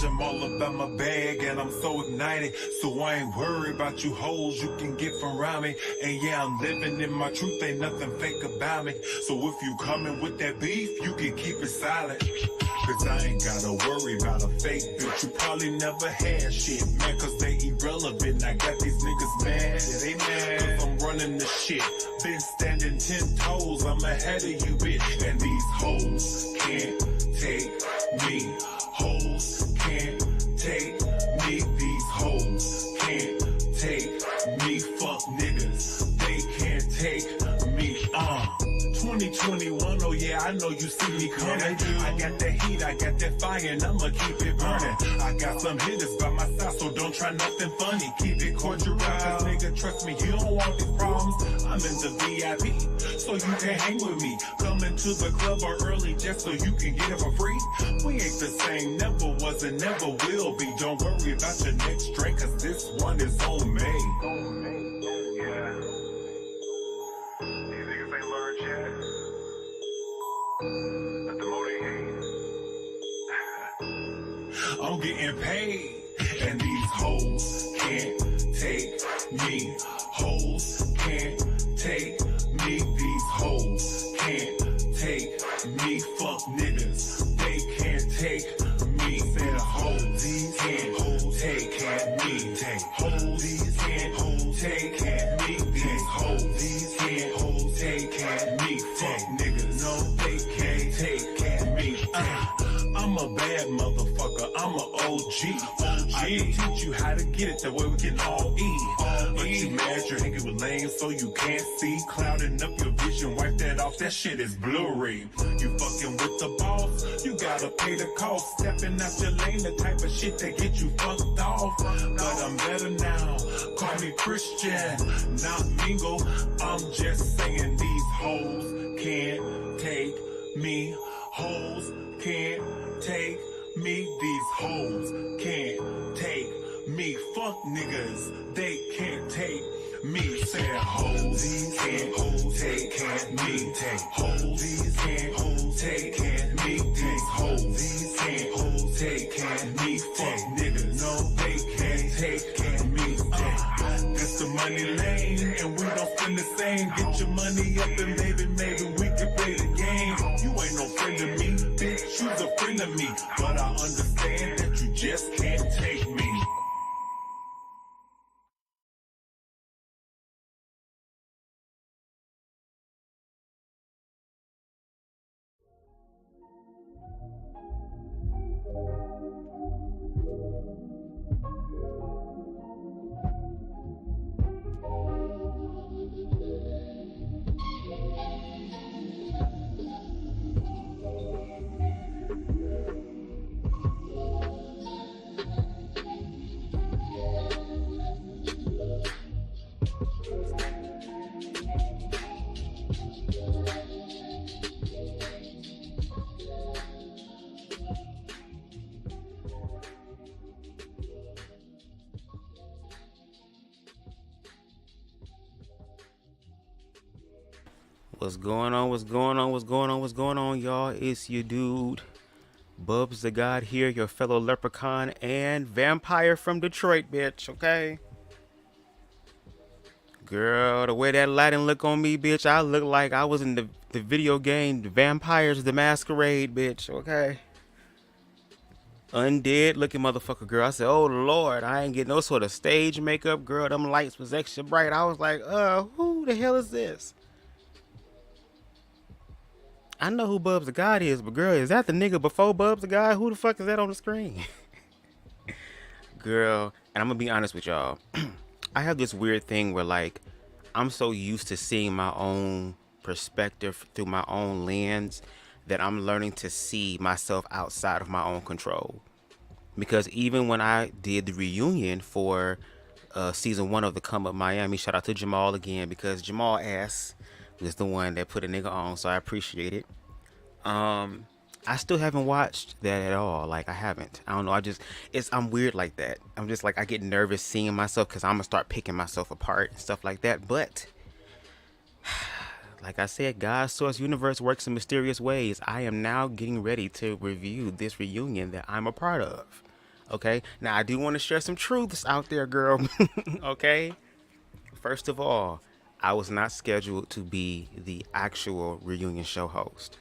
I'm all about my bag and I'm so ignited. So I ain't worried about you hoes you can get from around me. And yeah, I'm living in my truth, ain't nothing fake about me. So if you coming with that beef, you can keep it silent. Cause I ain't gotta worry about a fake bitch. You probably never had shit, man, cause they irrelevant. I got these niggas mad, yeah, they mad, cause I'm running the shit. Been standing 10 toes, I'm ahead of you, bitch. And these hoes can't take me. Hoes can't take me. These hoes can't take me. Fuck niggas, they can't take me. 2021, oh yeah, I know you see me coming. I got that heat, I got that fire, and I'ma keep it burning. I got some hitters by my side, so don't try nothing funny. Keep it cordial, cause nigga, trust me, you don't want these problems. I'm in the VIP, so you can hang with me. Coming to the club or early just so you can get it for free. We ain't the same, never was and never will be. Don't worry about your next drink, cause this one is on me. I'm getting paid, and these hoes can't take me. Hoes can't take me. These hoes can't take me. Fuck niggas, they can't take me. Said hoes, these can't take me. Hoes, these can't take me. These hoes, these can't take me. Fuck niggas, no, they can't take me. I'm a bad motherfucker, I'm a OG. I can teach you how to get it, that way we can all eat. But you mad, you're hanging with lanes, so you can't see. Clouding up your vision, wipe that off, that shit is blurry. You fucking with the boss, you gotta pay the cost. Stepping out your lane, the type of shit that get you fucked off. But I'm better now, call me Christian, not mingle. I'm just saying these hoes can't take me. Hoes can't take me. These hoes can't take me. Fuck niggas, they can't take me. Said hoes, these can't take me. Hoes, these can't take me. These hoes, these can't take me. Fuck niggas, no, they can't take me. This the money lane, and we don't spend the same. Get your money up and maybe we can play the game. You ain't no friend of me, bitch, you's a friend of me. But I understand that you just can't take me. What's going on? What's going on? What's going on? What's going on, y'all? It's your dude, BubzDaGawd here, your fellow leprechaun and vampire from Detroit, bitch, okay? Girl, the way that lighting look on me, bitch, I look like I was in the video game Vampires the Masquerade, bitch, okay? Undead looking motherfucker, girl. I said, oh, Lord, I ain't getting no sort of stage makeup, girl. Them lights was extra bright. I was like, who the hell is this? I know who BubzDaGawd is, but girl, is that the nigga before BubzDaGawd? Who the fuck is that on the screen? Girl, and I'm gonna be honest with y'all. I have this weird thing where, like, I'm so used to seeing my own perspective through my own lens that I'm learning to see myself outside of my own control. Because even when I did the reunion for season 1 of the Come Up Miami, shout out to Jamal again, because Jamal ass was the one that put a nigga on, so I appreciate it. I still haven't watched that at all. Like, I haven't. I don't know. I'm weird like that. I'm just like, I get nervous seeing myself because I'm gonna start picking myself apart and stuff like that. But like I said, God's source universe works in mysterious ways. I am now getting ready to review this reunion that I'm a part of. Okay? Now, I do want to share some truths out there, girl. Okay? First of all, I was not scheduled to be the actual reunion show host.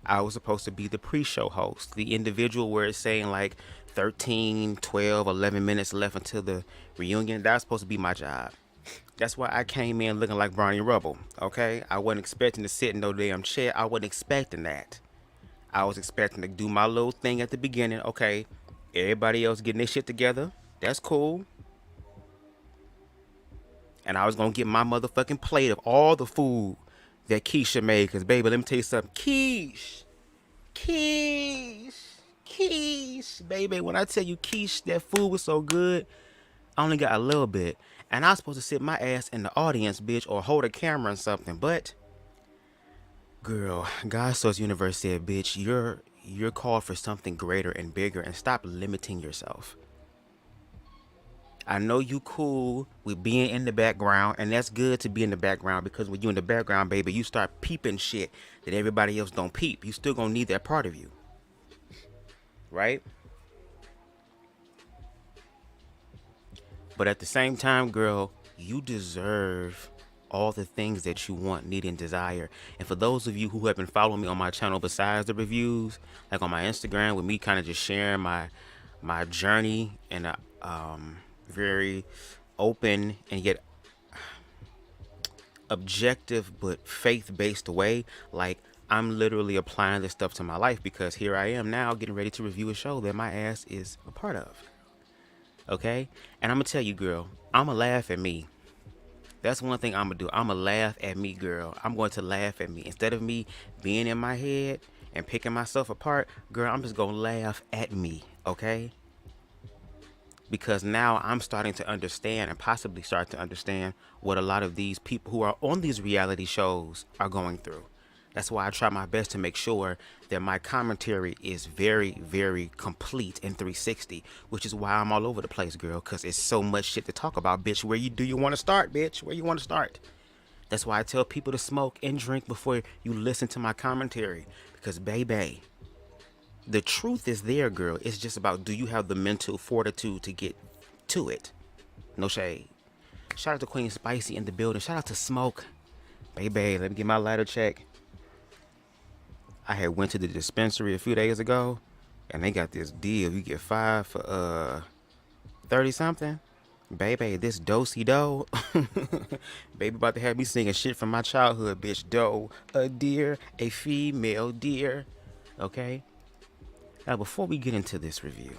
I was supposed to be the pre-show host, the individual where it's saying like 13, 12, 11 minutes left until the reunion. That's supposed to be my job. That's why I came in looking like Barney Rubble, okay? I wasn't expecting to sit in no damn chair. I wasn't expecting that. I was expecting to do my little thing at the beginning. Okay, everybody else getting their shit together. That's cool. And I was going to get my motherfucking plate of all the food that Keisha made. Because, baby, let me tell you something. Quiche. Baby, when I tell you quiche, that food was so good, I only got a little bit. And I was supposed to sit my ass in the audience, bitch, or hold a camera or something. But, girl, God Source Universe said, bitch, you're called for something greater and bigger, and stop limiting yourself. I know you cool with being in the background, and that's good to be in the background, because when you in the background, baby, you start peeping shit that everybody else don't peep. You still gonna need that part of you, right? But at the same time, girl, you deserve all the things that you want, need, and desire. And for those of you who have been following me on my channel besides the reviews, like on my Instagram, with me kind of just sharing my journey in a very open and yet objective but faith-based way, like I'm literally applying this stuff to my life, because here I am now getting ready to review a show that my ass is a part of. Okay? And I'm gonna tell you, girl, I'ma laugh at me. That's one thing I'm gonna do. I'm gonna laugh at me, girl. I'm going to laugh at me. Instead of me being in my head and picking myself apart, girl, I'm just gonna laugh at me, okay? Because now I'm starting to understand, and possibly start to understand, what a lot of these people who are on these reality shows are going through. That's why I try my best to make sure that my commentary is very, very complete in 360, which is why I'm all over the place, girl, because it's so much shit to talk about, bitch. Where do you want to start, bitch? Where you want to start? That's why I tell people to smoke and drink before you listen to my commentary, because, baby, the truth is there, girl. It's just about, do you have the mental fortitude to get to it? No shade. Shout out to Queen Spicy in the building. Shout out to Smoke. Baby, let me get my lighter check. I had went to the dispensary a few days ago, and they got this deal. You get 5 for 30 something. Baby, this do-si-do. Baby about to have me singing shit from my childhood, bitch. Doe, a deer, a female deer. Okay? Now, before we get into this review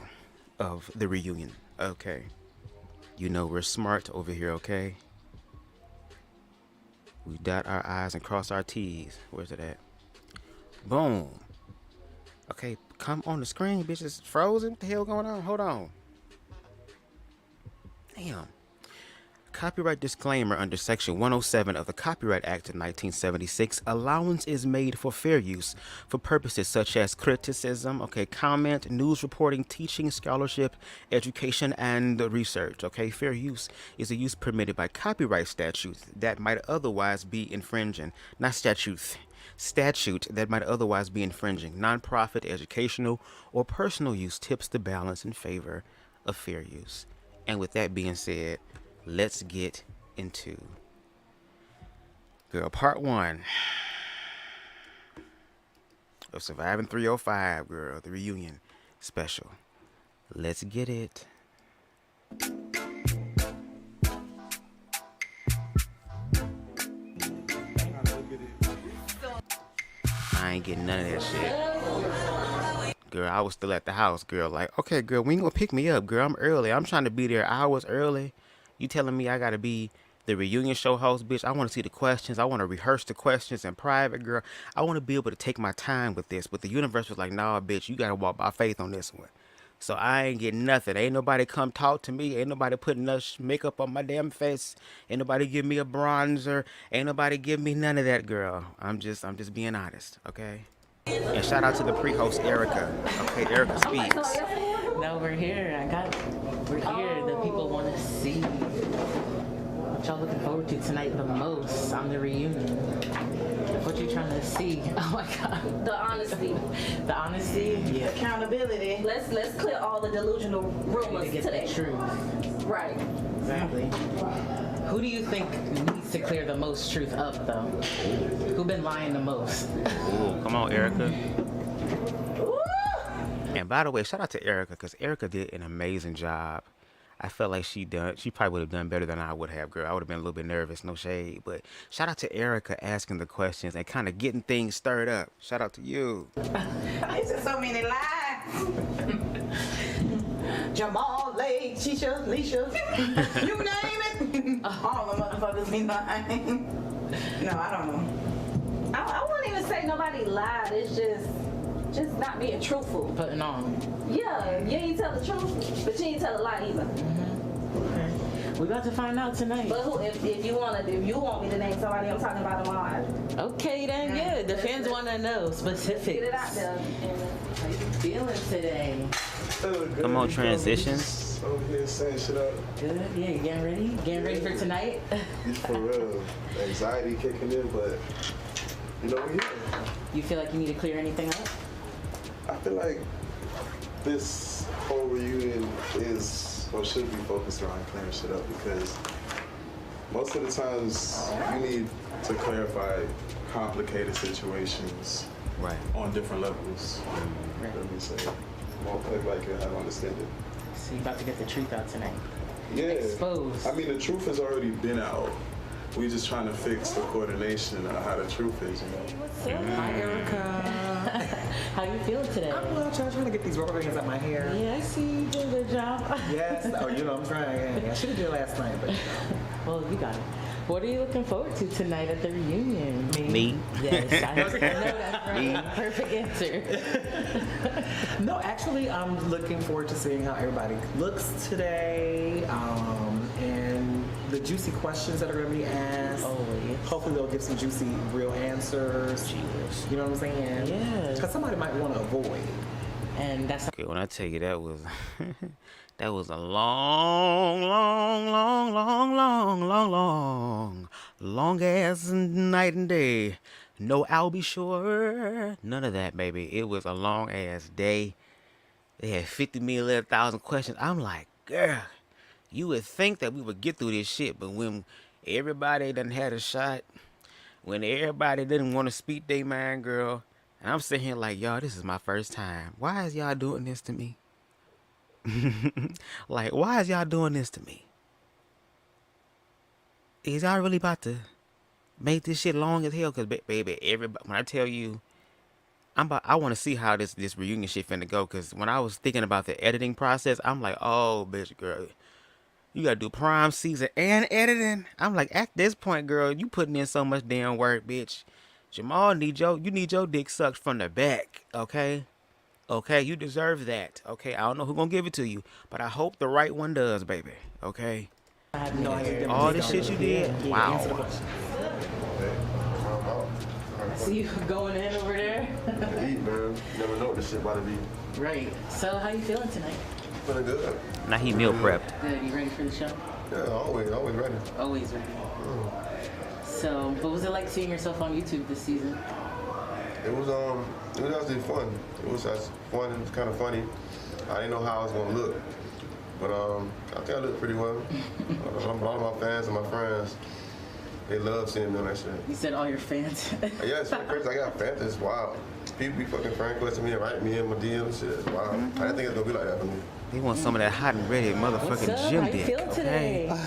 of the reunion, okay? You know we're smart over here, okay? We dot our I's and cross our T's. Where's it at? Boom. Okay, come on the screen, bitch. It's frozen. What the hell going on? Hold on. Damn. Copyright disclaimer under Section 107 of the Copyright Act of 1976. Allowance is made for fair use for purposes such as criticism, okay, comment, news reporting, teaching, scholarship, education, and research, okay? Fair use is a use permitted by copyright statutes that might otherwise be infringing. Not statute that might otherwise be infringing. Nonprofit, educational, or personal use tips the balance in favor of fair use. And with that being said, let's get into, girl, part 1 of Surviving 305, girl, the reunion special. Let's get it. I ain't getting none of that shit. Girl, I was still at the house, girl. Like, okay, girl, when you gonna pick me up, girl? I'm early. I'm trying to be there hours early. You telling me I gotta be the reunion show host, bitch? I want to see the questions. I want to rehearse the questions in private, girl. I want to be able to take my time with this. But the universe was like, nah, bitch, you gotta walk by faith on this one. So I ain't getting nothing. Ain't nobody come talk to me. Ain't nobody putting makeup on my damn face. Ain't nobody give me a bronzer. Ain't nobody give me none of that, girl. I'm just being honest, okay? And shout out to the pre-host, Erica. Okay, Erica speaks. No, we're here. We're here. The people want to see what y'all looking forward to tonight the most on the reunion. What you trying to see? Oh my God. The honesty. The honesty? Yeah. Accountability. Let's clear all the delusional rumors To get today. the truth. Right. Exactly. Who do you think needs to clear the most truth up, though? Who been lying the most? Ooh, come on, Erica. And by the way, shout out to Erica, because Erica did an amazing job. I felt like she probably would have done better than I would have, girl. I would have been a little bit nervous, no shade. But shout out to Erica asking the questions and kind of getting things stirred up. Shout out to you. It's just so many lies. Jamal, Lake, Shisha, Leisha, you name it. All the motherfuckers be lying. No, I don't know. I wouldn't even say nobody lied. It's just not being truthful. Putting on. Yeah, you ain't tell the truth, but you ain't tell a lie either. Okay. We about to find out tonight. But who, if you want me to name somebody, I'm talking about them live. Okay, then, yeah. The fans want to know specifics. Get it out there. How you feeling today? Come on, transitions. Over here saying shit up. Good. Yeah, you getting ready? Getting ready for tonight? For real. Anxiety kicking in, but we here. You feel like you need to clear anything up? I feel like this whole reunion is or should be focused around clearing shit up because most of the times you need to clarify complicated situations Right. on different levels. Right. Let me say, more like I don't understand it. So you about to get the truth out tonight? Yeah. Exposed. I mean, the truth has already been out. We just trying to fix the coordination of how the truth is, What's up? Hi, Erica. How you feeling today? I'm well, trying to get these rubber bands out my hair. Yeah, I see you did a good job. Yes. Oh, I'm trying. I should have did it last night, but Well, you got it. What are you looking forward to tonight at the reunion? Me? Yes, I know that's right. Me. Perfect answer. no. Actually, I'm looking forward to seeing how everybody looks today, and the juicy questions that are going to be asked. Oh, yes. Hopefully, they'll give some juicy, real answers. You know what I'm saying? Yes. Because somebody might want to avoid. And that's Okay, when I tell you that was that was a long ass night and day. No, I'll be sure. None of that, baby. It was a long ass day. They had 50 million, 1,000 questions. I'm like, girl, you would think that we would get through this shit, but when everybody done had a shot, when everybody didn't want to speak their mind, girl, and I'm sitting here like, y'all, this is my first time. Why is y'all doing this to me? Like, why is y'all doing this to me? Is y'all really about to make this shit long as hell? Because, baby, everybody, when I tell you, I want to see how this reunion shit finna go. Because when I was thinking about the editing process, I'm like, oh, bitch, girl, you got to do prime season and editing. I'm like, at this point, girl, you putting in so much damn work, bitch. Jamal, you need your dick sucked from the back, okay? Okay, you deserve that, okay? I don't know who's gonna give it to you, but I hope the right one does, baby, okay? I have no idea. All this shit you did? Answer the Wow. question. See you going in over there? Eat, man. Never know what this shit about to be. Right. So how you feeling tonight? Feeling good. Now he meal prepped. Good. You ready for the show? Yeah, always ready. Always ready. So, what was it like seeing yourself on YouTube this season? It was actually fun. It was fun. It was kind of funny. I didn't know how I was gonna look, but I think I looked pretty well. A lot of my fans and my friends, they love seeing me on that shit. You said all your fans. Yeah, it's pretty crazy. I got fans. It's wild. People be fucking friend requesting me and writing me in my DMs. Shit, it's wild. I didn't think it was gonna be like that for me. They want some of that hot and ready What's motherfucking up? gym How you dick, feeling today? okay?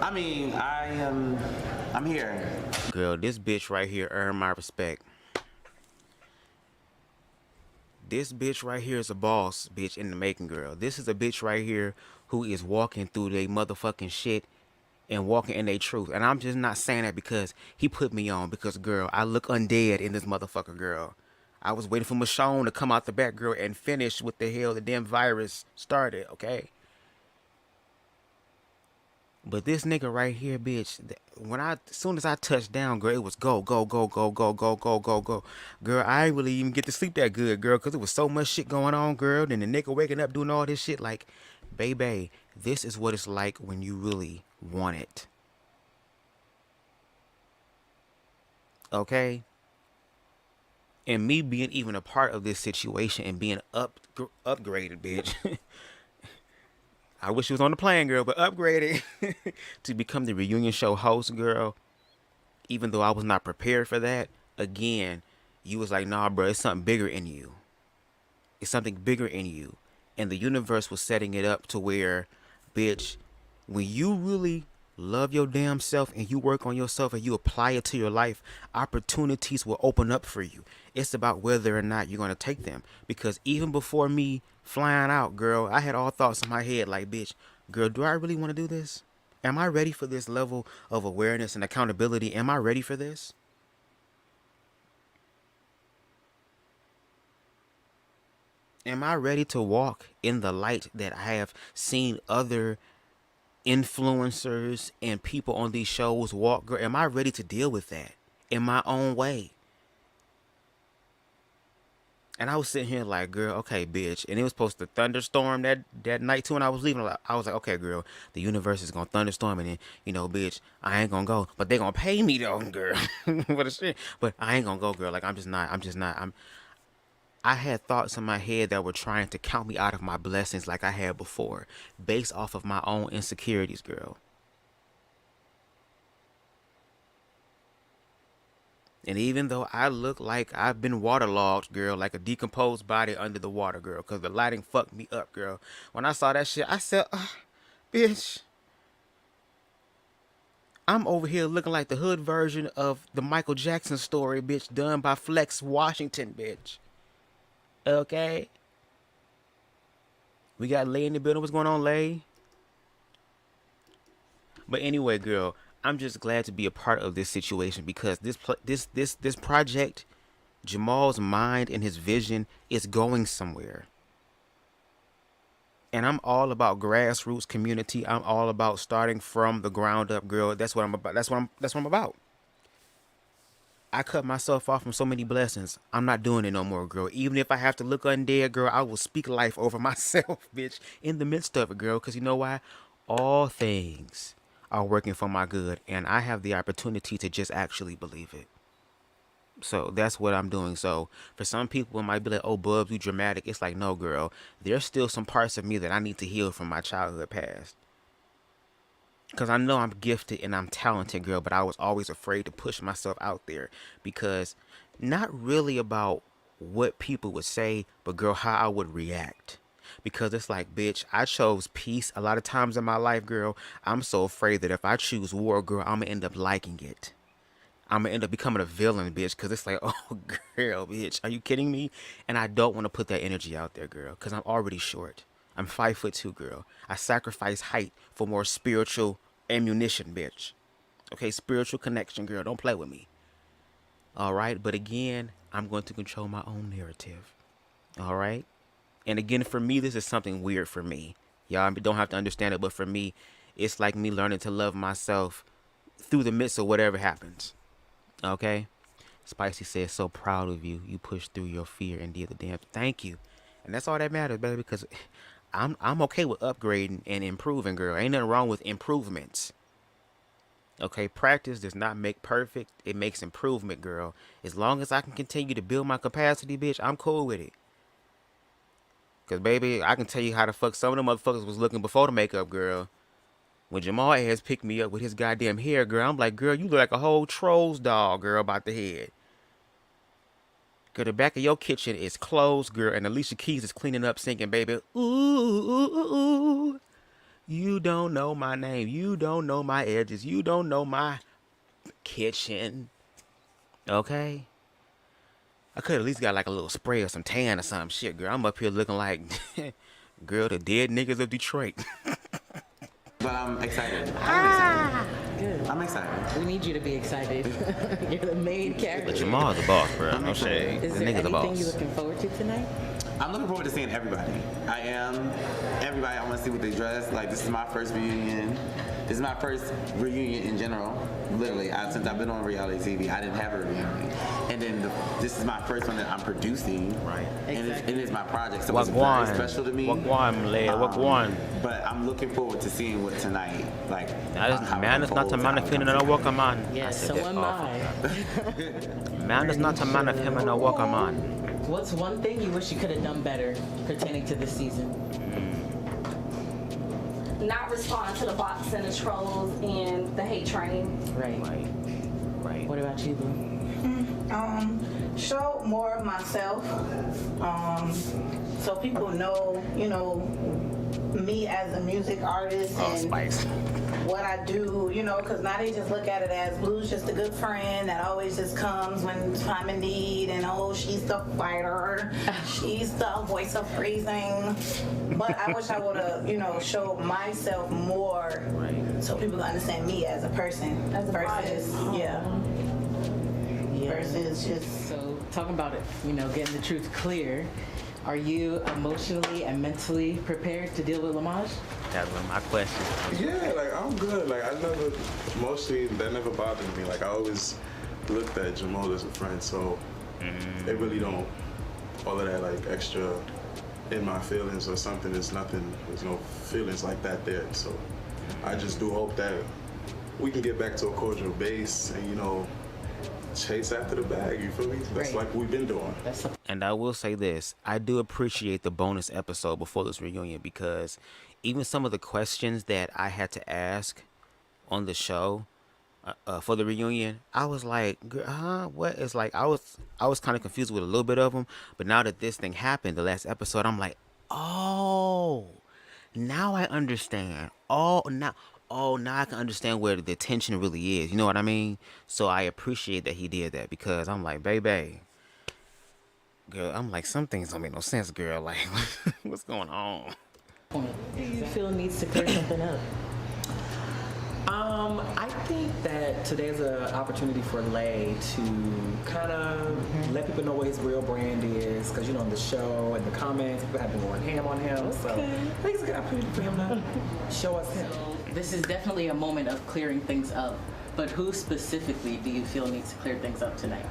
I mean, I'm here. Girl, this bitch right here earned my respect. This bitch right here is a boss bitch in the making, girl. This is a bitch right here who is walking through their motherfucking shit and walking in their truth. And I'm just not saying that because he put me on. Because, girl, I look undead in this motherfucker, girl. I was waiting for Michonne to come out the back, girl, and finish what the hell the damn virus started, okay? But this nigga right here, bitch, as soon as I touched down, girl, it was go. Girl, I ain't really even get to sleep that good, girl, because there was so much shit going on, girl. Then the nigga waking up doing all this shit, like, baby, this is what it's like when you really want it. Okay? And me being even a part of this situation and being upgraded, bitch. I wish it was on the plane, girl, but upgraded to become the reunion show host, girl. Even though I was not prepared for that, again, you was like, nah, bro, it's something bigger in you. It's something bigger in you. And the universe was setting it up to where, bitch, when you really love your damn self and you work on yourself and you apply it to your life, opportunities will open up for you. It's about whether or not you're going to take them. Because even before me flying out, girl, I had all thoughts in my head like, bitch, girl, do I really want to do this? Am I ready for this level of awareness and accountability? Am I ready for this? Am I ready to walk in the light that I have seen other influencers and people on these shows walk? Girl, am I ready to deal with that in my own way? And I was sitting here like, girl, okay, bitch. And it was supposed to thunderstorm that night too. And I was leaving. I was like, okay, girl, the universe is going to thunderstorm. And then, you know, bitch, I ain't going to go. But they going to pay me though, girl. What a shit. But I ain't going to go, girl. Like, I'm just not. I had thoughts in my head that were trying to count me out of my blessings like I had before, based off of my own insecurities, girl. And even though I look like I've been waterlogged, girl, like a decomposed body under the water, girl, because the lighting fucked me up, girl. When I saw that shit, I said, bitch, I'm over here looking like the hood version of the Michael Jackson story, bitch, done by Flex Washington, bitch. Okay? We got Lay in the building. What's going on, Lay? But anyway, girl, I'm just glad to be a part of this situation because this project, Jamal's mind and his vision is going somewhere. And I'm all about grassroots community. I'm all about starting from the ground up, girl. That's what I'm about. That's what I'm about. I cut myself off from so many blessings. I'm not doing it no more, girl. Even if I have to look undead, girl, I will speak life over myself, bitch, in the midst of it, girl. Because you know why? All things are working for my good, and I have the opportunity to just actually believe it. So that's what I'm doing. So for some people, it might be like, oh, Bubs, you dramatic. It's like, no, girl. There's still some parts of me that I need to heal from my childhood past. Because I know I'm gifted and I'm talented, girl, but I was always afraid to push myself out there because not really about what people would say, but girl, how I would react. Because it's like, bitch, I chose peace a lot of times in my life, girl. I'm so afraid that if I choose war, girl, I'm going to end up liking it. I'm going to end up becoming a villain, bitch, because it's like, oh, girl, bitch, are you kidding me? And I don't want to put that energy out there, girl, because I'm already short. I'm 5'2", girl. I sacrifice height for more spiritual ammunition, bitch. Okay, spiritual connection, girl. Don't play with me. All right, but again, I'm going to control my own narrative. All right? And again, for me, this is something weird for me. Y'all don't have to understand it, but for me, it's like me learning to love myself through the midst of whatever happens. Okay? Spicy says, so proud of you. You pushed through your fear and did the damn. Thank you. And that's all that matters, baby, because I'm okay with upgrading and improving, girl. Ain't nothing wrong with improvements. Okay, practice does not make perfect. It makes improvement, girl. As long as I can continue to build my capacity, bitch, I'm cool with it. Because, baby, I can tell you how the fuck some of them motherfuckers was looking before the makeup, girl. When Jamal ass picked me up with his goddamn hair, girl, I'm like, girl, you look like a whole Trolls doll, girl, about the head. Girl, the back of your kitchen is closed, girl, and Alicia Keys is cleaning up, singing, baby, ooh, ooh, ooh, ooh. You don't know my name. You don't know my edges. You don't know my kitchen. Okay? I could at least got like a little spray or some tan or some shit, girl. I'm up here looking like, girl, the dead niggas of Detroit. But I'm excited. Good. I'm excited. We need you to be excited. You're the main character. But Jamal's the boss, bro. No shade. Is The there nigga's the anything boss. you're looking forward to tonight? I'm looking forward to seeing everybody. I am. Everybody, I want to see what they dress. Like, this is my first reunion. This is my first reunion in general. Literally, since I've been on reality TV, I didn't have a reunion. And then this is my first one that I'm producing. Right. And it's my project, so What it's one? very special to me. What one, Leia? What one? But I'm looking forward to seeing what tonight, like, Man is not a man of him and a worker man. Yes, so am I. Man is not a man of him and a worker man. What's one thing you wish you could have done better pertaining to this season? Not respond to the bots and the trolls and the hate train. Right. What about you, Blue? Show more of myself, so people know, me as a music artist and Spice. what I do, because now they just look at it as Blue's just a good friend that always just comes when time in need, and she's the fighter, she's the voice of reason. But I wish I would have, showed myself more, so people can understand me as a person, versus, versus just. So talking about it, getting the truth clear. Are you emotionally and mentally prepared to deal with Lamaj? That was my question. Yeah, like I'm good. Like that never bothered me. Like I always looked at Jamal as a friend, so they really don't all of that like extra in my feelings or something. There's no feelings like that there. So I just do hope that we can get back to a cordial base and chase after the bag, you feel me? That's like we've been doing. And I will say this, I do appreciate the bonus episode before this reunion, because even some of the questions that I had to ask on the show for the reunion, I was like, what? It's like I was kind of confused with a little bit of them, but now that this thing happened, the last episode, I'm like, oh, now I understand. Now I can understand where the tension really is. You know what I mean? So I appreciate that he did that, because I'm like, baby, girl, I'm like, some things don't make no sense, girl. Like, what's going on? Do you feel needs to clear something up? I think that today's an opportunity for Lay to kind of let people know what his real brand is, because in the show and the comments, people have been going ham on him. So I think it's a good opportunity for him to show us him. This is definitely a moment of clearing things up, but who specifically do you feel needs to clear things up tonight?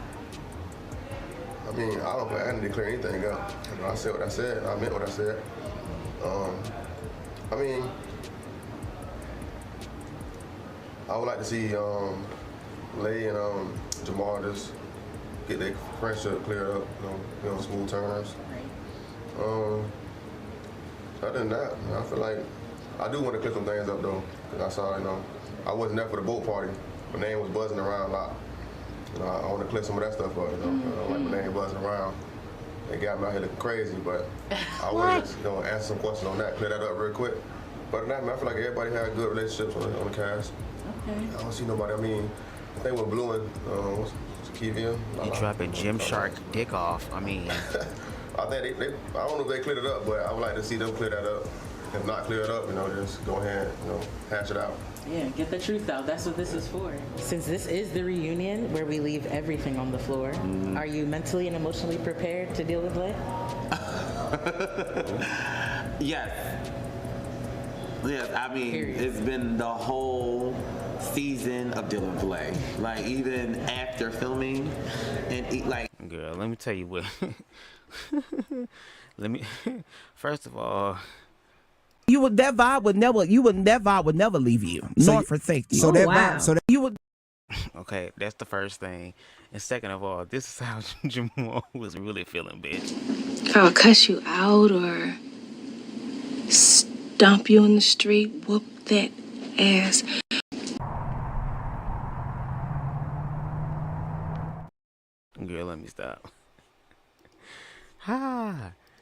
I mean, I don't think I need to clear anything up. I said what I said. I meant what I said. I mean, I would like to see Lay and Jamal just get their friendship cleared up, on smooth terms. Other than that, I feel like I do want to clear some things up though, because I saw, I wasn't there for the boat party. My name was buzzing around a lot. I want to clear some of that stuff up, I don't like my name buzzing around. They got me out here looking crazy, but I want to just, answer some questions on that, clear that up real quick. But other than that, I feel like everybody had good relationships on the cast. Okay. I don't see nobody. I mean, I think with Blue and what's Kevin? You dropping Gymshark dick off. I mean, I think they I don't know if they cleared it up, but I would like to see them clear that up. If not clear it up, just go ahead, hash it out. Yeah, get the truth out. That's what this is for. Since this is the reunion where we leave everything on the floor, are you mentally and emotionally prepared to deal with Lay? Yes. Yes, I mean, It's been the whole season of dealing with Lay. Like, even after filming, and like... Girl, let me tell you what. First of all... That vibe would never leave you, nor forsake you. So that you would... Okay, that's the first thing. And second of all, this is how Jamal was really feeling, bitch. If I'll cuss you out or stomp you in the street, whoop that ass. Girl, let me stop.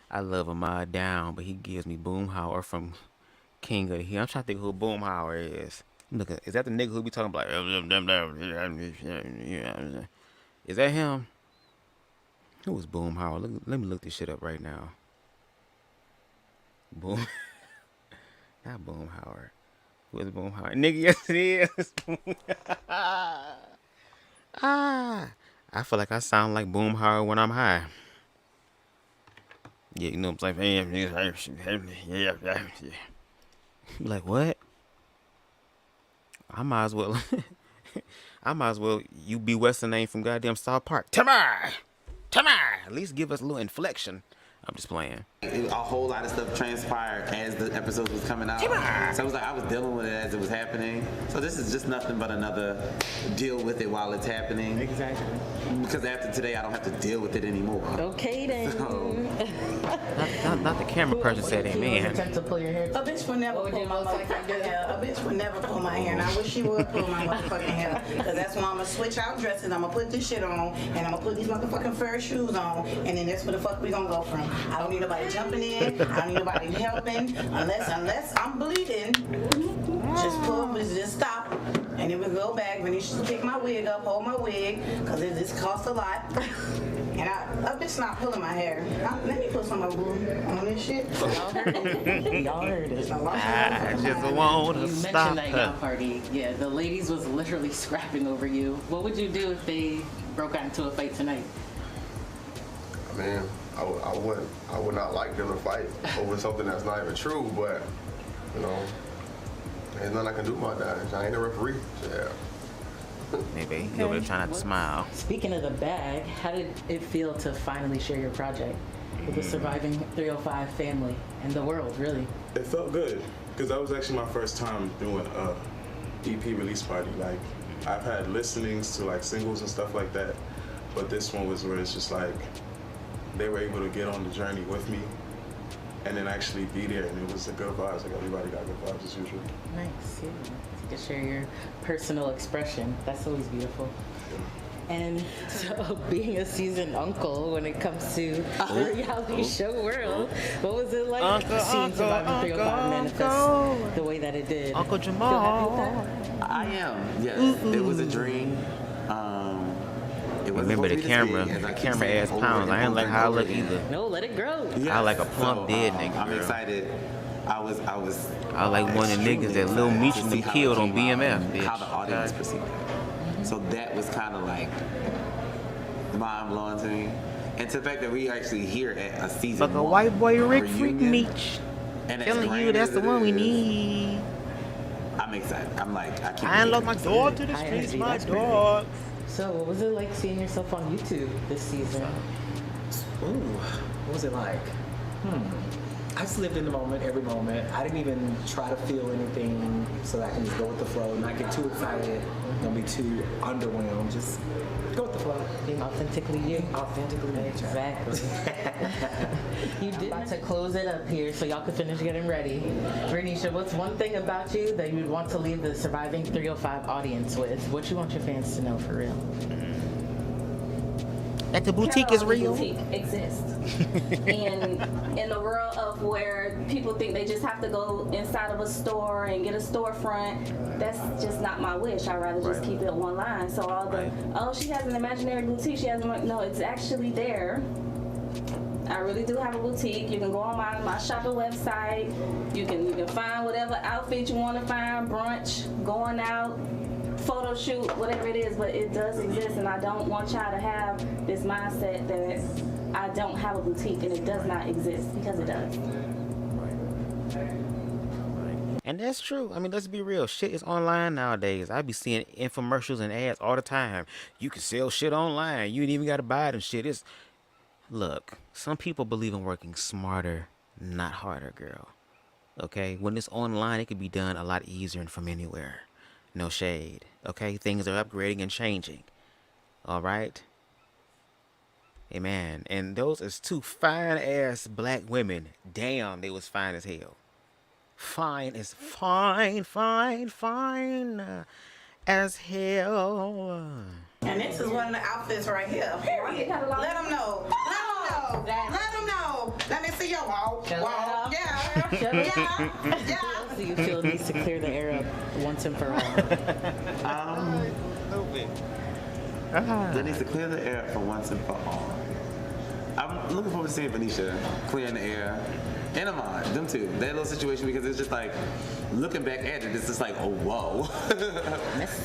I love Ahmad Down, but he gives me Boomhauer from King of the Hill. I'm trying to think who Boomhauer is. Look, is that the nigga who be talking like? Is that him? Who was Boomhauer? Let me look this shit up right now. Boom. Not Boomhauer. Who is Boomhauer? Nigga, yes it is. I feel like I sound like Boomhauer when I'm high. Yeah, you know what I'm saying? Yeah. Like, what? I might as well. You be what's the name from goddamn South Park? Tamar! At least give us a little inflection. I'm just playing. A whole lot of stuff transpired as the episodes was coming out. So it was like I was dealing with it as it was happening. So this is just nothing but another deal with it while it's happening. Exactly. Because after today, I don't have to deal with it anymore. Okay then. Not the camera person said amen. Attempt to pull your hair. A bitch would never pull my motherfucking hair. A bitch would never pull my hair. And I wish she would pull my motherfucking hair. Because that's when I'm going to switch out dresses. I'm going to put this shit on. And I'm going to put these motherfucking fur shoes on. And then that's where the fuck we going to go from. I don't need nobody jumping in. I don't need nobody helping. Unless I'm bleeding. Just stop. And then we go back. Venetia pick my wig up, hold my wig. Because this costs a lot. And a bitch not pulling my hair. Let me put some of glue on this shit. Y'all heard it. I just want to You stop mentioned that yacht her. party. Yeah, the ladies was literally scrapping over you. What would you do if they broke out into a fight tonight? I mean, I would not like them to fight over something that's not even true, but, you know, there's nothing I can do about that. I ain't a referee. Yeah. Maybe you over there trying not to smile. Speaking of the bag, how did it feel to finally share your project with the surviving 305 family and the world, really? It felt good because that was actually my first time doing a EP release party. Like, I've had listenings to like singles and stuff like that, but this one was where it's just like they were able to get on the journey with me and then actually be there, and it was a good vibes. Like, everybody got good vibes as usual. Nice, yeah. You can share your personal expression. That's always beautiful. And so, being a seasoned uncle when it comes to the reality show world, what was it like seeing Surviving 305 manifest the way that it did? Uncle Feel happy with Jamal. that? I am, yes. It was a dream. It wasn't Remember the supposed to be this camera. big, as I The keep camera saying ass over pounds. and I ain't over like and how I over look again. either. No, let it grow. I like a plump dead nigga, I'm girl. excited. I was I like one of the niggas that Lil excited Meech to and see them how killed it on came out BMF, and bitch. how the audience perceived it. So that was kind of like mind blowing to me. And to the fact that we actually here at a season Fuck a one white boy Rick Freak reunion, Meech. and as Telling you grand that's as the it one we is, need. I'm excited. I'm like, I can't I ain't believe lost my it's dog it. to the High streets, energy, my that's pretty dog. So, what was it like seeing yourself on YouTube this season? Ooh, what was it like? I just lived in the moment, every moment. I didn't even try to feel anything so that I can just go with the flow, not get too excited, don't be too underwhelmed. Just go with the flow. Being authentically you. Authentically me. Exactly. You did about to close it up here so y'all could finish getting ready. Renisha, what's one thing about you that you would want to leave the Surviving 305 audience with? What you want your fans to know for real? That the boutique is real. Boutique exists. And in the world of where people think they just have to go inside of a store and get a storefront, that's just not my wish. I'd rather just keep it online. So all the, oh, she has an imaginary boutique, she has no, it's actually there. I really do have a boutique. You can go on my shopping website. You can find whatever outfit you want to find, brunch, going out, photo shoot, whatever it is, but it does exist, and I don't want y'all to have this mindset that I don't have a boutique and it does not exist, because it does. And that's true. I mean, let's be real. Shit is online nowadays. I be seeing infomercials and ads all the time. You can sell shit online. You ain't even got to buy them shit. It's, look, some people believe in working smarter, not harder, girl. Okay? When it's online, it can be done a lot easier and from anywhere. No shade. Okay? Things are upgrading and changing. All right? Amen. And those is two fine-ass black women. Damn, they was fine as hell. Fine as fine as hell. And this is one of the outfits right here. Period. Let them know. Let them know. Let me see your walk. Walk. Yeah. Do you feel needs to clear the air up once and for all? That needs to clear the air for once and for all. I'm looking forward to seeing Venetia clearing the air. And Ahmad, them two. That little situation, because it's just like, looking back at it, it's just like, oh, whoa.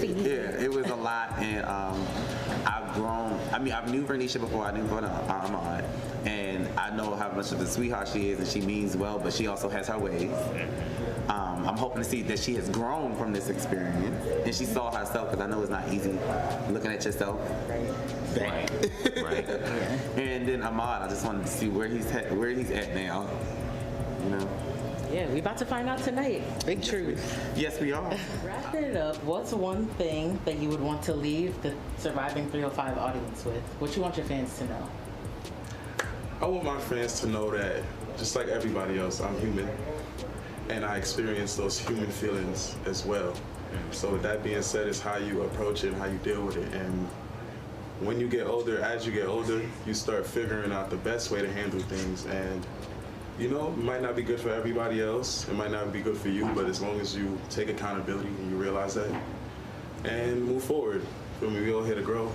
Yeah, it was a lot, and I've grown. I mean, I knew Venetia before I knew Ahmad, and I know how much of a sweetheart she is, and she means well, but she also has her ways. I'm hoping to see that she has grown from this experience, and she saw herself, because I know it's not easy looking at yourself. Right. Right. And then Ahmad, I just wanted to see where he's at now. You know. Yeah, we about to find out tonight. Big truth. Yes, we are. Wrap it up. What's one thing that you would want to leave the surviving 305 audience with? What you want your fans to know? I want my fans to know that, just like everybody else, I'm human, and I experience those human feelings as well. So with that being said, it's how you approach it and how you deal with it. And when you get older, as you get older, you start figuring out the best way to handle things. And you know, it might not be good for everybody else. It might not be good for you, but as long as you take accountability and you realize that and move forward. Feel me? We all here to grow.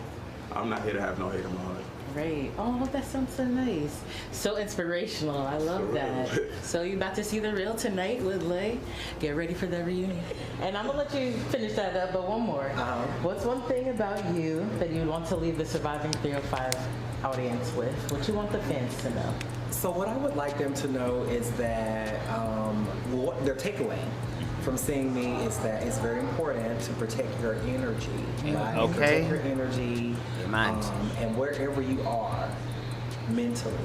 I'm not here to have no hate in my heart. Great. Oh, that sounds so nice. So inspirational. I love that. So you about to see the real tonight with Lay. Get ready for the reunion. And I'm gonna let you finish that up, but one more. What's one thing about you that you want to leave the surviving 305 audience with? What you want the fans to know? So what I would like them to know is that what their takeaway from seeing me is that it's very important to protect your energy. Right? Okay. Protect your energy. Your mind. And wherever you are mentally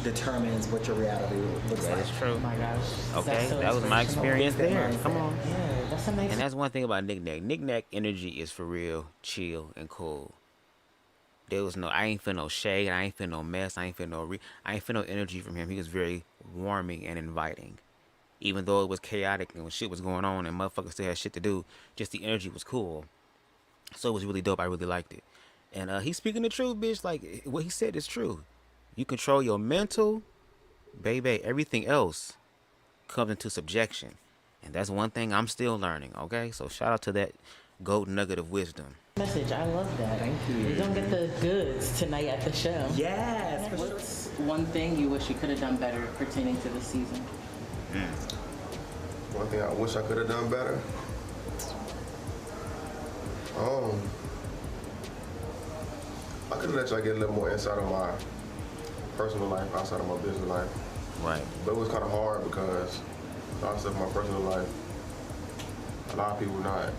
determines what your reality looks like. That is true. Oh my gosh. Okay, That's so that was my experience there. mindset. Come on. Yeah, that's amazing. And that's one thing about Nick Nack. Nick Nack energy is for real, chill and cool. There was no, I ain't feel no shade, I ain't feel no mess, I ain't feel no energy from him. He was very warming and inviting. Even though it was chaotic and when shit was going on and motherfuckers still had shit to do, just the energy was cool. So it was really dope. I really liked it. And he's speaking the truth, bitch. Like, what he said is true. You control your mental, baby. Everything else comes into subjection. And that's one thing I'm still learning, okay? So shout out to that gold nugget of wisdom. Message. I love that. Thank you. We're gonna get the goods tonight at the show. Yes. What's one thing you wish you could have done better pertaining to the season? One thing I wish I could have done better. I could have let y'all get a little more insight on my personal life outside of my business life. Right. But it was kind of hard because a lot of stuff in my personal life, a lot of people not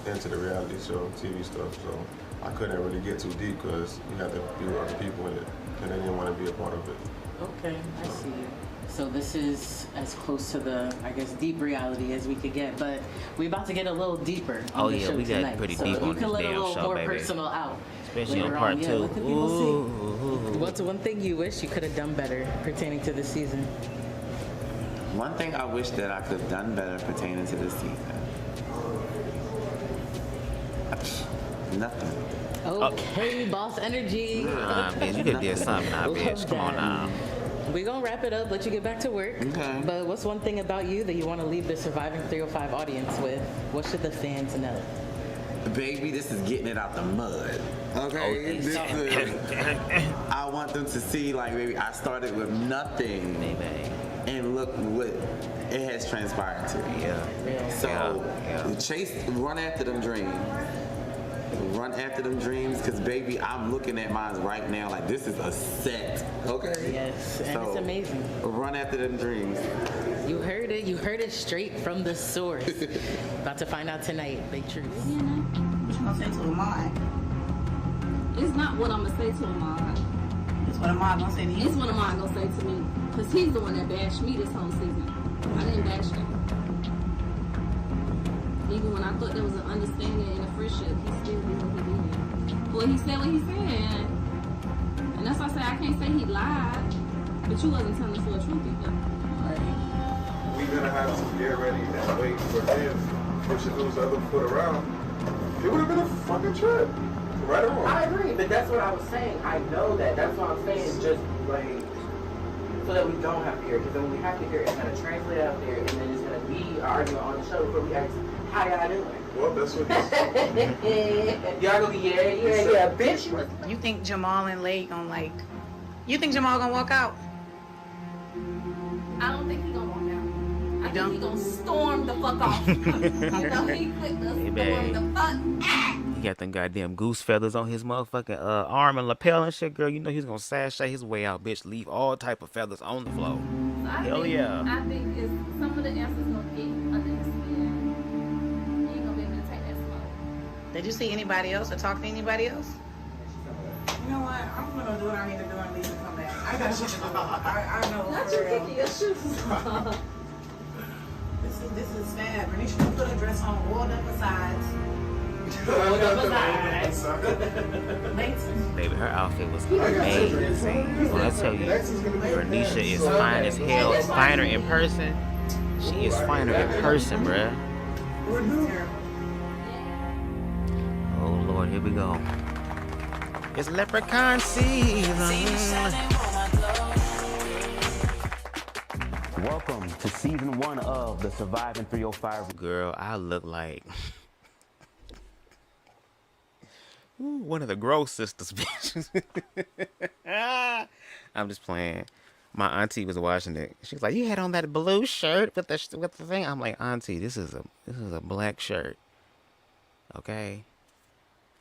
into the reality show, TV stuff, so I couldn't really get too deep because you had to be with other people in it, and they didn't want to be a part of it. Okay, I see you. So this is as close to the, I guess, deep reality as we could get, but we're about to get a little deeper on the show we tonight. got pretty So deep you on can this let a damn little show, more baby. personal out. Especially on later part Yeah, two. let the people see. What's one thing you wish you could have done better pertaining to the season? One thing I wish that I could have done better pertaining to this season. Nothing. Okay, boss energy. Nah, bitch, you could do something now, bitch. Come on now. We're gonna wrap it up, let you get back to work. Okay. But what's one thing about you that you want to leave the surviving 305 audience with? What should the fans know? Baby, this is getting it out the mud. Okay? This is, I want them to see, like, baby, I started with nothing. Baby. And look what it has transpired to. Yeah. So, run after them dreams. Run after them dreams, because baby, I'm looking at mine right now like this is a set. Okay? Yes, and So, it's amazing. Run after them dreams. You heard it straight from the source. About to find out tonight, big truth. What you gonna say to Ahmad? It's not what I'm gonna say to Ahmad. It's what Ahmad gonna say to you. It's what Ahmad gonna say to me. Because he's the one that bashed me this whole season. I didn't bash him. Even when I thought there was an understanding and a friendship, he still did what he did. Well, he said what he said. And that's why I say I can't say he lied. But you wasn't telling the full truth either. We're gonna have to get ready and wait for him for Shanu's other foot around. It would have been a fucking trip. Right or wrong? I agree, but that's what I was saying. I know that. That's what I'm saying. It's just like so that we don't have to hear it. Because then when we have to hear it, it's gonna translate out there, and then it's gonna be an argument on the show before we ask, how y'all doing? Well, that's what he's Y'all gonna be yeah, bitch. You think Jamal and Lay gonna like? You think Jamal gonna walk out? I don't think he gonna walk out. I don't? think he gonna storm the fuck off. You know, he quick to storm the fuck out. got them goddamn goose feathers on his motherfucking arm and lapel and shit, girl. You know he's gonna sashay his way out, bitch. Leave all type of feathers on the floor. Hell yeah. I think it's some of the answers gonna get under his skin. You ain't gonna be able to take that smoke. Did you see anybody else or talk to anybody else? You know what? I'm gonna do what I need to do and leave and come back. I got shit to do. I know. Not for you real. kicking your shoes. This is bad. Bernice, you put a dress on all different sides. Baby, her outfit was amazing. When I tell you, Bernicia is fine as hell. Finer in person. She is finer in person, bruh. Oh Lord, here we go. It's leprechaun season. Welcome to season 1 of the Surviving 305. Girl, I look like one of the Gross sisters, bitch. I'm just playing. My auntie was watching it. She was like, "You had on that blue shirt with the thing." I'm like, "Auntie, this is a black shirt." Okay,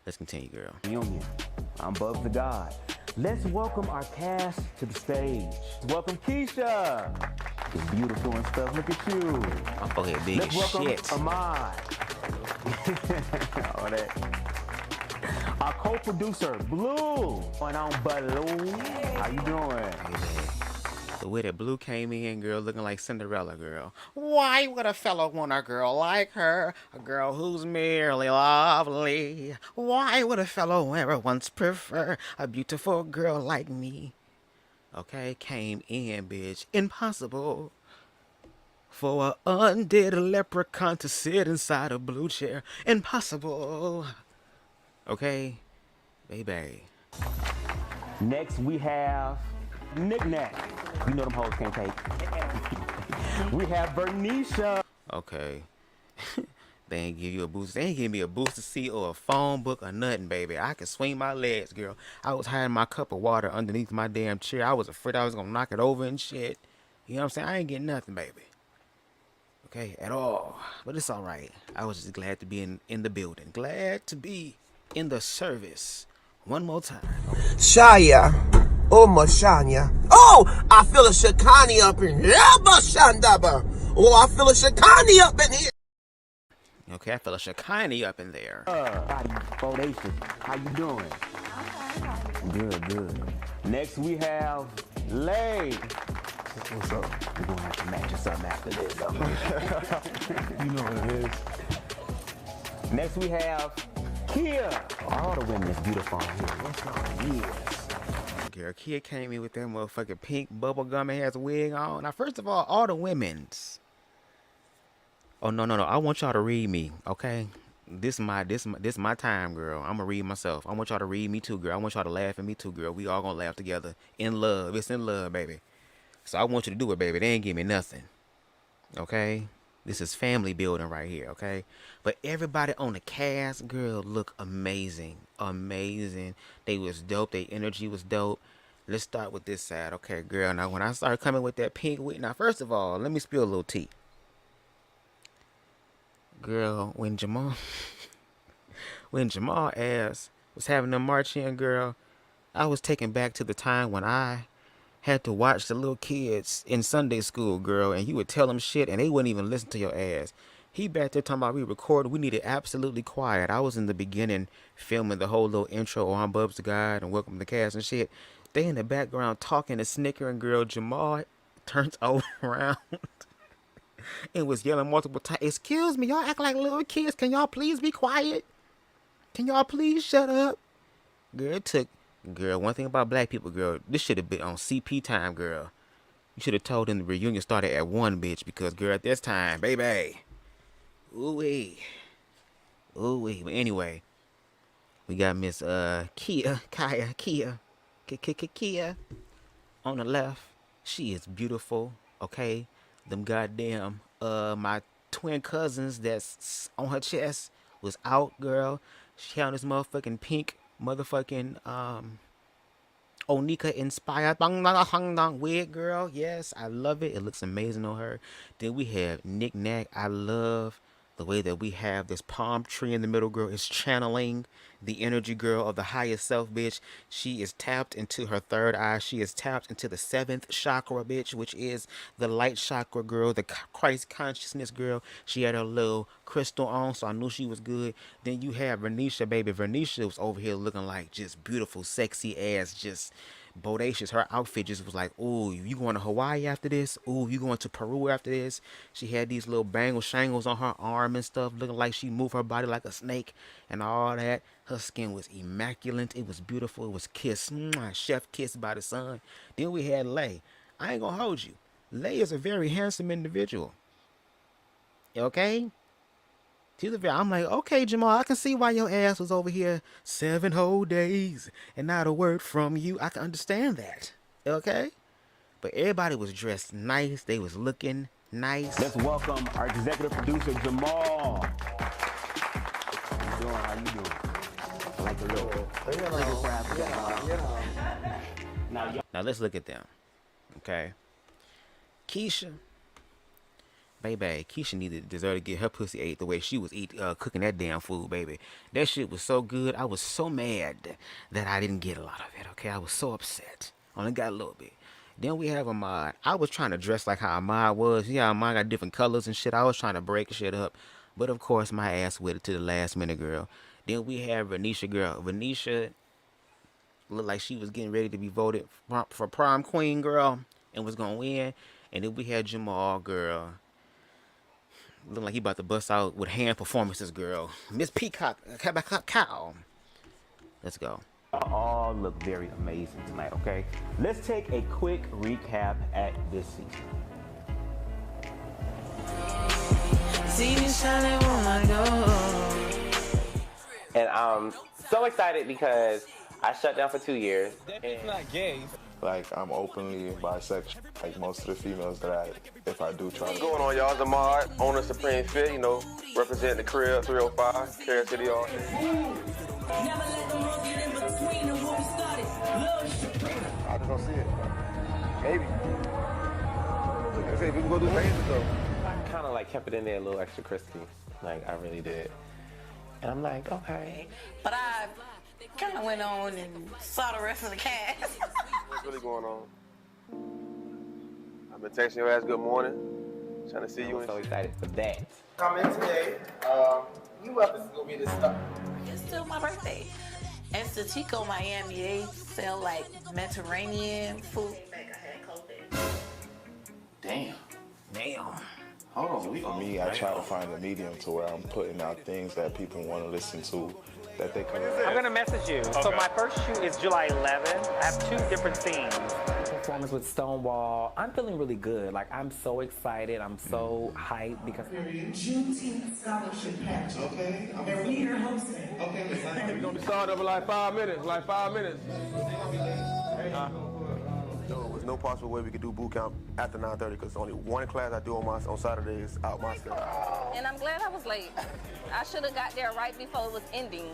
let's continue, girl. Reunion. I'm BubzDaGawd. Let's welcome our cast to the stage. Welcome Keisha. It's beautiful and stuff. Look at you. My forehead big Let's as welcome shit. Ahmad. All that. Our co-producer, Blue. Going on, Blue. How you doing? The way that Blue came in, girl, looking like Cinderella, girl. Why would a fellow want a girl like her? A girl who's merely lovely. Why would a fellow ever once prefer a beautiful girl like me? Okay, came in, bitch. Impossible for an undead leprechaun to sit inside a blue chair. Impossible. Okay, baby. Next we have Knick-Knack. You know them hoes can't take. We have Bernicia. Okay. They ain't give you a boost. They ain't give me a booster seat or a phone book or nothing, baby. I can swing my legs, girl. I was hiding my cup of water underneath my damn chair. I was afraid I was gonna knock it over and shit. You know what I'm saying? I ain't getting nothing, baby. Okay, at all. But it's all right. I was just glad to be in the building. Glad to be in the service. One more time. Shaya. Oh, Mashanya. Oh, I feel a Shakani up in here. Mashandaba. Oh, I feel a Shakani up in here. Okay, I feel a Shakani up in there. Body bodacious. How you doing? Good, good. Next we have Lay. What's up? We're gonna have to match us up after this. You know what it is. Next we have Kia. All the women is beautiful on here. What's on? Yes. Girl, Kia came in with that motherfucking pink bubblegum and has a wig on. Now, first of all the women's. Oh no. I want y'all to read me, okay? This my time, girl. I'm gonna read myself. I want y'all to read me too, girl. I want y'all to laugh at me too, girl. We all gonna laugh together. In love. It's in love, baby. So I want you to do it, baby. They ain't give me nothing. Okay? This is family building right here, okay? But everybody on the cast, girl, look amazing. Amazing. They was dope. Their energy was dope. Let's start with this side. Okay, girl. Now, when I start coming with that pink wig, now, first of all, let me spill a little tea. Girl, when Jamal ass was having them march in, girl, I was taken back to the time when I had to watch the little kids in Sunday school, girl, and you would tell them shit and they wouldn't even listen to your ass. He back there talking about we recorded. We needed absolutely quiet. I was in the beginning filming the whole little intro on BubzDaGawd and welcome to the cast and shit. They in the background talking and snickering, girl. Jamal turns around and was yelling multiple times, "Excuse me, y'all act like little kids. Can y'all please be quiet? Can y'all please shut up?" Girl, it took... Girl, one thing about black people, girl, this should have been on CP time, girl. You should have told them the reunion started at 1, bitch, because, girl, at this time, baby. Ooh-wee. Ooh-wee. But anyway, we got Miss Kia on the left. She is beautiful, okay? Them goddamn, my twin cousins that's on her chest was out, girl. She had this motherfucking pink motherfucking Onika inspired wig, girl. Yes, I love it. It looks amazing on her. Then we have Knick-Knack. I love The way that we have this palm tree in the middle, girl, is channeling the energy, girl, of the highest self, bitch. She is tapped into her third eye. She is tapped into the 7th chakra, bitch, which is the light chakra, girl, the Christ consciousness, girl. She had her little crystal on, so I knew she was good. Then you have Vernisha, baby. Vernisha was over here looking like just beautiful, sexy ass, just bodacious. Her outfit just was like, ooh, you going to Hawaii after this? Ooh, you going to Peru after this? She had these little shangles on her arm and stuff, looking like she moved her body like a snake and all that. Her skin was immaculate. It was beautiful. It was kissed, chef kissed by the sun. Then we had Lay. I ain't gonna hold you. Lay is a very handsome individual. Okay? I'm like, okay, Jamal, I can see why your ass was over here 7 whole days and not a word from you. I can understand that. Okay? But everybody was dressed nice. They was looking nice. Let's welcome our executive producer, Jamal. How you doing? How you doing? I like the little Now let's look at them. Okay? Keisha. Baby, Keisha deserved to get her pussy ate the way she was cooking that damn food, baby. That shit was so good. I was so mad that I didn't get a lot of it, okay? I was so upset. Only got a little bit. Then we have Ahmad. I was trying to dress like how Ahmad was. Yeah, Ahmad got different colors and shit. I was trying to break shit up. But, of course, my ass with it to the last minute, girl. Then we have Vernisha, girl. Vernisha looked like she was getting ready to be voted for prom queen, girl, and was going to win. And then we had Jamal, girl. Look like he about to bust out with hand performances, girl. Miss Peacock, cow. Let's go. All look very amazing tonight, okay? Let's take a quick recap at this season. And I'm so excited because I shut down for 2 years. It's not gay. Like, I'm openly bisexual. Like most of the females that if I do try to. What's going on, y'all? Zamar, owner Supreme Fit, you know, representing the crib 305, Carrier City, all. I just don't see it. Maybe. Like I said, we can go do phases though. I kind of like kept it in there a little extra crispy. Like, I really did. And I'm like, okay. But I kind of went on and saw the rest of the cast. What's really going on? I've been texting your ass good morning. Trying to see you. I'm so excited for that. Come in today. You up is gonna be this stuff. It's still my birthday. And Statico, Miami, they sell like Mediterranean food. Damn. Hold on. For me, I try to find a medium to where I'm putting out things that people want to listen to, that they can. I'm gonna message you. Okay. So my first shoot is July 11th. I have 2 different scenes. Performance with Stonewall. I'm feeling really good. Like, I'm so excited. I'm so hyped because. Juneteenth scholarship patch. Okay. And we are hosting. Okay. We're gonna be starting up in like 5 minutes. No, there's no possible way we could do boot camp after 9:30 because only one class I do on Saturdays out my schedule. And I'm glad I was late. I should have got there right before it was ending.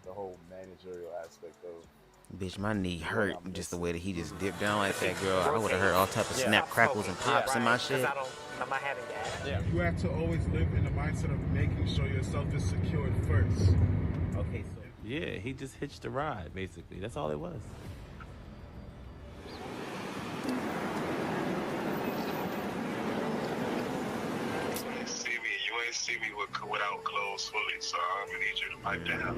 The whole managerial aspect of. Bitch, my knee hurt just the way that he just dipped down like that, girl. I would have heard all type of snap, crackles, and pops in my shit. I'm not having that. Yeah. You have to always live in the mindset of making sure yourself is secured first. Okay, so. Yeah, he just hitched a ride, basically. That's all it was. You ain't see me without clothes fully, so I'm gonna need you to pipe down.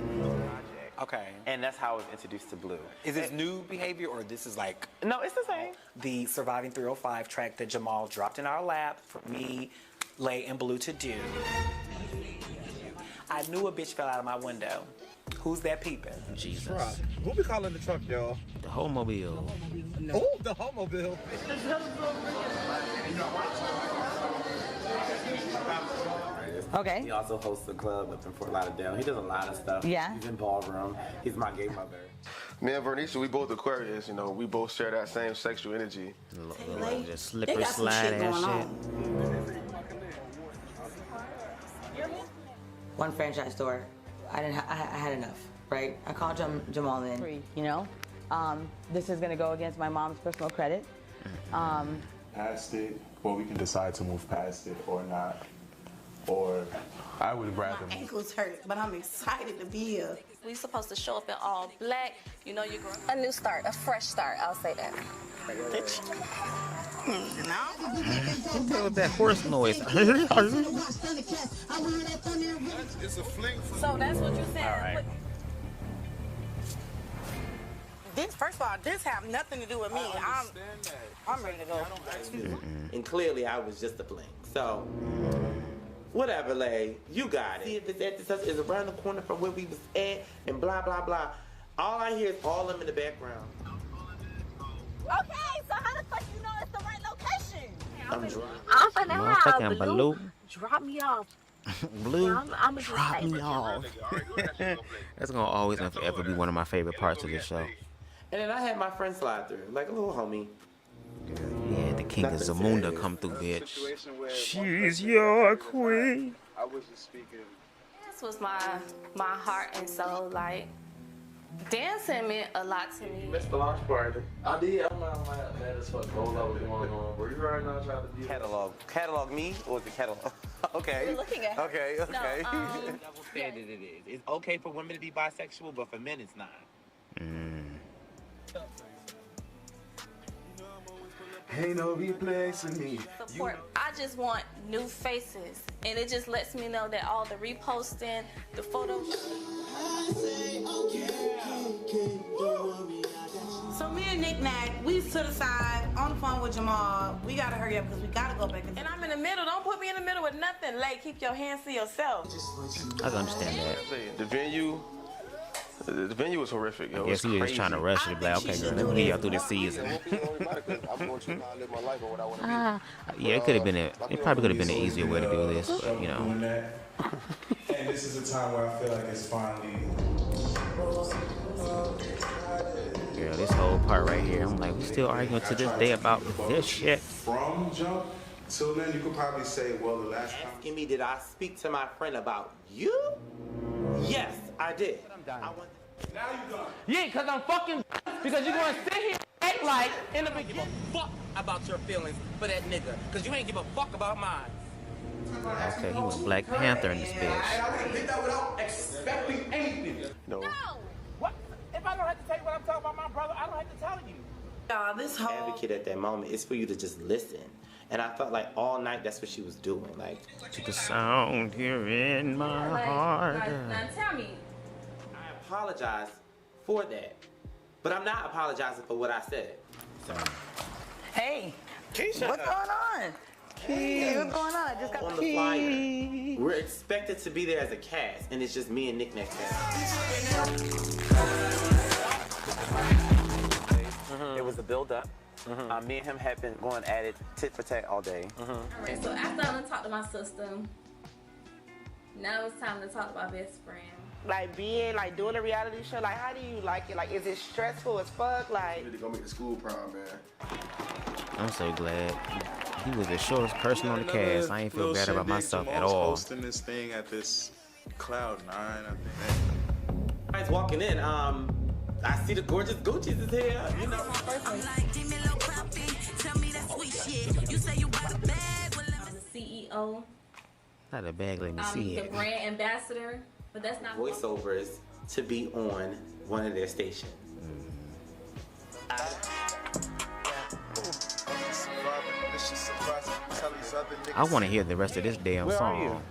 Okay. And that's how I was introduced to Blue. Is this new behavior or this is like... No, it's the same. The Surviving 305 track that Jamal dropped in our lap for me, Lay, and Blue to do. I knew a bitch fell out of my window. Who's that peeping? Jesus. Truck. What we calling the truck, y'all? The Homobile. Oh, the Homobile. Okay. He also hosts a club up in Fort Lauderdale. He does a lot of stuff. Yeah. He's in ballroom. He's my gay mother. Me and Vernisha, we both Aquarius, you know, we both share that same sexual energy. Just slippery slide ass shit. One franchise store. I had enough, right? I called Jamal in. You know, This is going to go against my mom's personal credit. Past it, or we can decide to move past it or not. Or I would rather My ankles hurt, but I'm excited to be here. We supposed to show up in all black. You know, you're a new start, a fresh start. I'll say that. What was that horse noise? It's a fling for So that's what you said. All right. This, first of all, this have nothing to do with me. I'm ready to go. And clearly I was just a fling. So, whatever, Lay. You got it. See if it's at this house, is around the corner from where we was at, and blah, blah, blah. All I hear is all of them in the background. Okay, so how the fuck you know it's the right location? I'm drunk. I'm finna Motherfucking have Baloo. Drop me off. Blue, I'm drop me off. That's gonna always and forever be one of my favorite parts of the show. And then I had my friend slide through, like a little homie. Yeah, the king of Zamunda come through, bitch. She's your queen. I was just speaking. This was my heart and soul. Like, dancing meant a lot to me. Missed the launch party. I did. I'm not mad as fuck. What was going on? Were you right now trying to do Catalog me, or was it catalog? Okay. You're looking at her. Okay. No, Double standard it is. It's okay for women to be bisexual, but for men it's not. Ain't no replacing me. Support. I just want new faces, and it just lets me know that all the reposting, the photos. So me and Nick Nack, we to the side on the phone with Jamal. We gotta hurry up because we gotta go back. And I'm in the middle. Don't put me in the middle with nothing. Like, keep your hands to yourself. I can understand that. The venue was horrific. Yo. I guess he was just trying to rush it. Like, okay, girl, let me get y'all through the season. Yeah, it could have been it probably could have been an easier way to do this, but you know. And this is a time where I feel like it's finally. Girl, this whole part right here, I'm like, we still arguing to this day about this shit. From jump till then, you could probably say, well, the last time. Asking me, did I speak to my friend about you? Yes, I did. Now you done. Yeah, because I'm fucking because you're going to sit here and act like in the beginning. Fuck about your feelings for that nigga because you ain't give a fuck about mine. Okay, he was Black Panther in this bitch. I wouldn't think that without expecting anything. No. What? If I don't have to tell you what I'm talking about my brother, I don't have to tell you. This whole Advocate at that moment is for you to just listen. And I felt like all night that's what she was doing. Like, to the sound here in my heart. Now tell me. I apologize for that, but I'm not apologizing for what I said. Hey, Keisha. what's going on? Hey, what's going on? I just got On the flyer, we're expected to be there as a cast, and it's just me and Nick next time. It was a build-up. Me and him had been going at it tit for tat all day. Alright, so after I done talked to my sister, now it's time to talk to my best friend. Like doing a reality show, like how do you like it? Like is it stressful as fuck? Like You need to go make the school proud, man. I'm so glad. He was the shortest person on the cast. I ain't feel bad about myself at all. Hosting this thing at this Cloud9, I think. Guys walking in, I see the gorgeous Gucci's is here. You know. I'm the CEO. Not a bag, let me I'm see the it. brand ambassador, but that's not Voiceovers to be on one of their stations. I want to hear the rest of this damn Where are song. you?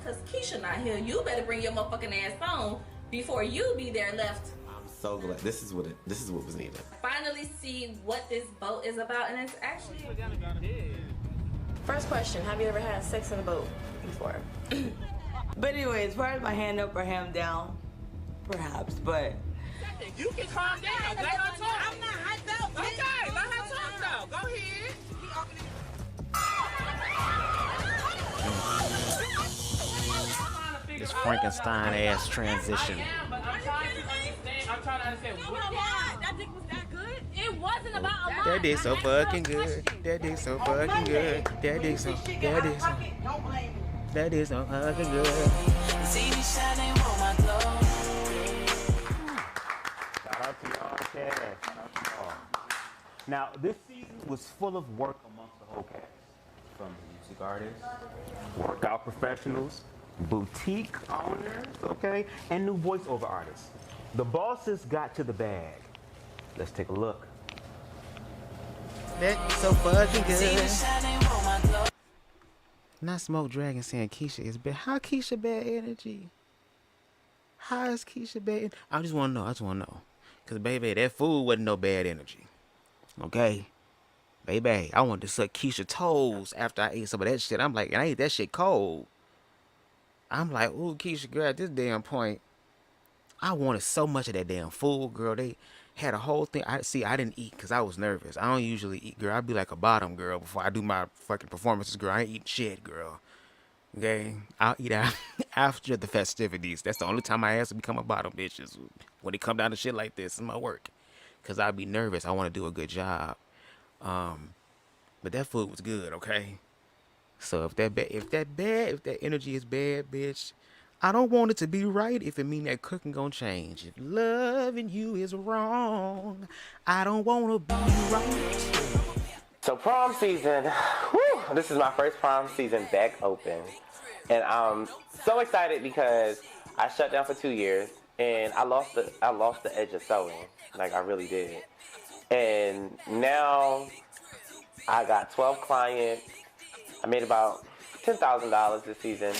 Cause Keisha not here. You better bring your motherfucking ass on before you be there left. I'm so glad. This is what was needed. Finally see what this boat is about, and it's actually. First question, have you ever had sex in a boat before? But anyway, as far as my hand up or hand down, perhaps, but You can calm down. Let her talk. I'm not hyped up. Okay, let her talk though. Go ahead. This Frankenstein ass transition. I'm trying to understand. That dick was that good? It wasn't about a lot. That dick so fucking good. That dick so fucking good. That dick so fucking good. See me shine, they want my glow. Shout out to y'all, Cash. Shout out to y'all. Now, this season was full of work amongst the whole cast. From music artists, workout professionals, boutique owners, okay, and new voiceover artists. The bosses got to the bag. Let's take a look. That's so fucking good. Not Smoke Dragon saying Keisha is bad. How Keisha bad energy? How is Keisha bad? I just want to know. Because, baby, that food wasn't no bad energy. Okay? Baby, I wanted to suck Keisha toes after I ate some of that shit. I'm like, and I ate that shit cold. I'm like, ooh, Keisha, girl, at this damn point, I wanted so much of that damn food, girl. They had a whole thing. I didn't eat because I was nervous. I don't usually eat, girl. I'd be like a bottom girl before I do my fucking performances, girl. I ain't eating shit, girl. Okay? I'll eat after the festivities. That's the only time I ask to become a bottom bitch is when it come down to shit like this in my work. Because I'd be nervous. I want to do a good job. But that food was good, okay? So if that energy is bad, bitch, I don't want it to be right if it mean that cooking gonna change. If loving you is wrong, I don't want to be right. So prom season, whew, this is my first prom season back open. And I'm so excited because I shut down for 2 years and I lost the edge of sewing. Like I really did. And now I got 12 clients. I made about $10,000 this season.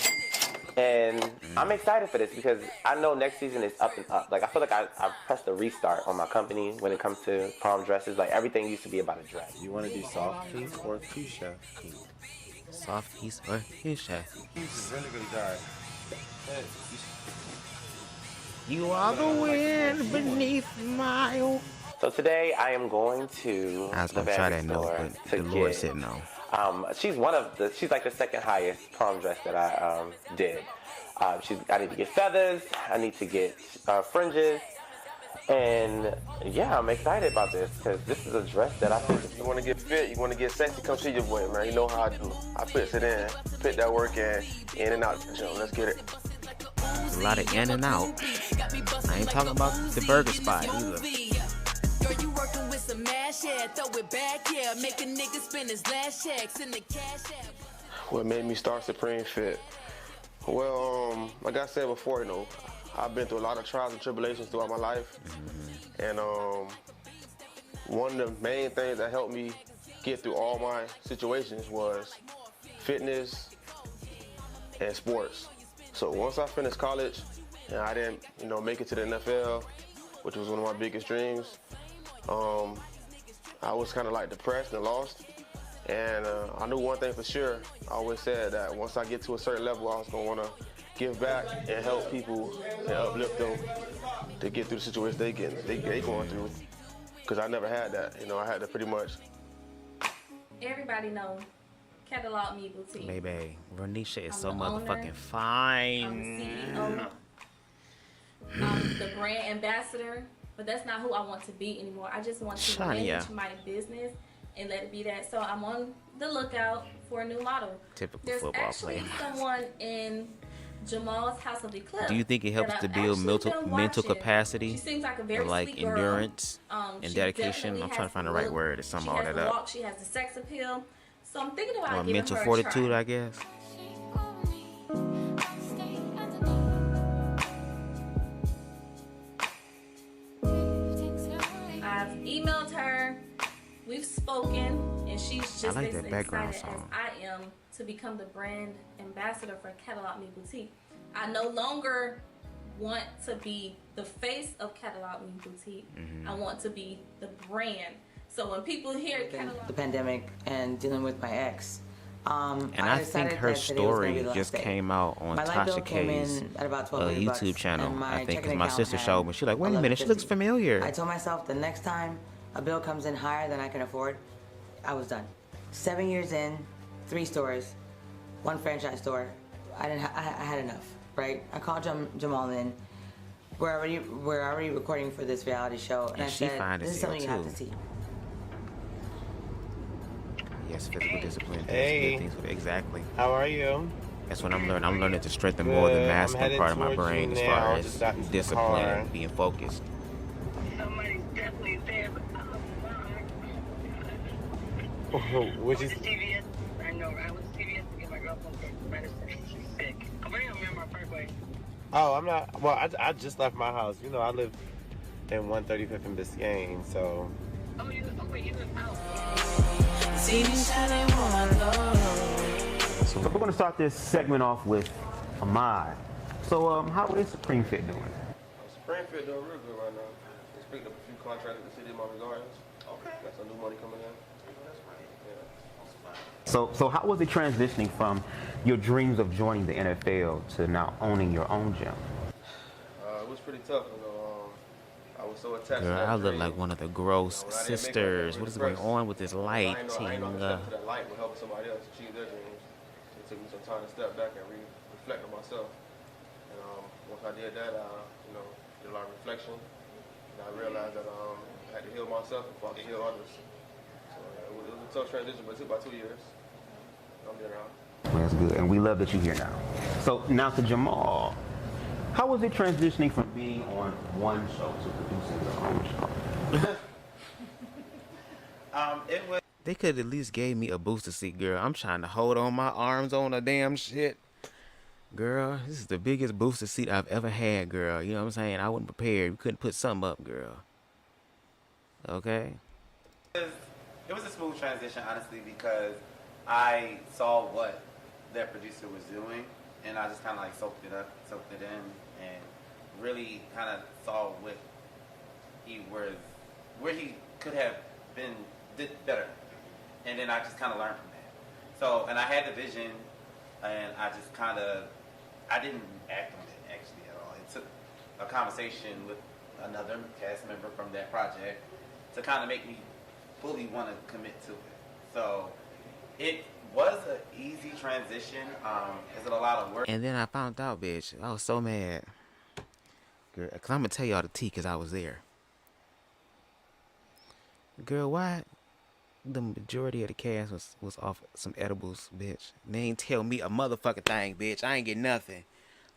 And I'm excited for this because I know next season is up and up. Like I feel like I pressed a restart on my company when it comes to prom dresses. Like everything used to be about a dress. You want to do soft piece or fuchsia piece? Soft piece or fuchsia? Piece is really good guy. You are the wind beneath my... So today I am going to I was the gonna try that vanity store note, but to the Lord get, said no. she's like the second highest prom dress that I did. I need to get feathers, I need to get fringes, and yeah, I'm excited about this because this is a dress that I think. You want to get fit, you want to get sexy, come see your boy, man. You know how I do. I fits it in, put that work in and out the gym. Let's get it. There's a lot of in and out. I ain't talking about the burger spot either. Girl, you working with some mash, yeah, throw it back, yeah, make a nigga spend his last checks in the CashApp. What made me start Supreme Fit? Well, like I said before, I've been through a lot of trials and tribulations throughout my life. And one of the main things that helped me get through all my situations was fitness and sports. So once I finished college and I didn't, make it to the NFL, which was one of my biggest dreams, I was kind of like depressed and lost. And I knew one thing for sure. I always said that once I get to a certain level, I was going to want to give back and help people and uplift them to get through the situation they going through. Because I never had that. I had to pretty much. Everybody know Catalog Me Boutique. Baby, Renisha is so the motherfucking owner. fine. I'm the CEO. I'm the brand ambassador. But that's not who I want to be anymore. I just want to manage my business and let it be that. So I'm on the lookout for a new model. Typical There's football actually player. someone in Jamal's House of Eclipse. Do you think it helps that to I've build actually been mental watching. capacity? She seems like a very like sweet girl. endurance and She dedication? definitely I'm trying has to find the the right look. word to sum She all has that the up. walk. She has the sex appeal. So I'm thinking about Or giving mental her a fortitude, try. I guess. I've emailed her. We've spoken, and she's just like as that background excited song. as I am to become the brand ambassador for Catalog Me Boutique. I no longer want to be the face of Catalog Me Boutique. I want to be the brand. So when people hear Catalog, The pandemic and dealing with my ex. And I think decided her that today was gonna be story the last just day. came out on My light bill Tasha came K's in at about $1,200 YouTube channel. and my I think because checking my account sister had showed me. She's like, wait a minute, she looks $11.50. familiar. I told myself the next time a bill comes in higher than I can afford, I was done. 7 years in, 3 stores, 1 franchise store. I had enough, right? I called Jamal in. We're already recording for this reality show, and Yeah, I she said, fine as this is hell, something you have to too. see. Yes, physical discipline. Hey. Things with exactly. How are you? That's what I'm learning. I'm learning to strengthen more the masculine part of my brain as far as discipline and being focused. Somebody's definitely there, but Which is CVS. I know. I was CVS to get my girlfriend medicine. She's sick. I'm ready to remember my birthday. Oh, I'm not. Well, I just left my house. You know, I live in 135th and Biscayne, so. Oh, you live out. So we're going to start this segment off with Ahmad. So how is Supreme Fit doing? Supreme Fit doing real good right now. Just picked up a few contracts with the city of my regardless. Okay. Got some new money coming in. So how was it transitioning from your dreams of joining the NFL to now owning your own gym? It was pretty tough, you know. I was so attached Girl, to that I look dream. like one of the gross When I didn't make it, I was sisters. really What is going depressed. on with this I ain't lighting? know I stepped to that light would help somebody else achieve their dreams. It took me some time to step back and reflect on myself. And once I did that, did a lot of reflection. And I realized that I had to heal myself before I could heal others. So it was a tough transition, but it took about 2 years. I'm there now. Well, that's good, and we love that you're here now. So now to Jamal. How was it transitioning from being on one show to producing your own show? It was. They could at least gave me a booster seat, girl. I'm trying to hold on my arms on a damn shit. Girl, this is the biggest booster seat I've ever had, girl. You know what I'm saying? I wasn't prepared. We couldn't put something up, girl. Okay? It was a smooth transition, honestly, because I saw what that producer was doing, and I just kind of like soaked it in, and really kind of saw what where he could have did better, and then I just kind of learned from that. So, and I had the vision, and I just I didn't act on it actually at all. It took a conversation with another cast member from that project to kind of make me fully want to commit to it. So it was an easy transition. It's a lot of work. And then I found out, bitch. I was so mad. Girl, because I'm going to tell y'all the tea because I was there. Girl, why the majority of the cast was off some edibles, bitch? They ain't tell me a motherfucking thing, bitch. I ain't get nothing.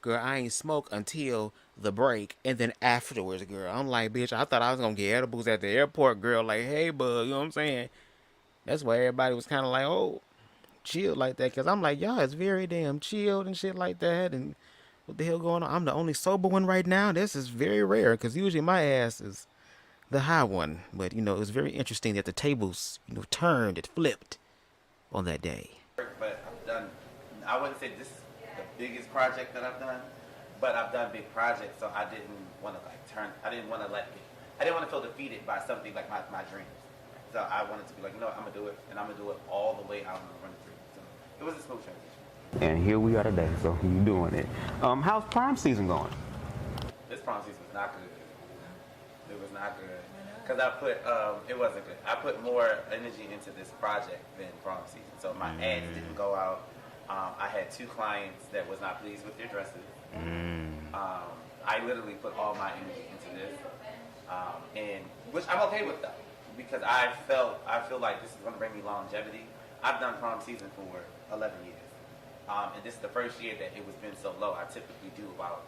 Girl, I ain't smoke until the break and then afterwards, girl. I'm like, bitch, I thought I was going to get edibles at the airport, girl. Like, hey, bud, you know what I'm saying? That's why everybody was kind of like, oh, chill like that. Because I'm like, y'all, it's very damn chilled and shit like that. And what the hell going on? I'm the only sober one right now. This is very rare because usually my ass is the high one. But, it was very interesting that the tables, turned, it flipped on that day. But I've done, I wouldn't say this is the biggest project that I've done, but I've done big projects, so I didn't want to I didn't want to feel defeated by something like my dreams. So I wanted to be like, I'm going to do it, and I'm going to do it all the way out and run through. So it was a smooth transition. And here we are today, so you doing it. How's prom season going? This prom season was not good. It was not good. Because it wasn't good. I put more energy into this project than prom season. So my ads didn't go out. I had 2 clients that was not pleased with their dresses. I literally put all my energy into this, and which I'm okay with though, because I feel like this is going to bring me longevity. I've done prom season for 11 years, and this is the first year that it was been so low. I typically do about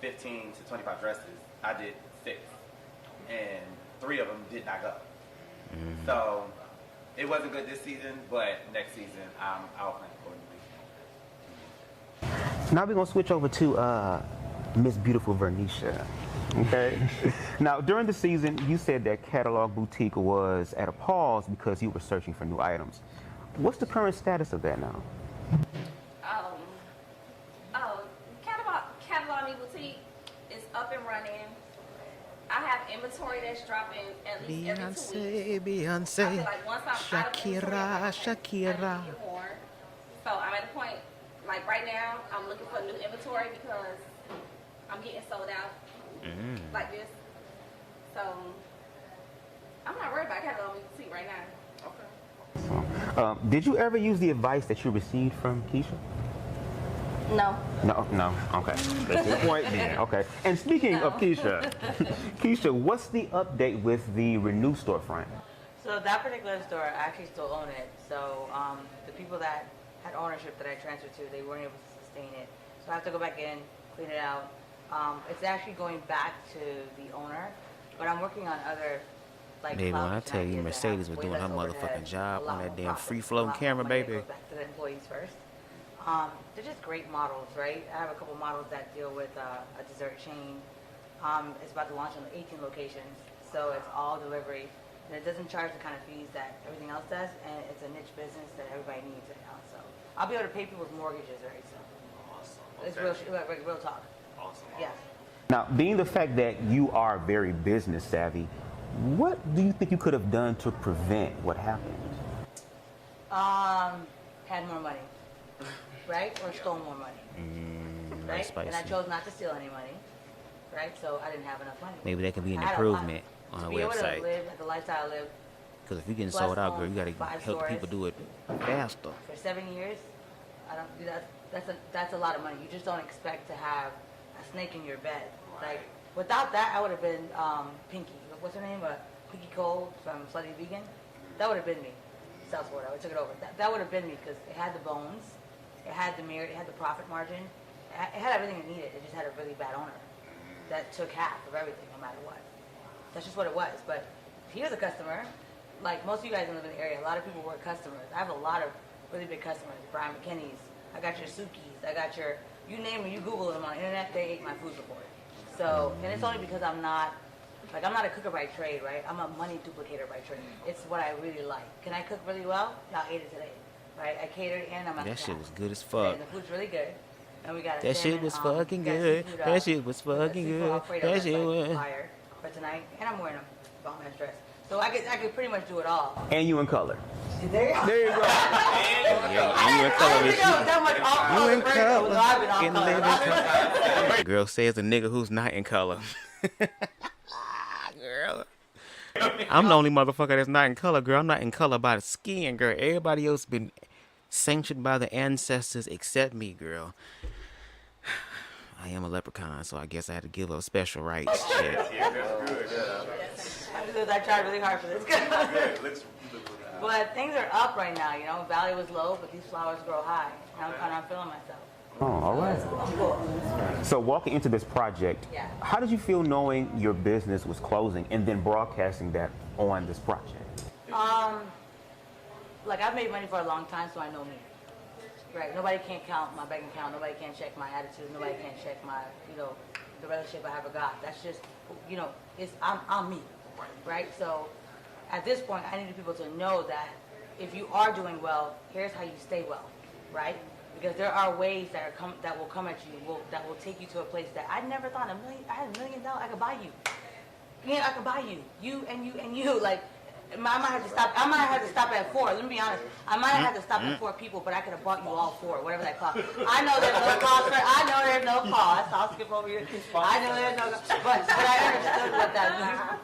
15 to 25 dresses. I did 6, and 3 of them did not go. So it wasn't good this season, but next season I'll plan accordingly. Now we're going to switch over to Miss Beautiful Vernisha. Okay. Now, during the season, you said that Catalog Boutique was at a pause because you were searching for new items. What's the current status of that now? Catalog Boutique is up and running. I have inventory that's dropping at least every 2 weeks. Beyonce, I feel like once I'm out of inventory, Shakira. I need to get more. So I'm at the point, like right now, I'm looking for new inventory because I'm getting sold out like this. So I'm not worried about Catalog Boutique right now. Okay. Did you ever use the advice that you received from Keisha? No. No. Okay. That's the point then. Okay. And speaking of Keisha, Keisha, what's the update with the Renew storefront? So that particular store, I actually still own it. So the people that had ownership that I transferred to, they weren't able to So I have to go back in, clean it out. It's actually going back to the owner, but I'm working on other, like, Baby, when I clouds and tell you ideas that Mercedes have was way doing her less overhead, motherfucking job a lot on that more damn profits, free a floating lot more camera, money that baby. goes back to the employees first. They're just great models, right? I have a couple models that deal with a dessert chain. It's about to launch on 18 locations, so it's all delivery. And it doesn't charge the kind of fees that everything else does, and it's a niche business that everybody needs right now. So I'll be able to pay people's mortgages very soon. Awesome. It's real talk. Awesome. Yes. Now, being the fact that you are very business savvy, what do you think you could have done to prevent what happened? Had more money, right? Or stole more money, right? Spicy. And I chose not to steal any money, right? So I didn't have enough money. Maybe that could be an I had a lot- improvement on her to be able website. to live the lifestyle I live Because if you're getting plus sold out, girl, own you gotta 5 help stores people do it faster. for 7 years, I don't do that. That's a lot of money. You just don't expect to have a snake in your bed. Like without that, I would have been Pinky. What's her name? Pinky Cole from Slutty Vegan. That would have been me. South Florida. I took it over. That would have been me because it had the bones, it had the merit, it had the profit margin, it had everything it needed. It just had a really bad owner that took half of everything, no matter what. That's just what it was. But he was a customer. Like most of you guys live in the area, a lot of people were customers. I have a lot of really big customers. Brian McKinney's. I got your Suki's. I got your, you name them, you Google them on the internet, they ate my food before. So, and it's only because I'm not a cooker by trade, right? I'm a money duplicator by trade. It's what I really like. Can I cook really well? Y'all ate it today, right? I catered and I'm at That the shit house. was good as fuck. And the food's really good. And we got a That shit salmon, was fucking we got good. seafood, That shit was we got fucking seafood good. Alfredo That that's, shit like, was. fire for tonight. And I'm wearing a bomb ass dress. So I could pretty much do it all. And you in color. There you go. There you go. Yeah, you in color. I didn't think I was that much off You color in first, although I've been off color. color. Live in Girl says a nigga who's not in color. Girl. I'm the only motherfucker that's not in color, girl. I'm not in color by the skin, girl. Everybody else been sanctioned by the ancestors except me, girl. I am a leprechaun, so I guess I had to give up special rights. Shit. I tried really hard for this. But things are up right now, you know. Valley was low, but these flowers grow high. And I'm feeling myself. Oh, all right. I'm cool. So walking into this project, Yeah. how did you feel knowing your business was closing and then broadcasting that on this project? Like I've made money for a long time, so I know me. Right? Nobody can count my bank account. Nobody can check my attitude. Nobody can check my, the relationship I have with God. That's just, I'm me. Right? So at this point, I need people to know that if you are doing well, here's how you stay well. Right? Because there are ways that will come at you, that will take you to a place that I never thought I had $1 million, I could buy you. Yeah, I could buy you. You and you and you. Like, I might have to stop at 4. Let me be honest. I might have had to stop at 4 people, but I could have bought you all 4, whatever that cost. I know there's no cost. I know there's no cost. I'll skip over you. I know there's no cost. But I understood what that.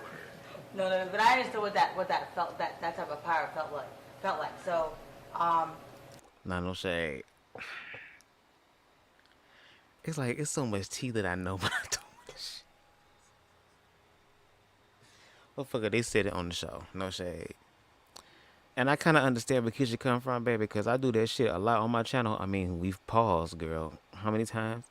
No, but I understood what that felt. That type of power felt like. So, Not no shade. It's like it's so much tea that I know, but I don't. Motherfucker, they said it on the show. No shade. And I kind of understand where Keisha come from, baby, because I do that shit a lot on my channel. I mean, we've paused, girl. How many times?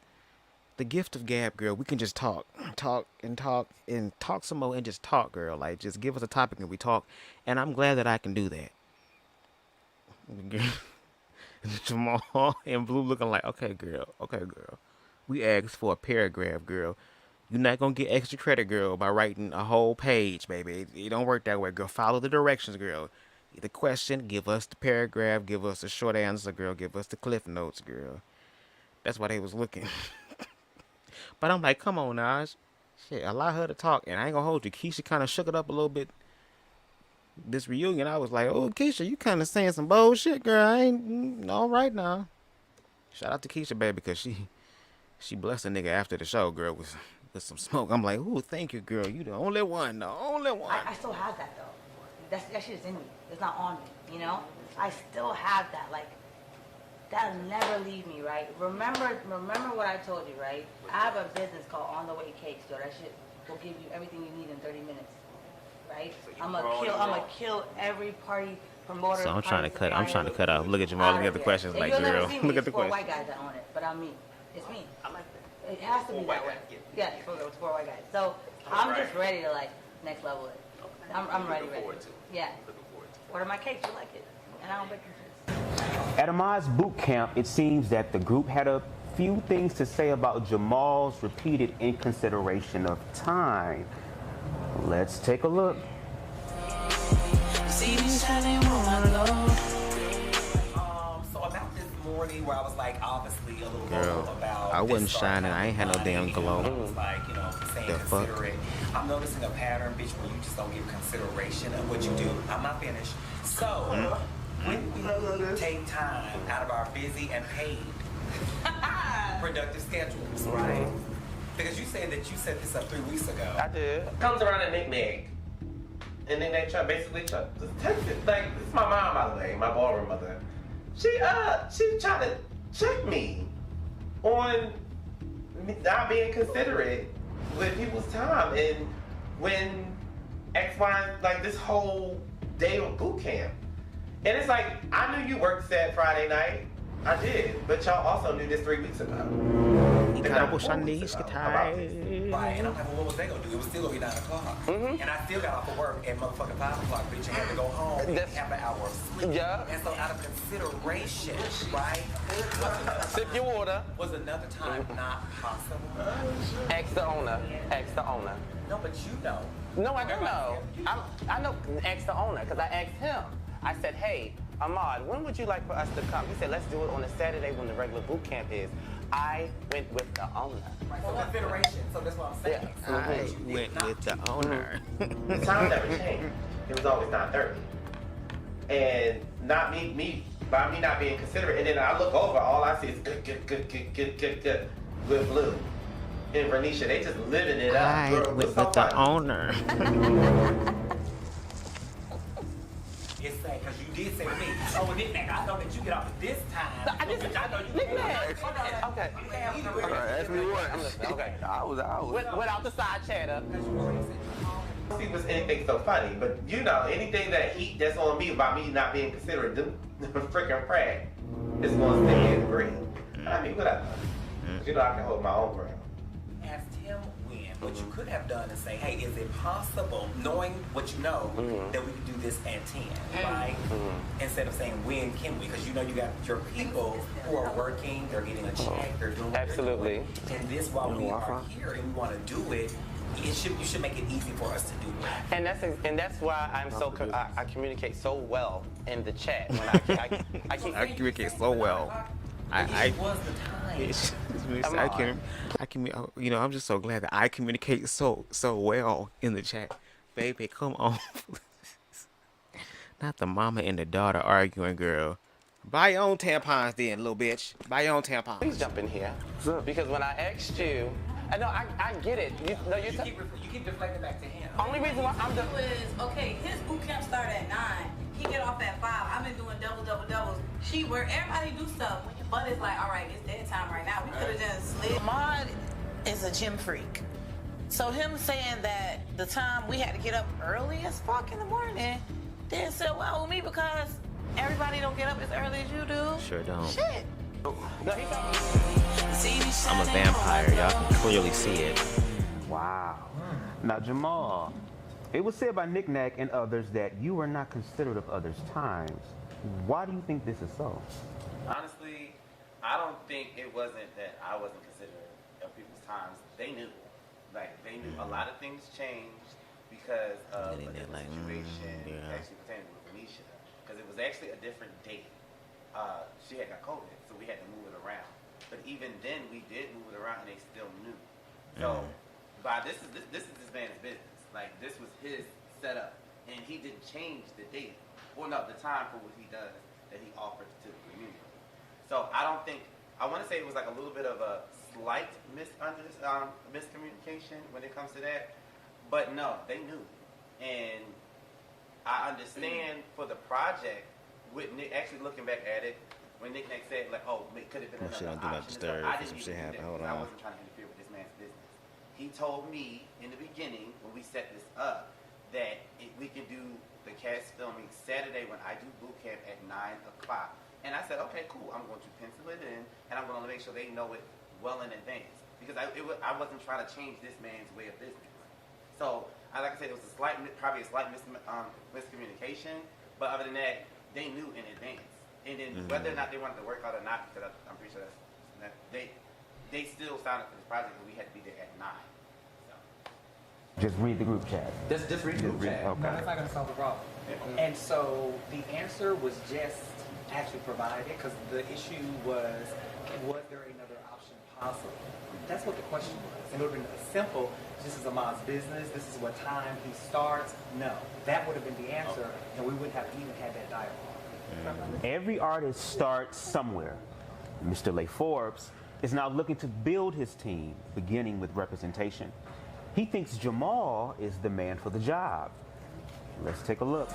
The gift of gab, girl. We can just talk some more and just talk, girl. Like, just give us a topic and we talk. And I'm glad that I can do that. Jamal and Blue looking like, okay, girl. We asked for a paragraph, girl. You're not going to get extra credit, girl, by writing a whole page, baby. It don't work that way, girl. Follow the directions, girl. The question, give us the paragraph, give us the short answer, girl. Give us the cliff notes, girl. That's why they was looking. But I'm like, come on now. Shit, allow her to talk. And I ain't going to hold you. Keisha kind of shook it up a little bit. This reunion, I was like, oh, Keisha, you kind of saying some bullshit, girl. I ain't all right now. Shout out to Keisha, baby, because she blessed a nigga after the show, girl, with some smoke. I'm like, ooh, thank you, girl. You the only one, I still have that though. That shit is in me. It's not on me, I still have that. Like, that'll never leave me, right? Remember what I told you, right? I have a business called On the Way Cakes, so that shit will give you everything you need in 30 minutes, right? I'm gonna kill every party promoter. So I'm trying to cut off. Look at Jamal looking at the questions like, girl, look at the questions. White guys that own it, but I'm me. It's me. I like that. It has to be that way. Yeah, it's 4 white guys. So I'm just ready to like next level it. I'm ready. Yeah. Order my cake, you like it. And I don't bake cookies. At Ahmad's boot camp, it seems that the group had a few things to say about Jamal's repeated inconsideration of time. Let's take a look. So about this morning where I was like obviously a little Girl, vocal about I wasn't this starting shining. I ain't had no damn glow. like, you know, saying The fuck? considerate. I'm noticing a pattern, bitch, where you just don't give consideration of what you do. I'm not finished. So when we take time out of our busy and paid productive schedules, right? Because you said that you set this up 3 weeks ago. I did. Comes around and knick-knack. And then they try, basically try, just text it. Like, this is my mom, by the way, my ballroom mother. She tried to check me on not being considerate with people's time. And when X, Y, like this whole day of boot camp. And it's like, I knew you worked Saturday, Friday night. I did, but y'all also knew this 3 weeks ago. Incredible Sundays, good time. Right, and I'm like, well, what was they gonna do? It was still gonna be 9 o'clock. And I still got off of work at motherfucking 5 o'clock, bitch. I had to go home and have an hour of sleep. Yeah. And so out of consideration, right? Sip your water. Was another time not possible? Ask the owner. Ask the owner. No, but you know. No, I don't know. I know. Ask the owner, because I asked him. I said, hey, Ahmad, when would you like for us to come? He said, let's do it on a Saturday when the regular boot camp is. I went with the owner. Right, so consideration. So that's what I'm saying. Yeah. I went with the owner. The time never changed. It was always 9:30. And not me by me not being considerate. And then I look over, all I see is good with Blue and Renisha. They just living it up. I Girl, went it's so with the funny. owner. It's sad because you did say to me, oh, knick-knack, I know that you get off at this time. I just, Bitch, I know you knick-knack. Okay. Ask me what? I'm listening. Okay. I was. Without the side chatter. See, was anything so funny, but you know, anything that's on me about me not being considerate, them freaking frag, is going to stay in the green. I mean, whatever. You know, I can hold my own ground. Asked him when. What you could have done is say, hey, is it possible, knowing what you know, that we could do this at 10, right? Instead of saying, when can we? Because you know you got your people who are working, they're getting a check, they're doing what Absolutely. they're doing. And this, while we are here and we want to do it, you should make it easy for us to do it. And that's why I'm so I communicate so well in the chat. When I communicate so well. I can, you know, I'm just so glad that I communicate so well in the chat. Baby, come on. Not the mama and the daughter arguing, girl. Buy your own tampons then, little bitch. Buy your own tampons. Please jump in here. Because when I asked you, I know I get it. You keep deflecting back to him. Only reason why I'm okay, his boot camp started at 9. He get off at 5. I've been doing doubles. She work, everybody do stuff. But it's like, all right, it's dead time right now. We could have just slid. Ahmad is a gym freak. So him saying that the time we had to get up early as fuck in the morning didn't sit well with me because everybody don't get up as early as you do. Sure don't. Shit. I'm a vampire. Y'all can clearly see it. Wow. Now, Jamal, it was said by Knick-Knack and others that you were not considerate of others' times. Why do you think this is so? Honestly, I don't think it wasn't that I wasn't considerate of people's times. They knew. Like, they knew a lot of things changed because of a different situation actually pertaining with Renisha. Because it was actually a different date. She had got COVID, so we had to move it around. But even then, we did move it around, and they still knew. So, this is this man's business. Like, this was his setup, and he didn't change the date. Well, no, the time for what he does that he offers to the community. So I don't think, I want to say it was like a little bit of a slight miscommunication when it comes to that. But no, they knew. And I understand for the project, with Nick, actually looking back at it, when Knick-Knack said, like, oh, it could have been another option. I didn't even do that because I wasn't trying to interfere with this man's business. He told me in the beginning, when we set this up, that we can do the cast filming Saturday when I do boot camp at 9 o'clock. And I said, okay, cool. I'm going to pencil it in, and I'm going to make sure they know it well in advance because I wasn't trying to change this man's way of business. So, like I said, it was probably a slight miscommunication, but other than that, they knew in advance. And then whether or not they wanted to work out or not, because I'm pretty sure that they still signed up for this project, and we had to be there at 9. Just read the group chat. Just read the group chat. Okay. No, that's not going to solve the problem. And so the answer was just actually provided because the issue was there another option possible? That's what the question was. And it would have been simple. This is Ahmad's business. This is what time he starts. No, that would have been the answer, and we wouldn't have even had that dialogue. Every artist starts somewhere. Mr. Lay Forbes is now looking to build his team, beginning with representation. He thinks Jamal is the man for the job. Let's take a look.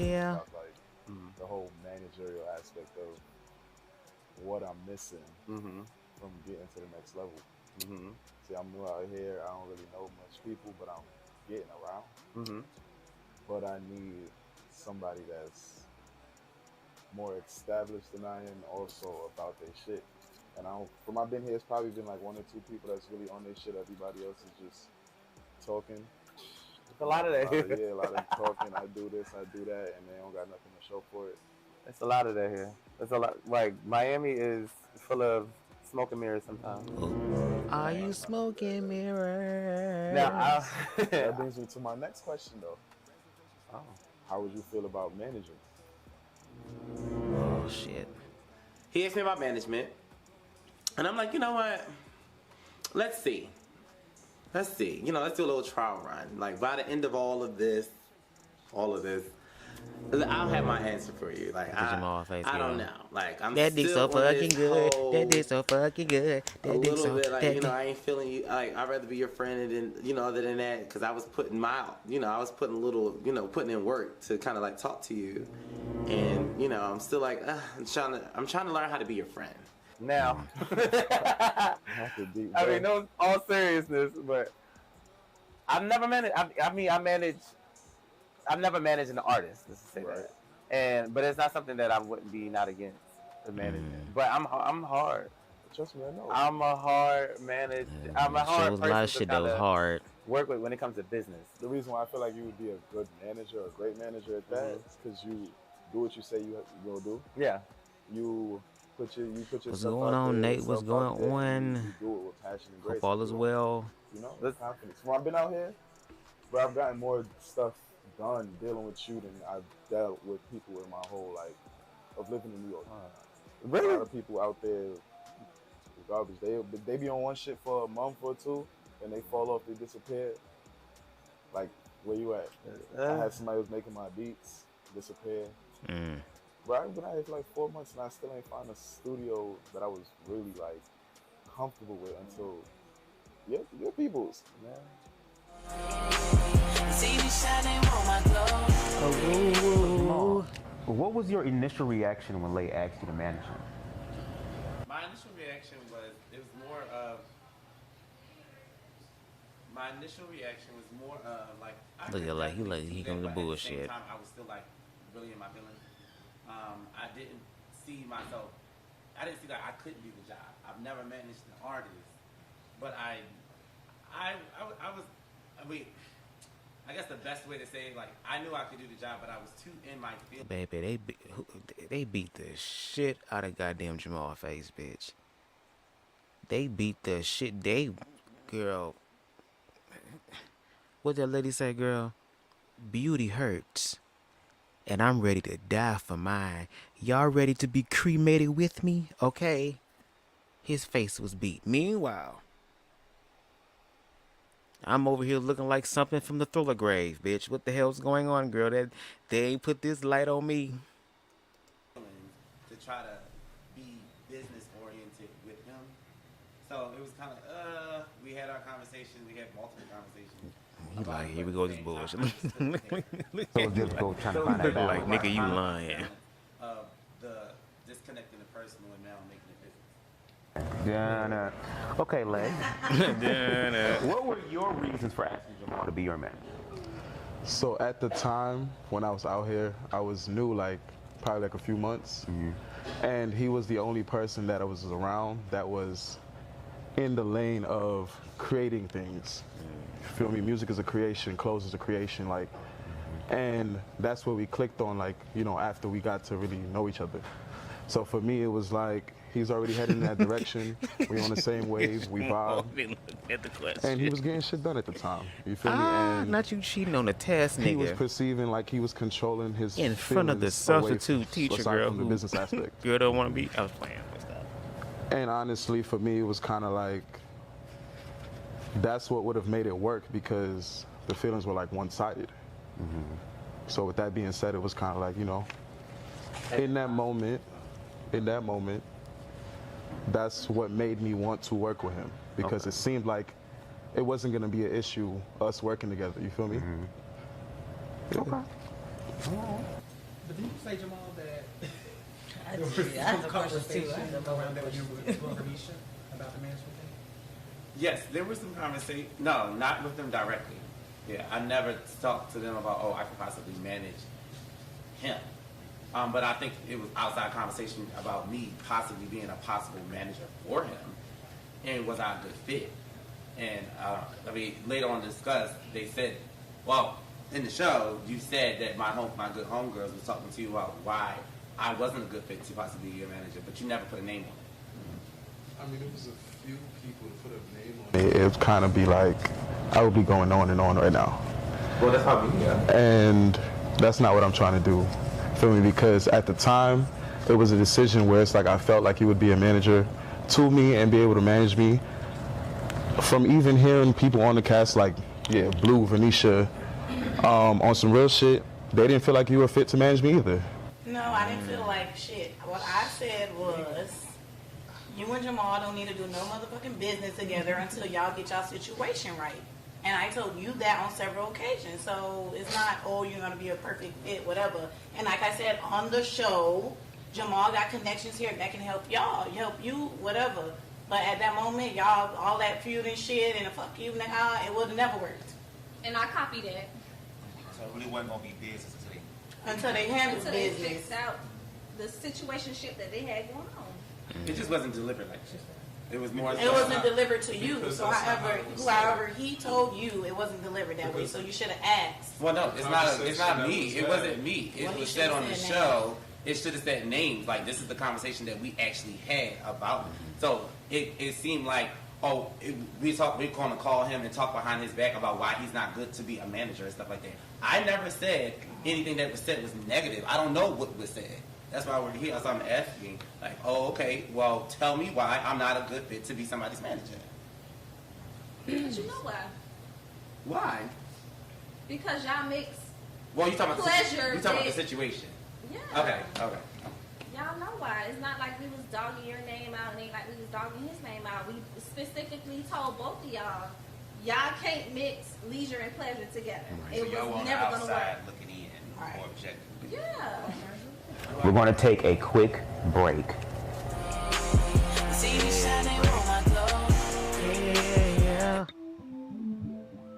Yeah. Like the whole managerial aspect of what I'm missing from getting to the next level. See, I'm new out here. I don't really know much people, but I'm getting around. But I need somebody that's more established than I am, also about their shit. And from I've been here, it's probably been like 1 or 2 people that's really on their shit. Everybody else is just talking. It's a lot of that here. Yeah, a lot of talking. I do this, I do that, and they don't got nothing to show for it. It's a lot of that here. It's a lot. Like Miami is full of smoke and mirrors sometimes. Are you smoking mirrors? Now, that brings me to my next question, though. How would you feel about managing? Oh shit. He asked me about management, and I'm like, you know what? Let's see. You know, let's do a little trial run. Like by the end of all of this, I'll have my answer for you. Like I don't know. Like I'm that dick so fucking good. That dick so fucking good. That dick so bit like, you know, I ain't feeling you. Like I'd rather be your friend than, you know, other than that, because I was putting putting in work to kind of like talk to you, and you know, I'm still like I'm trying to learn how to be your friend. Now, I mean, no, all seriousness, but I've never managed. I've never managed an artist. Let's say that, but it's not something that I wouldn't be not against the management. But I'm hard. Trust me, I know. I'm a hard manager. I'm a hard person a lot of shit that was hard. Work with when it comes to business. The reason why I feel like you would be a good manager, or a great manager at that, is because you do what you say you will do. Yeah. You put yourself What's going on, Nate? What's going on? You do it with passion and grace. Hope all is well. You know, confidence. When I've been out here, but I've gotten more stuff done dealing with you than I've dealt with people in my whole life of living in New York. Really? A lot of people out there, garbage. They be on one shit for a month or 2, and they fall off. They disappear. Like, where you at? I had somebody who was making my beats disappear. Bro, I've been out here for like 4 months, and I still ain't found a studio that I was really like comfortable with until your people's. What was your initial reaction when Lay asked you to manage him? My initial reaction was like. Look at he comes to bullshit. Time, I was still like really in my feelings. I didn't see that I couldn't do the job. I've never managed an artist, but I guess the best way to say it, like, I knew I could do the job, but I was too in my feelings. Baby, they beat the shit out of goddamn Jamal Face, bitch. They beat the shit. Girl. What that lady say, girl? Beauty hurts. And I'm ready to die for mine. Y'all ready to be cremated with me? Okay. His face was beat. Meanwhile, I'm over here looking like something from the Thriller grave, bitch. What the hell's going on, girl? That they ain't put this light on me. To try to be business oriented with him. So it was kind of, we had our conversation. We had multiple conversations. He like, here we go, this bullshit. So difficult trying to find that balance. Like, nigga, you lying. The disconnecting the personal and now making it business. Okay, Lay. What were your reasons for asking Jamal to be your manager? So at the time when I was out here, I was new, like probably like a few months. And he was the only person that was around that was in the lane of creating things. You feel me? Music is a creation, clothes is a creation, like, and that's what we clicked on, like, you know, after we got to really know each other. So for me, it was like, he's already heading in that direction. We on the same wave, we vibe. At the question. And he was getting shit done at the time. You feel me? And not you cheating on the test, nigga. he was perceiving like he was controlling his in front of the substitute teacher girl from the business aspect. Girl don't want to be. I was playing with stuff. And honestly, for me, it was kind of like that's what would have made it work because the feelings were like one-sided. So with that being said, it was kind of like, you know, in that moment, that's what made me want to work with him because it seemed like it wasn't going to be an issue us working together. You feel me? Yeah. But didn't you say, Jamal, that I there was have some a question too. conversation around that with Renisha about the management thing? Yes, there was some conversation. No, not with them directly. Yeah, I never talked to them about, oh, I could possibly manage him. But I think it was outside conversation about me possibly being a possible manager for him, and was I a good fit? And I mean, later on discussed, they said, well, in the show, you said that my good homegirls was talking to you about why I wasn't a good fit to possibly be your manager, but you never put a name on it. I mean, it was a few people to put a name on it. It would kind of be like, I would be going on and on right now. Well, that's probably, yeah. And that's not what I'm trying to do. Feel me? Because at the time, it was a decision where it's like I felt like he would be a manager to me and be able to manage me. From even hearing people on the cast like, yeah, Blue, Venetia, on some real shit, they didn't feel like you were fit to manage me either. No, I didn't feel like shit. What I said was, you and Jamal don't need to do no motherfucking business together until y'all get y'all situation right. And I told you that on several occasions. So it's not, oh, you're going to be a perfect fit, whatever. And like I said on the show, Jamal got connections here that can help y'all, help you, whatever. But at that moment, y'all, all that feud and shit and the fuck you, nigga, it would have never worked. And I copied it. So it really wasn't going to be business until they handled Until they business. fixed out the situationship that they had going on. It just wasn't delivered like that. It was more. It wasn't delivered to you. So however he told you, it wasn't delivered that way. So you should have asked. Well, no, it's not me. It wasn't me. It was said on the show. It should have said names. Like, this is the conversation that we actually had about. So it seemed like, oh, we're going to call him and talk behind his back about why he's not good to be a manager and stuff like that. I never said anything that was said was negative. I don't know what was said. That's why we're here. So I'm asking, like, oh, okay, well, tell me why I'm not a good fit to be somebody's manager. But you know why? Why? Because y'all mix Well, you talking about pleasure. You talking about the situation? Yeah. Okay. Y'all know why. It's not like we was dogging your name out and ain't like we was dogging his name out. We specifically told both of y'all can't mix leisure and pleasure together. Right. It So was y'all never on the gonna work. outside looking in, more objectively. Yeah. We're going to take a quick break. Yeah.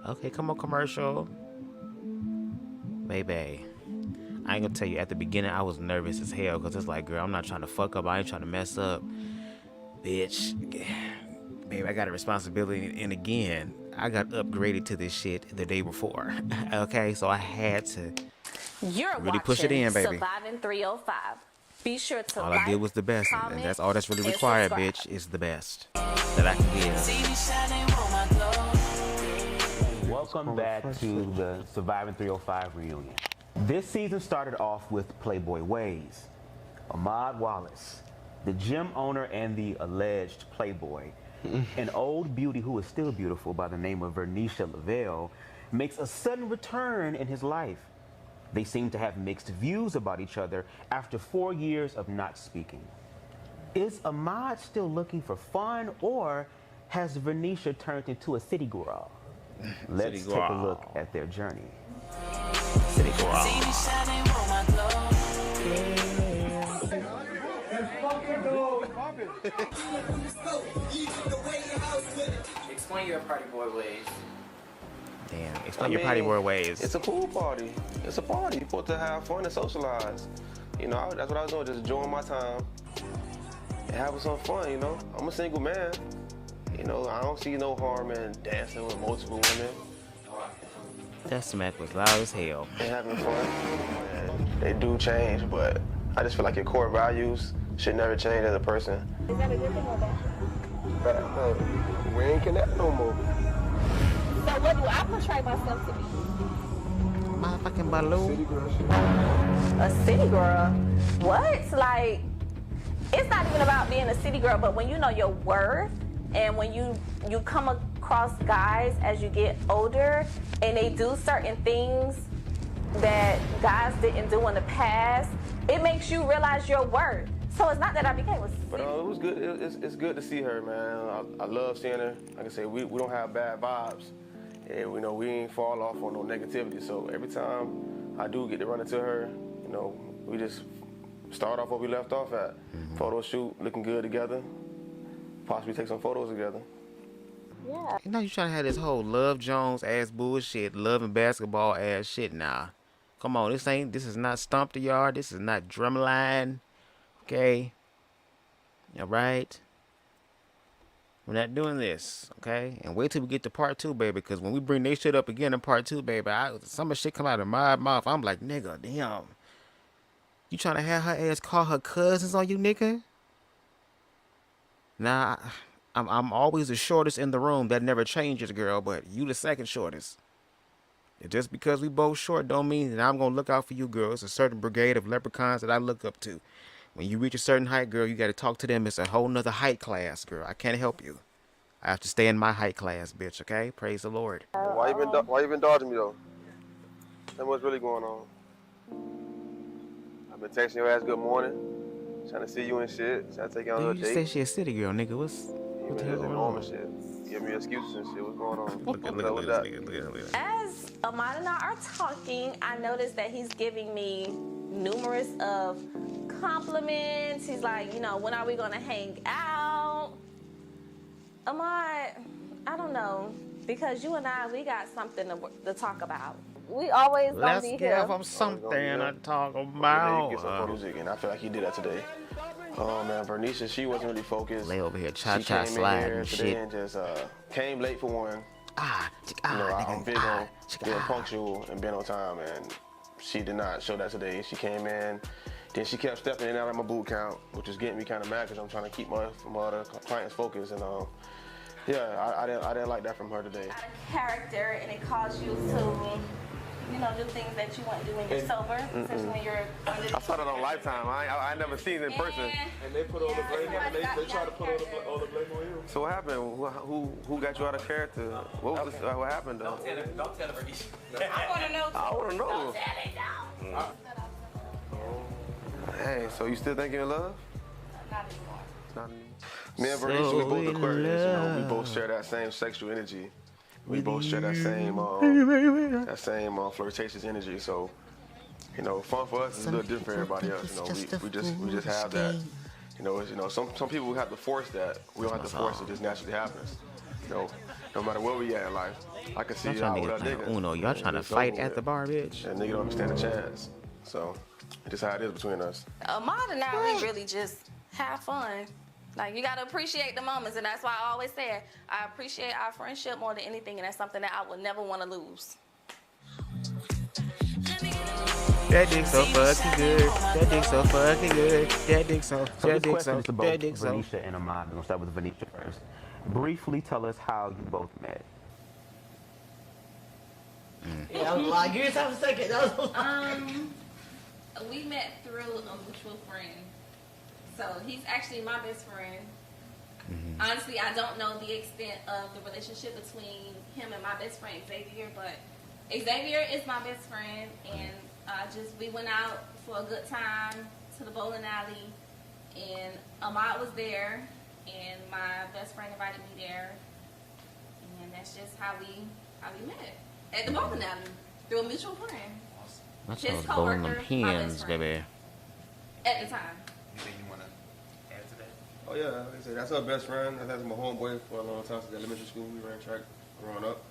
Okay, come on, commercial. Baby. I ain't gonna tell you, at the beginning, I was nervous as hell because it's like, girl, I'm not trying to fuck up. I ain't trying to mess up. Bitch. Baby, I got a responsibility. And again, I got upgraded to this shit the day before. Okay, so I had to really push it in, baby. Surviving 305. Be sure to All I did was the best, and that's all that's really required, bitch, is the best that I can give. Welcome back to the Surviving 305 reunion. This season started off with Playboy Ways. Ahmad Wallace, the gym owner and the alleged Playboy, an old beauty who is still beautiful by the name of Venetia Lavelle, makes a sudden return in his life. They seem to have mixed views about each other after 4 years of not speaking. Is Ahmad still looking for fun, or has Venetia turned into a city girl? Let's take a look at their journey. City girl. Explain your party boy ways. Damn, explain your party boy ways. It's a pool party. It's a party. You're supposed to have fun and socialize. You know, that's what I was doing, just enjoying my time and having some fun, you know. I'm a single man. You know, I don't see no harm in dancing with multiple women. That smack was loud as hell. And having fun. And they do change, but I just feel like your core values should never change as a person. Is that a good thing or bad? We ain't connect no more. So what do I portray myself to be? Motherfucking balloon. A city girl? What? Like, it's not even about being a city girl, but when you know your worth and when you come across guys as you get older and they do certain things that guys didn't do in the past, it makes you realize your worth. So it's not that I became a city. But it was good. It's good to see her, man. I love seeing her. Like I said, we don't have bad vibes. And we know we ain't fall off on no negativity. So every time I do get to run into her, you know, we just start off where we left off at. Photo shoot, looking good together. Possibly take some photos together. Yeah. You know you trying to have this whole Love Jones ass bullshit, love and basketball ass shit now. Come on, this is not Stomp the Yard. This is not Drumline. Okay? All right? We're not doing this, okay? And wait till we get to part 2, baby, because when we bring this shit up again in part 2, baby, some of the shit come out of my mouth. I'm like, nigga, damn. You trying to have her ass call her cousins on you, nigga? Nah, I'm always the shortest in the room. That never changes, girl, but you the second shortest. And just because we both short don't mean that I'm going to look out for you, girl. It's a certain brigade of leprechauns that I look up to. When you reach a certain height, girl, you got to talk to them. It's a whole nother height class, girl. I can't help you. I have to stay in my height class, bitch, okay? Praise the Lord. Why you been dodging me, though? Tell me what's really going on. I've been texting your ass good morning, trying to see you and shit, trying to take you on a You little just date. said she a city girl, nigga. What the hell going on? Shit. Give me excuses and shit. What's going on? Look at that. As Ahmad and I are talking, I noticed that he's giving me numerous of compliments. He's like, you know, when are we gonna hang out? Ahmad, I don't know, because you and I, we got something to talk about. We always gonna Let's be give here. him something to talk Get some about. music, and I feel like he did that today. Man, Vernisha, she wasn't really focused. Lay over here, She cha-cha came in slide here and today shit. and just came late for one. I'm big on being punctual and being on time, and she did not show that today. She came in, then she kept stepping in and out of my boot count, which is getting me kind of mad because I'm trying to keep my other clients focused. And yeah, I didn't like that from her today. Out of character, and it caused you to, you know, do things that you wouldn't do when you're sober, especially when you're under. I saw that on Lifetime. I never seen it in person. And they put all the blame on they try to put all the blame on you. So what happened? Who got you out of character? What was this, what happened though? Don't tell her. I want to know. I want to know. Hey, so you still think you're in love? Not anymore. Not anymore. Me and Vernisha, we both Aquarius. You know, we both share that same sexual energy. We both share that same flirtatious energy. So, you know, fun for us is a little different from everybody else. You know, we just have that. You know, some people have to force that. We don't have to force it. It just naturally happens. You know, no matter where we at in life, I can see Y'all y'all with trying a to nigga. play Uno. Y'all trying to fight at the bar, bitch. And nigga don't understand the chance. So, it's just how it is between us. Ahmad and I, we really just have fun. Like, you gotta appreciate the moments, and that's why I always say I appreciate our friendship more than anything, and that's something that I would never want to lose. That dick so fucking good. That dick so fucking good. That dick so. So That this dick question so. is to That both dick so. Venetia and Ahmad. We're gonna start with Venetia first. Briefly tell us how you both met. Yeah, that was a lot. Give yourself a second. That was a lot. We met through a mutual friend. So he's actually my best friend. Honestly, I don't know the extent of the relationship between him and my best friend Xavier, but Xavier is my best friend, and we went out for a good time to the bowling alley, and Ahmad was there, and my best friend invited me there, and that's just how we met at the bowling alley through a mutual friend. That's His those bowling them coworker, my pins, best friend. baby. At the time. You think you want to add to that? Oh yeah, like I said, that's her best friend. That's my homeboy for a long time since elementary school. We ran track growing up.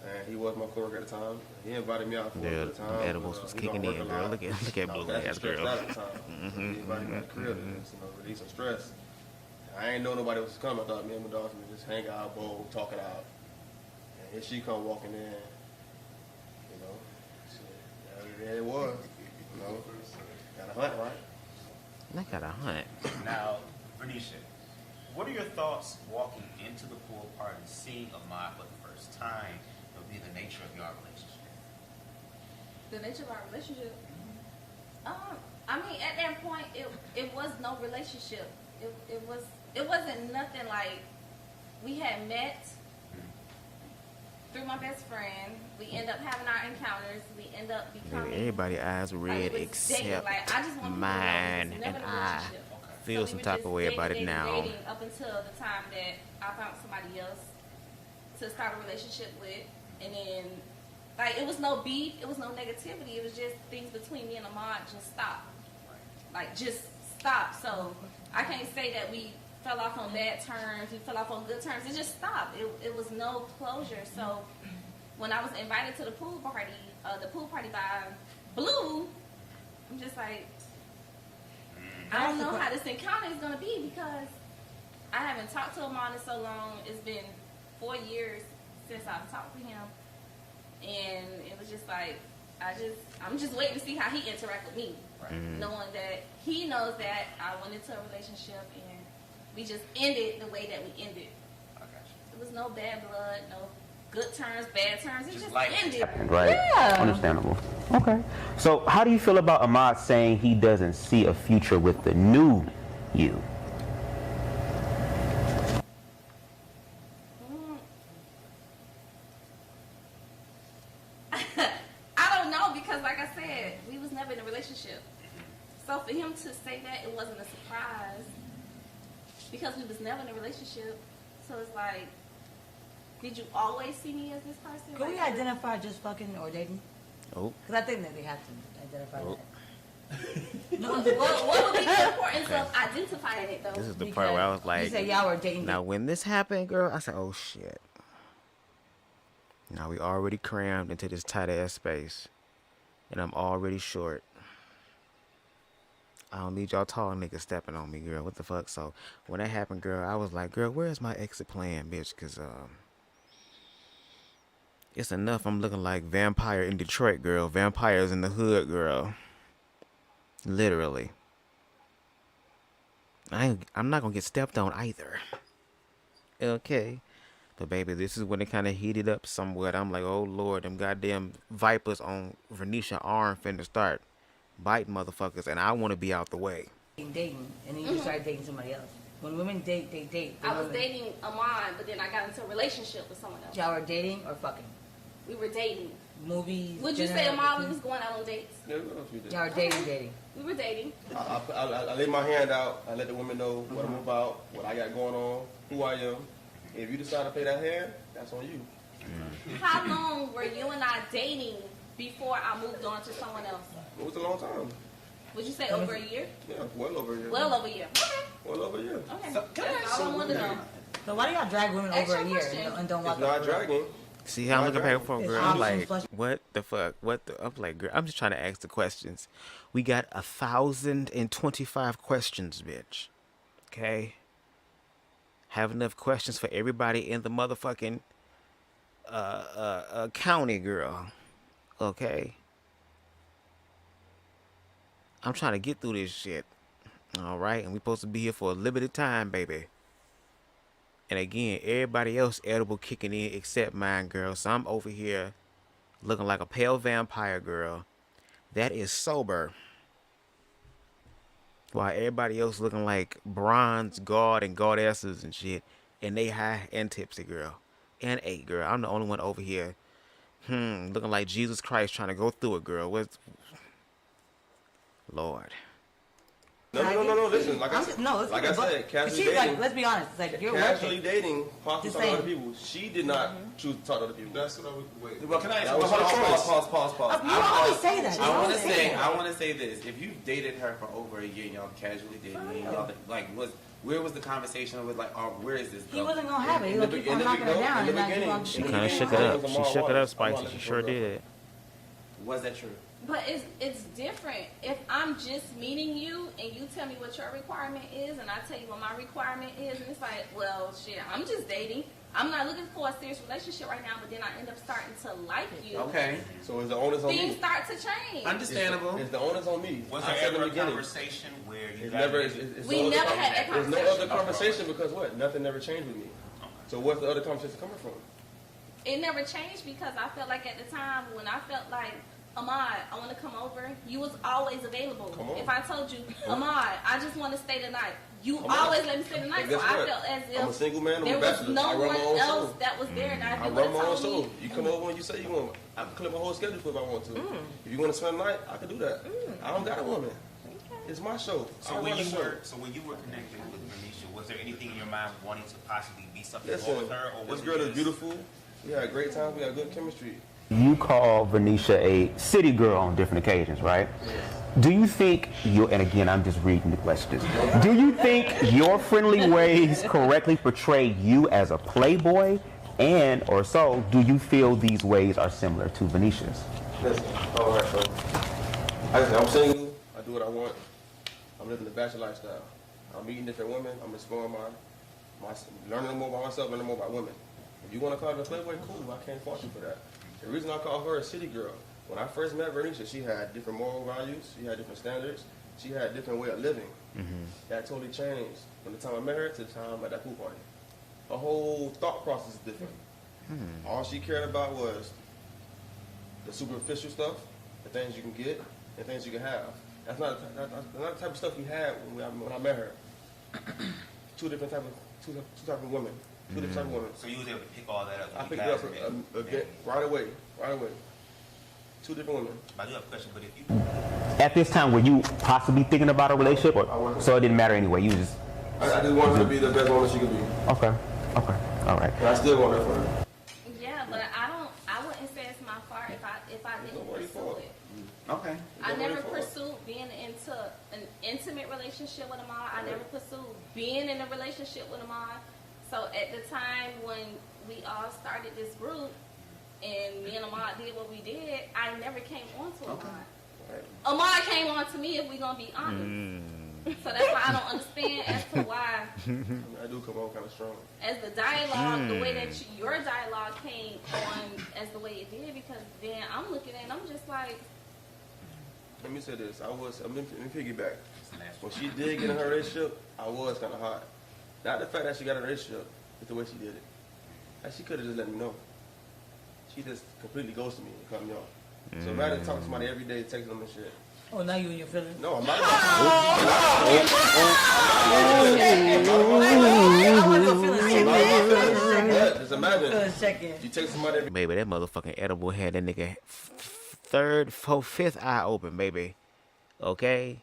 And he was my coworker at the time. He invited me out for Yeah, the time. edibles was we gonna kicking work in, a girl. lot. Look at I was blue actually ass stressed girl. out at the time. He invited me out to the crib to just, release some stress. I ain't know nobody was coming. I thought me and my dogs would just hang out, bowl, talk it out. And here she come walking in. Shit, there it was. Got a hunt, right? I got a hunt. Now, Renisha, what are your thoughts walking into the pool party, seeing Ahmad for the first time? It would be the nature of your relationship. The nature of our relationship. I mean, at that point, it was no relationship. It wasn't nothing like we had met through my best friend. We end up having our encounters. We end up becoming. Everybody's eyes red like, except like, I just want mine, people to know and it was never a I relationship. feel So some we were type just of way about it dating now. up until the time that I found somebody else to start a relationship with, and then like it was no beef, it was no negativity. It was just things between me and Ahmad just stopped, like just stopped. So I can't say that we fell off on bad terms. We fell off on good terms. It just stopped. It was no closure. So when I was invited to the pool party by Blue, I'm just like, I don't know how this encounter is gonna be because I haven't talked to Ahmad in so long. It's been 4 years since I've talked to him, and it was just like I'm just waiting to see how he interact with me, knowing that he knows that I went into a relationship and we just ended the way that we ended. It was no bad blood, no good terms, bad terms. It just ended. Right. Yeah. Understandable. Okay. So, how do you feel about Ahmad saying he doesn't see a future with the new you? I don't know because, like I said, we was never in a relationship. So for him to say that, it wasn't a surprise because we was never in a relationship. So it's like, did you always see me as this person? Can we Like, identify just fucking or dating? Oh. Because I think that they have to identify that. No, what would be the importance of identifying it though? This is the part where I was like, you said y'all were dating. now when this happened, girl, I said, oh shit. Now we already crammed into this tight ass space, and I'm already short. I don't need y'all tall niggas stepping on me, girl. What the fuck? So when that happened, girl, I was like, girl, where's my exit plan, bitch? Cause it's enough. I'm looking like vampire in Detroit, girl. Vampires in the hood, girl. Literally. I'm not gonna get stepped on either. Okay. But baby, this is when it kind of heated up somewhat. I'm like, oh Lord, them goddamn vipers on Renisha arm finna start biting motherfuckers, and I want to be out the way. Dating, and then you start dating somebody else. When women date, they date. I was dating Ahmad, but then I got into a relationship with someone else. Y'all were dating or fucking? We were dating. Movies. Would you dinner, say Ahmad we everything? was going out on dates? Yeah, we know a few days. Y'all were dating. We were dating. I lay my hand out. I let the women know what I'm about, what I got going on, who I am. If you decide to pay that hand, that's on you. How long were you and I dating before I moved on to someone else? It was a long time. Would you say over a year? Yeah, well over a year. Well over a year. Okay. Well over a year. Okay. That's all I wanted to know. So why do y'all drag women over a year question. and don't walk It's not up? dragging. See how I'm looking back and forth, girl. I'm like, Flush. what the fuck? What the? I'm like, girl, I'm just trying to ask the questions. We got 1,025 questions, bitch. Okay. Have enough questions for everybody in the motherfucking county, girl. Okay. I'm trying to get through this shit. All right, and we supposed to be here for a limited time, baby. And again, everybody else edible kicking in except mine, girl. So I'm over here looking like a pale vampire, girl. That is sober. While everybody else looking like bronze god and goddesses and shit. And they high and tipsy, girl. And 8, girl. I'm the only one over here. Looking like Jesus Christ trying to go through it, girl. What's... Lord. No. Listen, like I said, no, like I said, casually she's dating. like, let's be honest. It's like you're casually working. dating, possibly Just talking to other saying. people. She did not choose to talk to other people. That's what I would wait. Well, can I That was her choice. Pause. You always say that. I want to say, I want to say this. If you dated her for over a year, y'all casually dating, y'all like where was the conversation with like, where is this? He wasn't gonna have it. He was gonna keep on knocking her down. In the and beginning, She kind of shook it up. She shook it up, Spicy. She sure did. Was that true? But it's different. If I'm just meeting you and you tell me what your requirement is and I tell you what my requirement is, and it's like, well, shit, I'm just dating. I'm not looking for a serious relationship right now, but then I end up starting to like you. Okay. So is the onus on Things me? start to change. Understandable. Is the onus on me? Was I there said in ever the a beginning. conversation where you It's guys never. We never had that There's conversation. no other conversation because what? Nothing never changed with me. So what's the other conversation coming from? It never changed because I felt like at the time when I felt like, Ahmad, I want to come over, you was always available. Come on. If I told you, Ahmad, I just want to stay the night, you Come on. always let me stay the night. And So guess I what? felt as if I'm a single man. I'm there a was bachelor. no I run one my own else show. that was there. Now, if I you run my would own have told show. me, You come over when you say you want. I can clear my whole schedule if I want to. If you want to spend the night, I can do that. I don't got a woman. It's my show. So when you were connected with Renisha, was there anything in your mind wanting to possibly be something more with her, or was this girl it is beautiful. We had a great time. We had good chemistry. You call Venetia a city girl on different occasions, right? Do you think and again, I'm just reading the questions. Do you think your friendly ways correctly portray you as a playboy? And or so, do you feel these ways are similar to Venetia's? Listen, all right, so I'm single. I do what I want. I'm living the bachelor lifestyle. I'm meeting different women. I'm exploring my learning more about myself, learning more about women. If you want to call her a playboy, cool. I can't fault you for that. The reason I call her a city girl, when I first met Renisha, she had different moral values. She had different standards. She had a different way of living. That totally changed from the time I met her to the time at that pool party. Her whole thought process is different. All she cared about was the superficial stuff, the things you can get, and things you can have. That's not the type of stuff we had when I met her. Two type of women. Two different type of women. So you was able to pick all that up? I picked it up again, right away. Two different women. I do have a question, but if you... At this time, were you possibly thinking about a relationship, or so it didn't matter anyway? You just I just wanted her to be the best woman she could be. Okay, all right. And I still want that for her. yeah, but I wouldn't say it's my fault if I didn't pursue it. Okay. I never pursued being into an intimate relationship with Ahmad. I never pursued being in a relationship with Ahmad. So at the time when we all started this group and me and Ahmad did what we did, I never came on to Ahmad. Ahmad came on to me, if we're going to be honest. So that's why I don't understand as to why. I do come on kind of strong. As the dialogue, the way that your dialogue came on as the way it did, because then I'm looking at it and I'm just like, let me say this. Let me piggyback. When she did get in her relationship, I was kind of hot. Not the fact that she got in a relationship, it's the way she did it. Like, she could have just let me know. She just completely ghosted me and cut me off. So rather than talk to somebody every day, texting them and shit. Oh, now you in your feelings? No, I'm not. Just imagine. You text somebody every Baby, that motherfucking edible had that nigga third, fourth, fifth eye open, baby. Okay?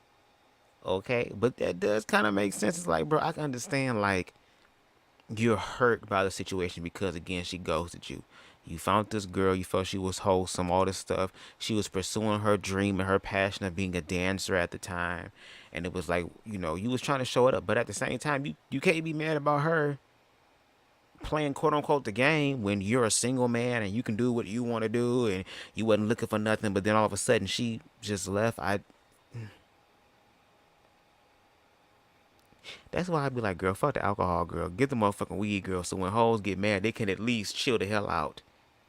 But that does kind of make sense. It's like, bro, I can understand, like, you're hurt by the situation because, again, she ghosted you. You found this girl, you felt she was wholesome, all this stuff. She was pursuing her dream and her passion of being a dancer at the time. And it was like, you was trying to show it up. But at the same time, you can't be mad about her playing quote-unquote the game when you're a single man and you can do what you want to do and you wasn't looking for nothing. But then all of a sudden, she just left. That's why I'd be like, girl, fuck the alcohol, girl. Get the motherfucking weed, girl. So when hoes get mad, they can at least chill the hell out.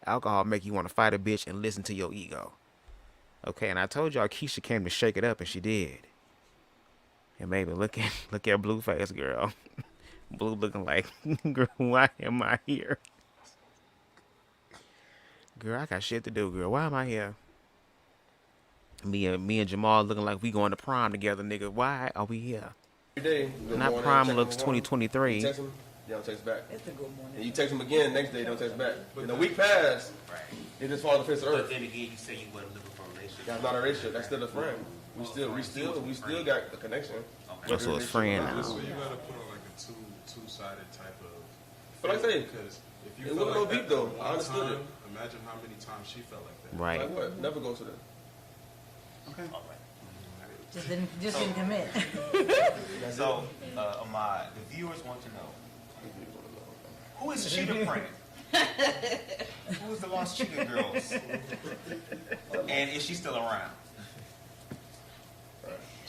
Alcohol make you want to fight a bitch and listen to your ego. Okay, and I told y'all Keisha came to shake it up, and she did. And baby, look at Blueface, girl. Blue looking like, girl, why am I here? Girl, I got shit to do, girl. Why am I here? Me and Jamal looking like we going to prom together, nigga. Why are we here? every day. Not prom looks 2023. You text them, they don't text back. It's a good morning. And you text them again, next day, they don't text back. And a week passed, they just fall off the face of the earth. But then again, you say you wasn't looking for a relationship. That's not a relationship. That's still a friend. We still got the connection. Okay. Oh, so it's friend now. So you gotta put on like a two-sided type of. But like I say, because if you it felt wasn't like no beat that though. one I understood time, it. Imagine how many times she felt like that. Right. Like what? Never go to that. Okay. All right. Just didn't commit. So, Ahmad, the viewers want to know, who is Cheetah Print? Who is the Lost Cheetah Girls? And is she still around?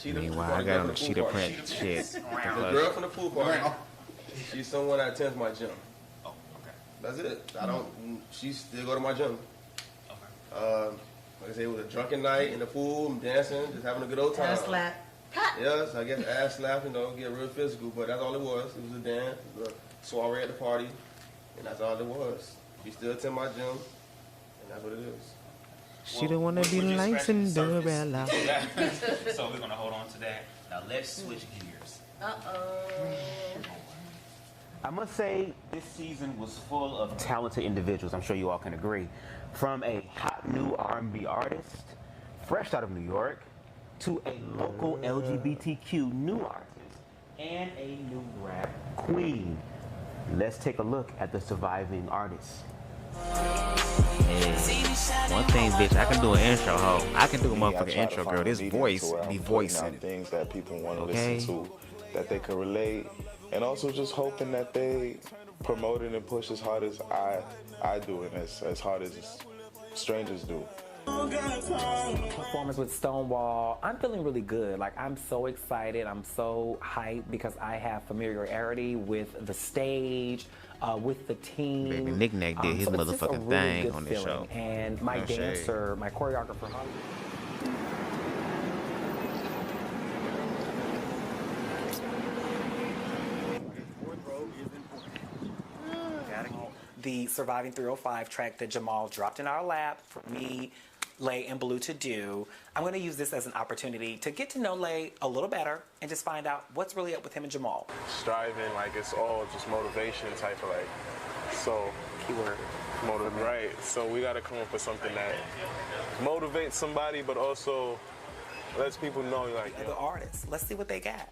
Meanwhile, I got on the Cheetah Print shit. The girl from the pool party. She's someone that attends my gym. Oh, okay. That's it. I don't. She still go to my gym. Okay. Like I say, it was a drunken night in the pool, dancing, just having a good old time. Ass slap. Yes, I guess ass slap, get real physical, but that's all it was. It was a dance, it was a soiree at the party, and that's all it was. She still attend my gym, and that's what it is. She don't wanna be like Cinderella. So we're gonna hold on to that. Now let's switch gears. I must say this season was full of talented individuals. I'm sure you all can agree. From a hot new R&B artist, fresh out of New York, to a local LGBTQ new artist, and a new rap queen. Let's take a look at the surviving artists. One thing, bitch, I can do an intro, ho. I can do a motherfucking intro, girl. This voice be voicing. Things that people want to Okay. listen to, that they can relate, and also just hoping that they promote it and push as hard as I do, and as hard as strangers do. Performance with Stonewall. I'm feeling really good. Like, I'm so excited. I'm so hyped because I have familiarity with the stage, with the team. Baby Nick Nack did his so it's just a motherfucking really thing good on this show. feeling. And my No shade. dancer, my choreographer, Holly. The Surviving 305 track that Jamal dropped in our lap for me, Lay, and Blue to do. I'm going to use this as an opportunity to get to know Lay a little better and just find out what's really up with him and Jamal. Striving, like it's all just motivation type of like, so keyword right. So we got to come up with something that motivates somebody, but also lets people know like the artists. Let's see what they got.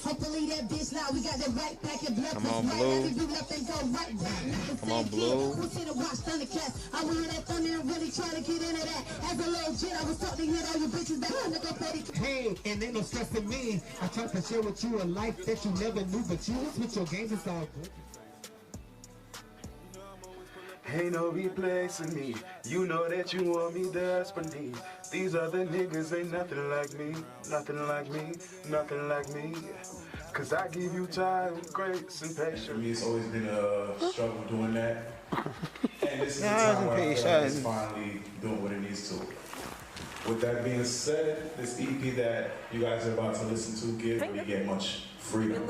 Hopefully that bitch now we got that right back and blood. Come on, Blue. Come on, Blue. I wanted that thunder and really try to get into that. As a little kid, I was taught to hit all you bitches back on the go petty. Hey, and ain't no stressing me. I tried to share with you a life that you never knew, but you was with your games, it's all good. ain't no replacing me. You know that you want me desperately. These other niggas ain't nothing like me, nothing like me, nothing like me. Cause I give you time, grace, and patience. For me, it's always been a struggle doing that. And this is the time where I feel like it's finally doing what it needs to. With that being said, this EP that you guys are about to listen to gives me get much freedom.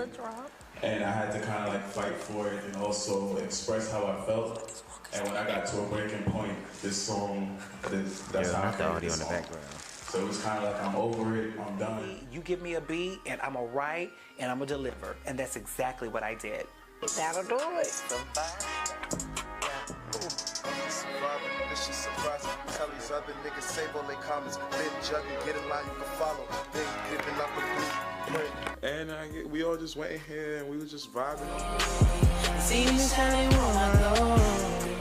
And I had to kind of like fight for it and also express how I felt. And when I got to a breaking point, this song, that's how I not the created audio this in the song. background. So it was kind of like, I'm over it, I'm done. You give me a beat, and I'm going to write, and I'm going to deliver. And that's exactly what I did. That'll do it. This shit surprising. Tell these other niggas save all their comments. Been jugging, get a line you can follow. Then giving up a blueprint. And we all just went here and we was just vibing.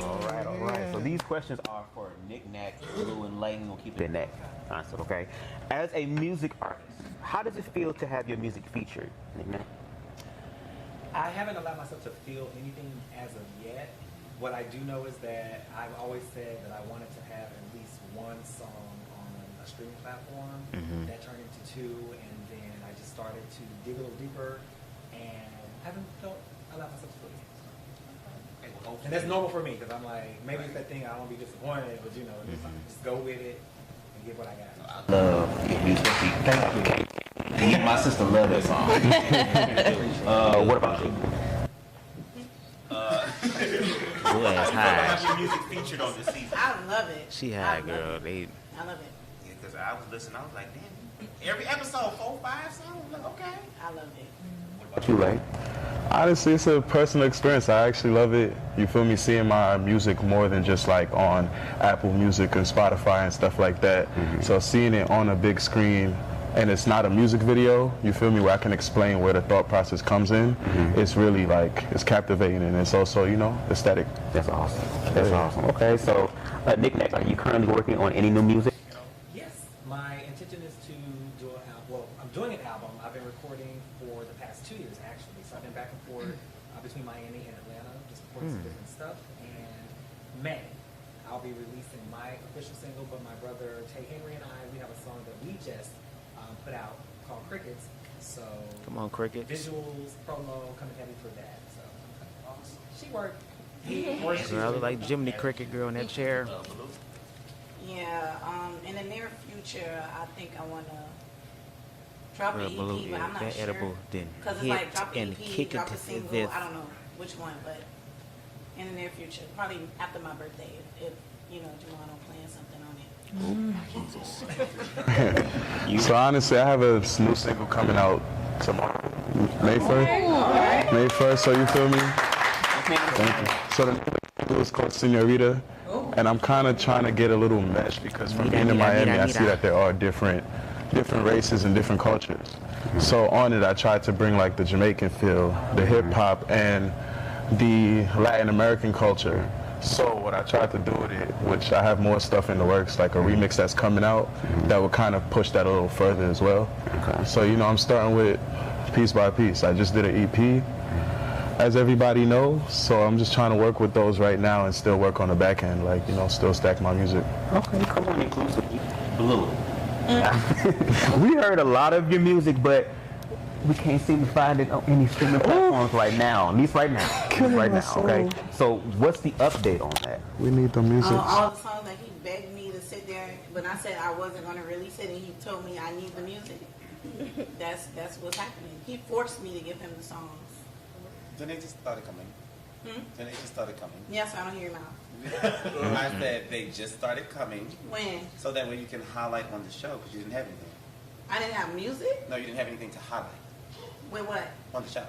All right. So these questions are for Nick Nack, Blue, and Lay. We'll keep it in that concept, okay? As a music artist, how does it feel to have your music featured, Nick Nack? I haven't allowed myself to feel anything as of yet. What I do know is that I've always said that I wanted to have at least one song on a streaming platform. Mhm. That turned into two, and then I just started to dig a little deeper, and haven't allowed myself to feel it. And that's normal for me, because I'm like, maybe it's that thing I don't be disappointed, but just go with it and get what I got. Love music. Thank you. My sister loved that song. What about you? Blue ass high. Have your music featured on this season? I love it. She high, girl. They. I love it. Yeah, because I was listening, I was like, damn, every episode, 4, 5 songs? I'm like, okay. I love it. What about you, Lay? Honestly, it's a personal experience. I actually love it. You feel me? Seeing my music more than just like on Apple Music and Spotify and stuff like that. So seeing it on a big screen and it's not a music video, you feel me, where I can explain where the thought process comes in, it's really like, it's captivating, and it's also, you know, aesthetic. That's awesome. That's awesome. Okay, so Nick, are you currently working on any new music? Yes, my intention is to do an album. Well, I'm doing an album. I've been recording for the past 2 years, actually. So I've been back and forth between Miami and Atlanta, just recording some different stuff. And May, I'll be releasing my official single, but my brother Tay Henry and I, we have a song that we just put out called Crickets. So Come on, Crickets. visuals, promo, coming heavy for that. So she worked. Girl, I look like Jiminy Cricket girl in that chair. Yeah, in the near future, I think I want to drop an EP, Blue, but I'm not that sure. edible then Because it's hit like drop an and EP, kick drop it a to single, this. I don't know which one, but in the near future, probably after my birthday, if you know, Jamal don't plan something on it. So honestly, I have a new single coming out tomorrow, May 1st. May 1st, so you feel me? Thank you. So the name is called Senorita, and I'm kind of trying to get a little mesh because from being in Miami, I see that there are different races and different cultures. So on it, I tried to bring like the Jamaican feel, the hip hop, and the Latin American culture. So what I tried to do with it, which I have more stuff in the works, like a remix that's coming out, that would kind of push that a little further as well. So, you know, I'm starting with piece by piece. I just did an EP, as everybody knows, so I'm just trying to work with those right now and still work on the back end, like, you know, still stack my music. Okay, come on, inclusive. Blue. We heard a lot of your music, but we can't seem to find it on any streaming platforms right now. At least right now. Okay. So what's the update on that? We need the music. All the songs that he begged me to sit there, when I said I wasn't going to release it, and he told me I need the music. That's what's happening. He forced me to give him the songs. Then they just started coming. Then they just started coming. Yes, I don't hear your mouth. I said they just started coming. When? So that way you can highlight on the show because you didn't have anything. I didn't have music? No, you didn't have anything to highlight With what? on the show.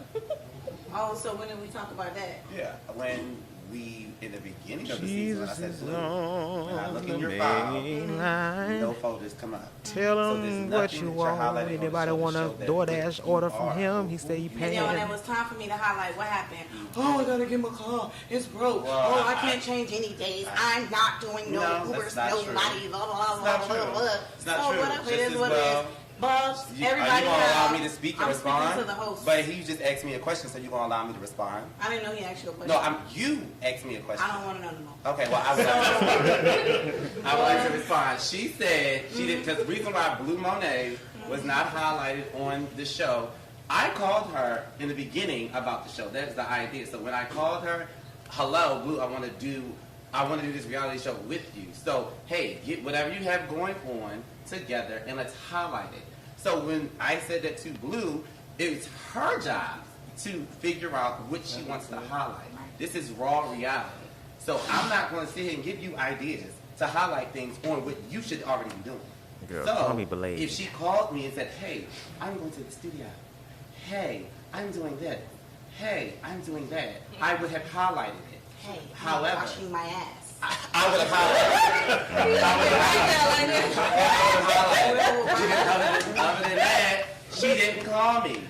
Oh, so when did we talk about that? Yeah, when we, in the beginning of the season, when I said, when I look in your the file, main line. no folders come up. Tell So there's him nothing what you that you're want. highlighting on the Anybody show want to a show that DoorDash order from him? He said you And paying then when him. it was time for me to highlight, what happened? Oh, I gotta get my car. It's broke. Oh, I can't change any days. I'm not doing no Ubers, nobody, blah, blah, blah, blah, blah. It's not So true. whatever, it Just is as what well, it is. Bubs, Are you everybody gonna allow me knows to speak and I'm respond? speaking to the host. But he just asked me a question, so you gonna allow me to respond? I didn't know he asked you a question. No, you asked me a question. I don't want to know no more. Okay, well, I would like to respond. She said she did, because the reason why Blue Monet was not highlighted on the show, I called her in the beginning about the show. That's the idea. So when I called her, hello, Blue, I want to do this reality show with you. So, hey, get whatever you have going on together and let's highlight it. So when I said that to Blue, it's her job to figure out what she wants to highlight. This is raw reality. So I'm not going to sit here and give you ideas to highlight things on what you should already be doing. Girl, so call me Blade. if she called me and said, hey, I'm going to the studio. Hey, I'm doing this. Hey, I'm doing that. I would have highlighted it. Hey, However, I'm washing my ass. I would have highlighted. Other than that, she didn't call me.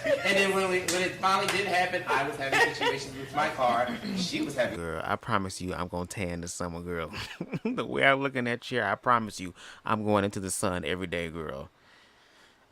And then when it finally did happen, I was having situations with my car. She was having. Girl, I promise you, I'm gonna tan this summer, girl. The way I'm looking at chair, I promise you, I'm going into the sun every day, girl.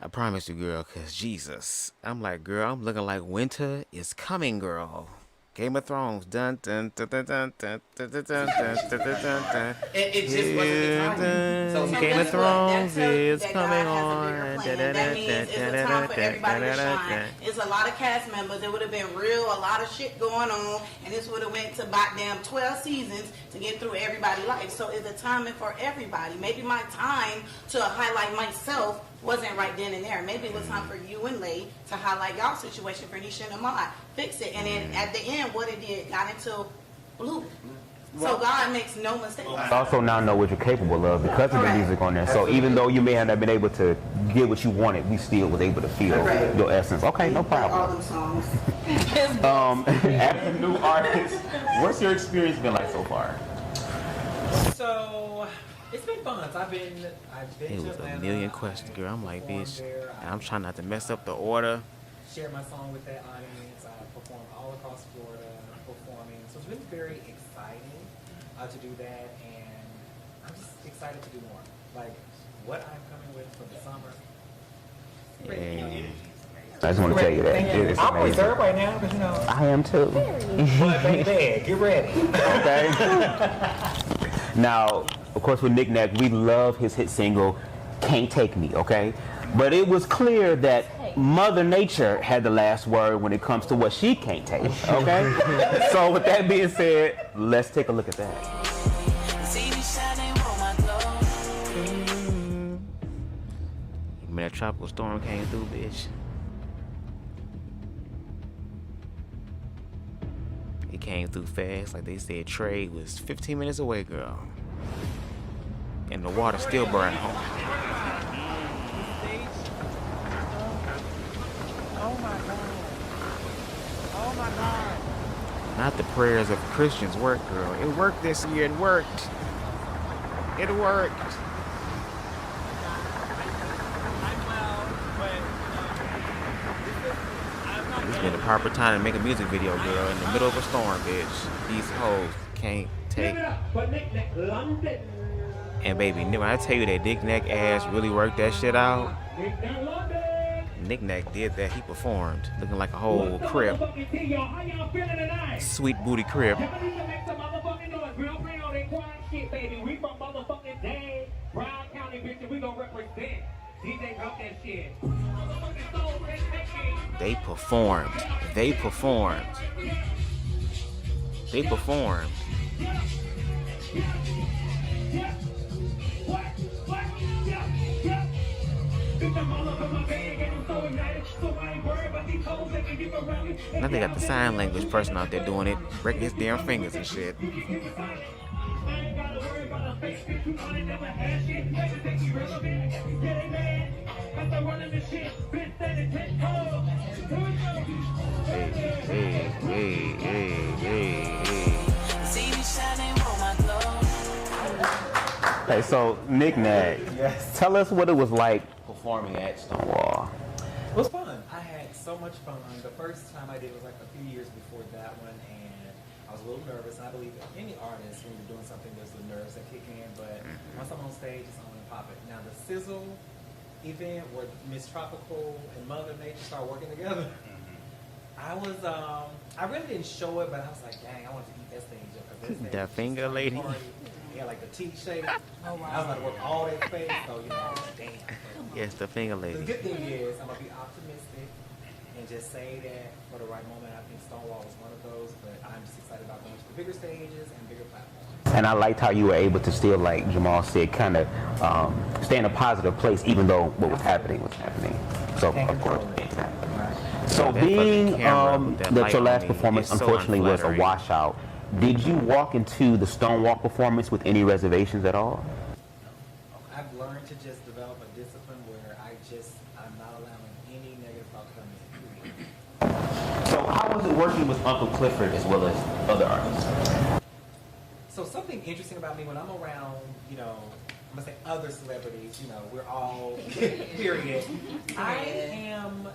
I promise you, girl, cause Jesus, I'm like, girl, I'm looking like winter is coming, girl. Game of Thrones, dun dun dun dun dun dun dun dun dun dun dun. It just wasn't the time. So Game of Thrones is coming on. That means it's a time for everybody to shine. It's a lot of cast members. It would have been a lot of shit going on, and this would have went to about damn 12 seasons to get through everybody's life. So it's a timing for everybody. Maybe my time to highlight myself wasn't right then and there. Maybe it was time for you and Lay to highlight y'all situation for Nisha and Ahmad. Fix it. And then at the end, what it did, got into Blue. So God makes no mistakes. I also now know what you're capable of because of the music on there. So even though you may have not been able to get what you wanted, we still was able to feel your essence. Okay, no problem. All them songs. As a new artist, what's your experience been like so far? So, It's been fun. I've been It was to a million questions, girl. I'm like, bitch, and I'm trying not to mess up the order. Shared my song with that audience. I performed all across Florida performing. So it's been very exciting to do that, and I'm just excited to do more. Like what I'm coming with for the summer. Yeah. I just want to tell you that. It is I'm amazing. reserved right now because, you know. I am too. But baby, get ready. Okay. Now, of course, with Nick Nack, we love his hit single, Can't Take Me, okay? But it was clear that Mother Nature had the last word when it comes to what she can't take, okay? So with that being said, let's take a look at that. When that tropical storm came through, bitch. It came through fast, like they said. Trey was 15 minutes away, girl, and the water still burned home. Oh my God. Oh my God. Not the prayers of Christians work, girl. It worked this year. It worked. It worked. It's been the proper time to make a music video, girl, in the middle of a storm, bitch. These hoes can't take. And baby, when I tell you that Nick Nack ass really worked that shit out, Nick Nack did that. He performed, looking like a whole crib. Sweet booty crib. They performed. They performed. They performed. Now they got the sign language person out there doing it, breaking his damn fingers and shit. Hey, so Nick Nack, Yes. tell us what it was like performing at Stonewall. It was fun. I had so much fun. The first time I did was like a few years before that one, and I was a little nervous. And I believe that any artist, when you're doing something, there's the nerves that kick in. But once I'm on stage, it's on and pop it. Now the Sizzle event where Miss Tropical and Mother Nature start working together, I was, I really didn't show it, but I was like, dang, I want to eat that stage up. That finger lady. Yeah, like the teeth shape. I was about to work all that space, so you know, damn. Yes, the finger The lady. good thing is, I'm gonna be optimistic and just say that for the right moment, I think Stonewall was one of those, but I'm just excited about going to the bigger stages and bigger platforms. And I liked how you were able to still, like Jamal said, kind of stay in a positive place, even though what was happening was happening. So, of course. So That being fucking camera with that that light your on last me performance is so unfortunately was a unflattering. washout, did you walk into the Stonewall performance with any reservations at all? I've learned to just develop a discipline where I'm not allowing any negative thoughts coming in. So how was it working with Uncle Clifford as well as other artists? So something interesting about me when I'm around, you know, I'm gonna say other celebrities, you know, we're all, period. I am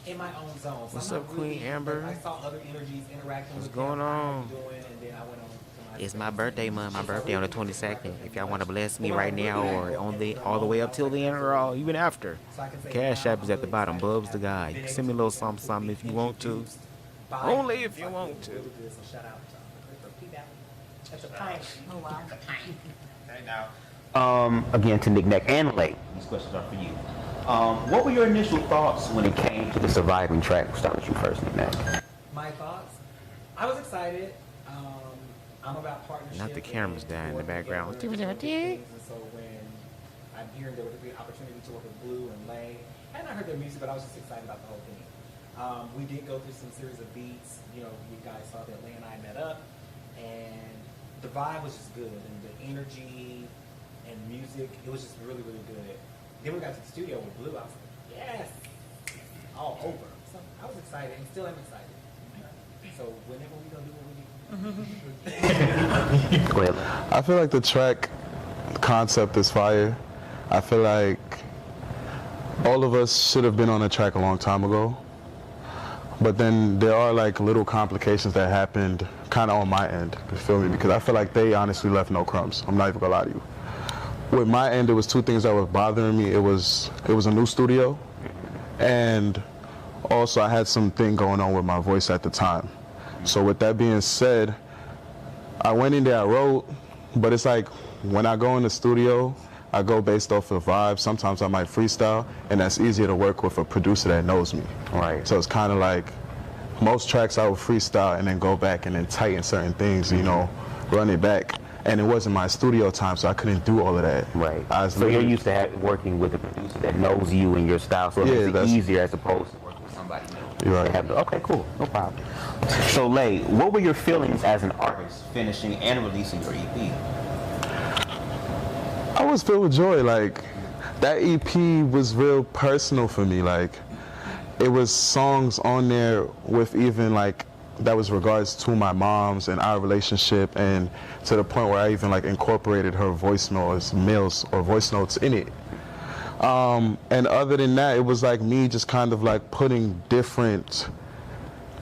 in my own zone. So What's I'm up, not Queen really, Amber? I saw other energies interacting What's with going them, on? doing, and then I went on to my It's my birthday month. My birthday on the 22nd. If y'all want to bless me right now or on the all the way up till the end or all, even after, Cash App is at the bottom. BubzDaGawd. You can send me a little something if you want to. Only if you want to. So shout out to That's a pint. Oh wow. Okay, now. Again, to Nick Nack and Lake, these questions are for you. What were your initial thoughts when it came to the surviving track? We'll start with you first, Nick Nack. My thoughts? I was excited. I'm about partnership. Not the cameras down in the background. And so when I'm hearing there would be an opportunity to work with Blue and Lay, I hadn't heard their music, but I was just excited about the whole thing. We did go through some series of beats. You know, you guys saw that Lay and I met up, and the vibe was just good, and the energy and music, it was just really, really good. Then we got to the studio with Blue. I was like, yes, all over. So I was excited, and still am excited. So whenever we gonna do what we do. I feel like the track concept is fire. I feel like all of us should have been on the track a long time ago. But then there are like little complications that happened kind of on my end, you feel me? Because I feel like they honestly left no crumbs. I'm not even gonna lie to you. With my end, there was two things that were bothering me. It was a new studio, and also I had something going on with my voice at the time. So with that being said, I went in there, I wrote, but it's like when I go in the studio, I go based off of vibes. Sometimes I might freestyle, and that's easier to work with a producer that knows me. Right. So it's kind of like most tracks I would freestyle and then go back and then tighten certain things, you know, run it back. And it wasn't my studio time, so I couldn't do all of that. Right. So you're used to working with a producer that knows you and your style, so it makes it easier as opposed to working with somebody new. You're right. Okay, cool. No problem. So, Lay, what were your feelings as an artist finishing and releasing your EP? I was filled with joy. Like, that EP was real personal for me. Like, it was songs on there with even like that was regards to my mom's and our relationship, and to the point where I even like incorporated her voicemails or voice notes in it. And other than that, it was like me just kind of like putting different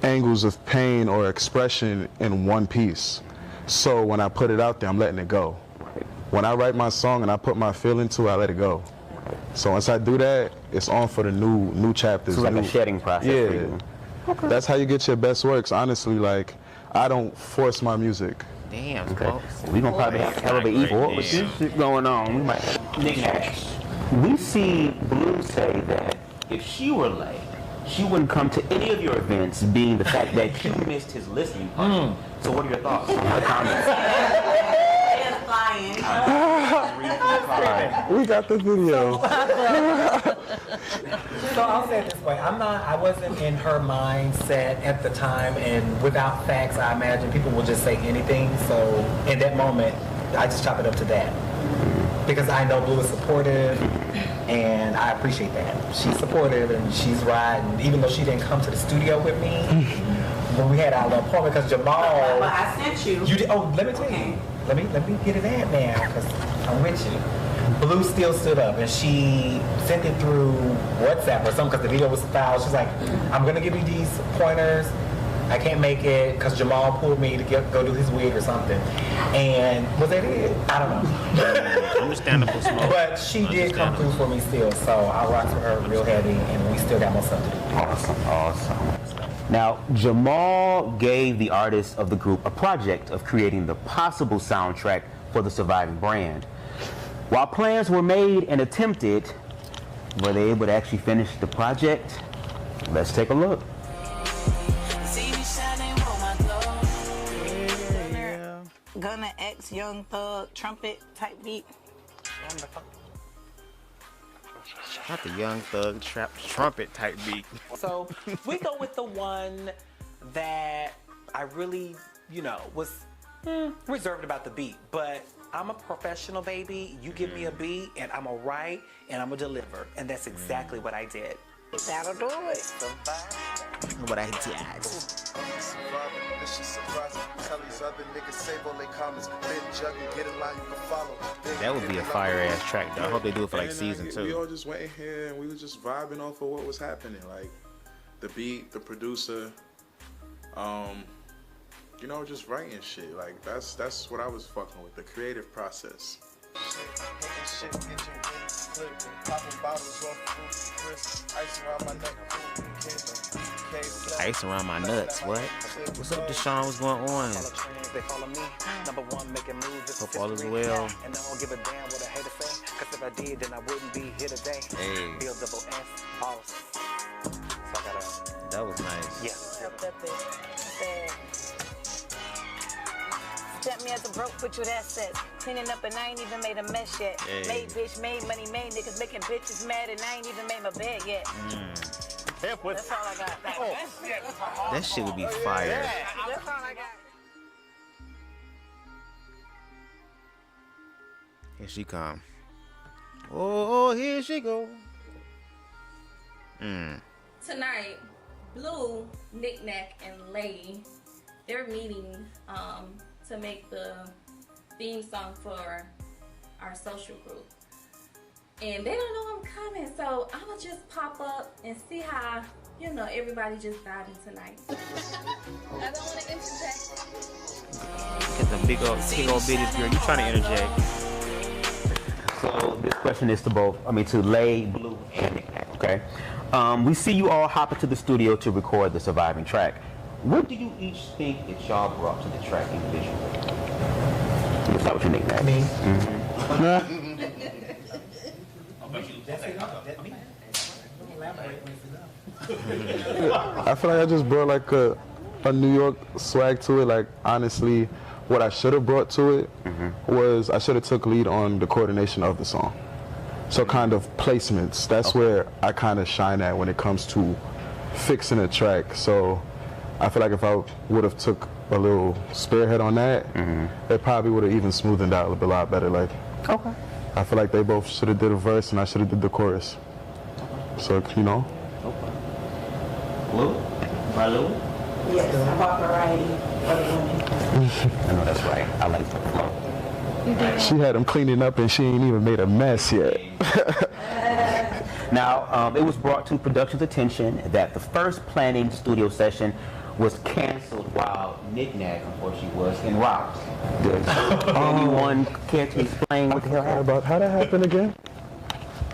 angles of pain or expression in one piece. So when I put it out there, I'm letting it go. When I write my song and I put my feel into it, I let it go. So once I do that, it's on for the new chapters. So like a shedding process for you. Okay. That's how you get your best works. Honestly, like, I don't force my music. Damn, okay. We're going to probably have hell of an EP with this shit going on. We might We see Blue say that if she were late, she wouldn't come to any of your events, being the fact that you missed his listening part. So what are your thoughts on the comments? We got the video. So I'll say it this way: I wasn't in her mindset at the time, and without facts, I imagine people will just say anything. So in that moment, I just chop it up to that, because I know Blue is supportive, and I appreciate that. She's supportive and she's riding, even though she didn't come to the studio with me when we had our little appointment. Because Jamal, But I sent you. You did? Oh, let me tell you. Let me get it at now, because I'm with you. Blue still stood up, and she sent it through WhatsApp or something, because the video was foul. She's like, I'm going to give you these pointers. I can't make it because Jamal pulled me to go do his wig or something. And was that it? I don't know. Understandable smoke. But she did come through for me still, so I rocked with her real heavy, and we still got more stuff to do. Awesome. Now, Jamal gave the artists of the group a project of creating the possible soundtrack for the surviving brand. While plans were made and attempted, were they able to actually finish the project? Let's take a look. Gunna X Young Thug trumpet type beat. Not the Young Thug trumpet type beat. So we go with the one that I really, was reserved about the beat. But I'm a professional, baby. You give me a beat, and I'm gonna write, and I'm gonna deliver. And that's exactly what I did. That'll do it. What I did. That would be a fire ass track, though. I hope they do it for like season 2. We all just went in here and we were just vibing off of what was happening, like the beat, the producer, just writing shit. Like that's what I was fucking with, the creative process. Ice around my nuts, what? What's up, Deshaun? What's going on? Hope all is well. Hey. That was nice. Yeah. Step me as a broke, put you with assets. Cleaning up and I ain't even made a mess yet. Hey. Made bitch, made money, made niggas making bitches mad, and I ain't even made my bed yet. That's all I got. That shit would be fire. That's all I got. Here she come. Oh, here she go. Tonight, Blue, Knick-Knack, and Lady, they're meeting to make the theme song for our social group. And they don't know I'm coming, so I'ma just pop up and see how, you know, everybody just vibing tonight. I don't want to interject. Get the big old bitties, girl. You trying to interject? So this question is to both, to Lay, Blue, and Nick. Okay. We see you all hop into the studio to record the surviving track. What do you each think that y'all brought to the track individually? Let's start with your nickname. Me. I feel like I just brought like a New York swag to it. Like honestly, what I should have brought to it was I should have took lead on the coordination of the song. So kind of placements. That's where I kind of shine at when it comes to fixing a track. So I feel like if I would have took a little spearhead on that, it probably would have even smoothened out a lot better. Like, okay. I feel like they both should have did a verse and I should have did the chorus. So, you know. Lou? By Lou? Yes, I bought variety for the women. I know that's right. I like the flow. She had them cleaning up and she ain't even made a mess yet. Now, it was brought to production's attention that the first planning studio session was canceled while Nick Nack, unfortunately, was in Rocks. Does anyone care to explain what the hell happened? How that happened again?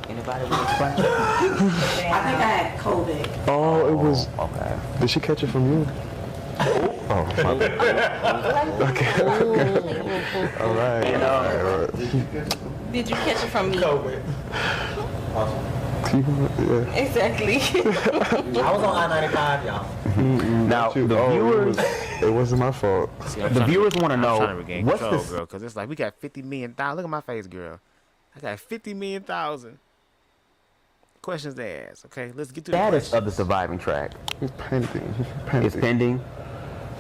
Anybody will explain? I think I had COVID. Oh, it was. Okay. Did she catch it from you? Oh, my bad. Okay. All right. All right. Did you catch it from me? COVID. Yeah. Exactly. I was on I-95, y'all. Now, the viewers... It wasn't my fault. The viewers want to know, trying to regain what's control, this... girl, because it's like we got 50 million. Look at my face, girl. I got 50 million thousand questions to ask. Okay, let's get to the status of the surviving track. It's pending. It's pending.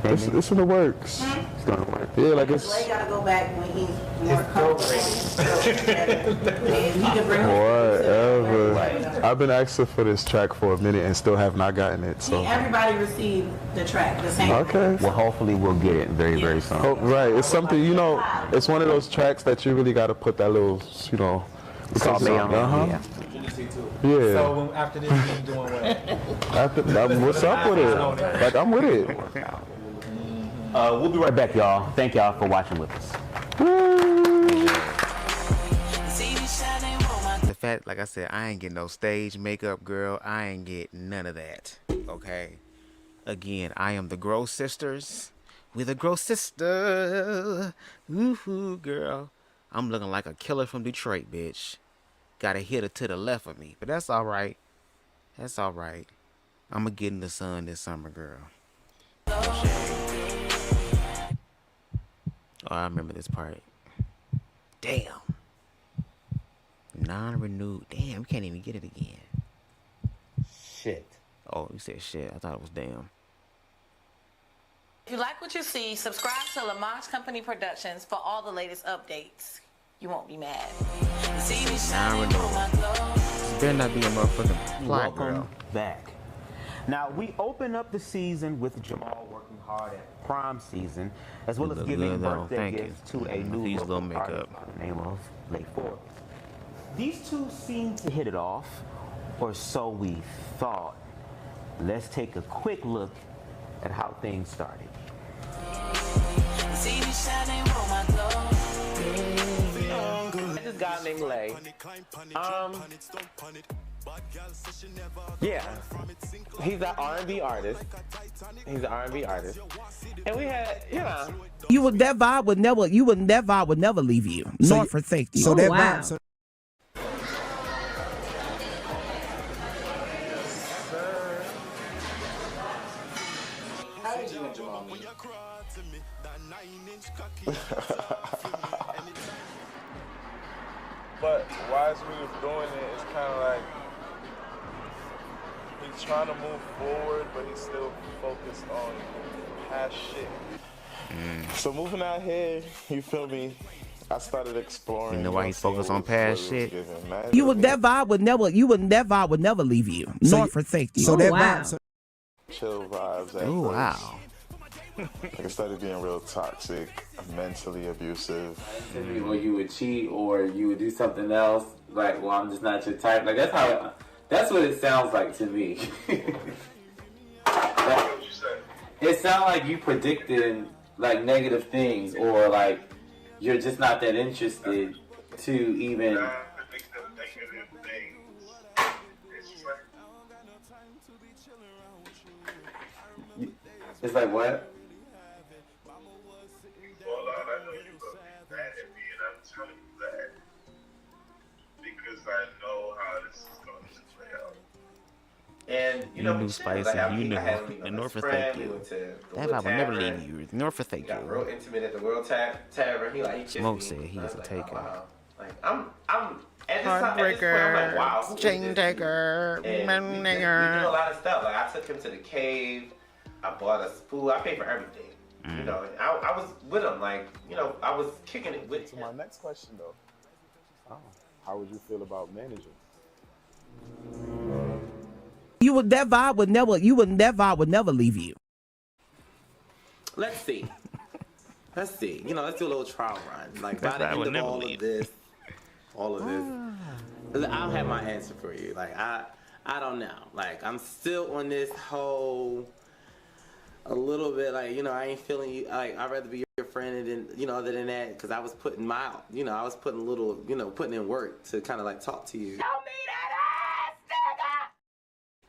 It's in the works. It's gonna work. Yeah, like it's. Blake gotta go back when he's more comfortable. And he can bring Whatever. I've been asking for this track for a minute and still have not gotten it. So. Everybody received the track the same. Okay. Well, hopefully we'll get it very, very soon. Oh, right. It's something, you know, it's one of those tracks that you really got to put that little, you know. Salt Bae on. Yeah. So after this, you doing what? What's up with it? Like, I'm with it. We'll be right back, y'all. Thank y'all for watching with us. The fact, like I said, I ain't get no stage makeup, girl. I ain't get none of that. Okay. Again, I am the Grow Sisters. We the Grow Sister. Woohoo, girl. I'm looking like a killer from Detroit, bitch. Got a hitter to the left of me, but that's all right. That's all right. I'm gonna get in the sun this summer, girl. Oh, I remember this part. Damn. Non-renewed. Damn, we can't even get it again. Shit. Oh, you said shit. I thought it was damn. If you like what you see, subscribe to Lamage Company Productions for all the latest updates. You won't be mad. Non-renewed. This better not be a motherfucking plot, Welcome girl. back. Now, we open up the season with Jamal working hard at prom season, as well You as look giving good, though. birthday Thank gifts you. to a new These local little artist makeup. by the name of Lake Ford. These two seem to hit it off, or so we thought. Let's take a quick look at how things started. This guy named Lay. Yeah, he's an R&B artist. And we had, That vibe would never leave you, nor forsake you. So that vibe. But while we was doing it, it's kind of like he's trying to move forward, but he's still focused on past shit. So moving out here, you feel me? I started exploring. You know why he's focused on past shit? That vibe would never leave you, nor forsake you. So that vibe. Chill vibes. Oh wow. Like it started being real toxic, mentally abusive. Or you would cheat, or you would do something else. Like, well, I'm just not your type. Like that's what it sounds like to me. It sounds like you predicting like negative things, or like you're just not that interested to even. It's like what? Well, I know you look mad at me, and I'm telling you that because I know how this is going to play out. And you knew Spice, and you knew the North for thank you. That vibe will never leave you. North for thank Got you. real intimate at the World Tavern. He kissed Smoke me. said he is a taker. Wow. Like I'm at this time, I'm like, wow, who is chain this taker, dude? And we did a lot of stuff. Like I took him to the cave. I bought us food. I paid for everything. You know, I was with him. Like, you know, I was kicking it with him. My next question though, how would you feel about managing? That vibe would never leave you. Let's see. You know, let's do a little trial run. Like by the That end would of never all leave. of this, I'll have my answer for you. Like I don't know. Like I'm still on this whole. A little bit like, you know, I ain't feeling you. Like I'd rather be your friend, and then, you know, other than that, because I was putting putting in work to kind of like talk to you. Show me that ass, nigga.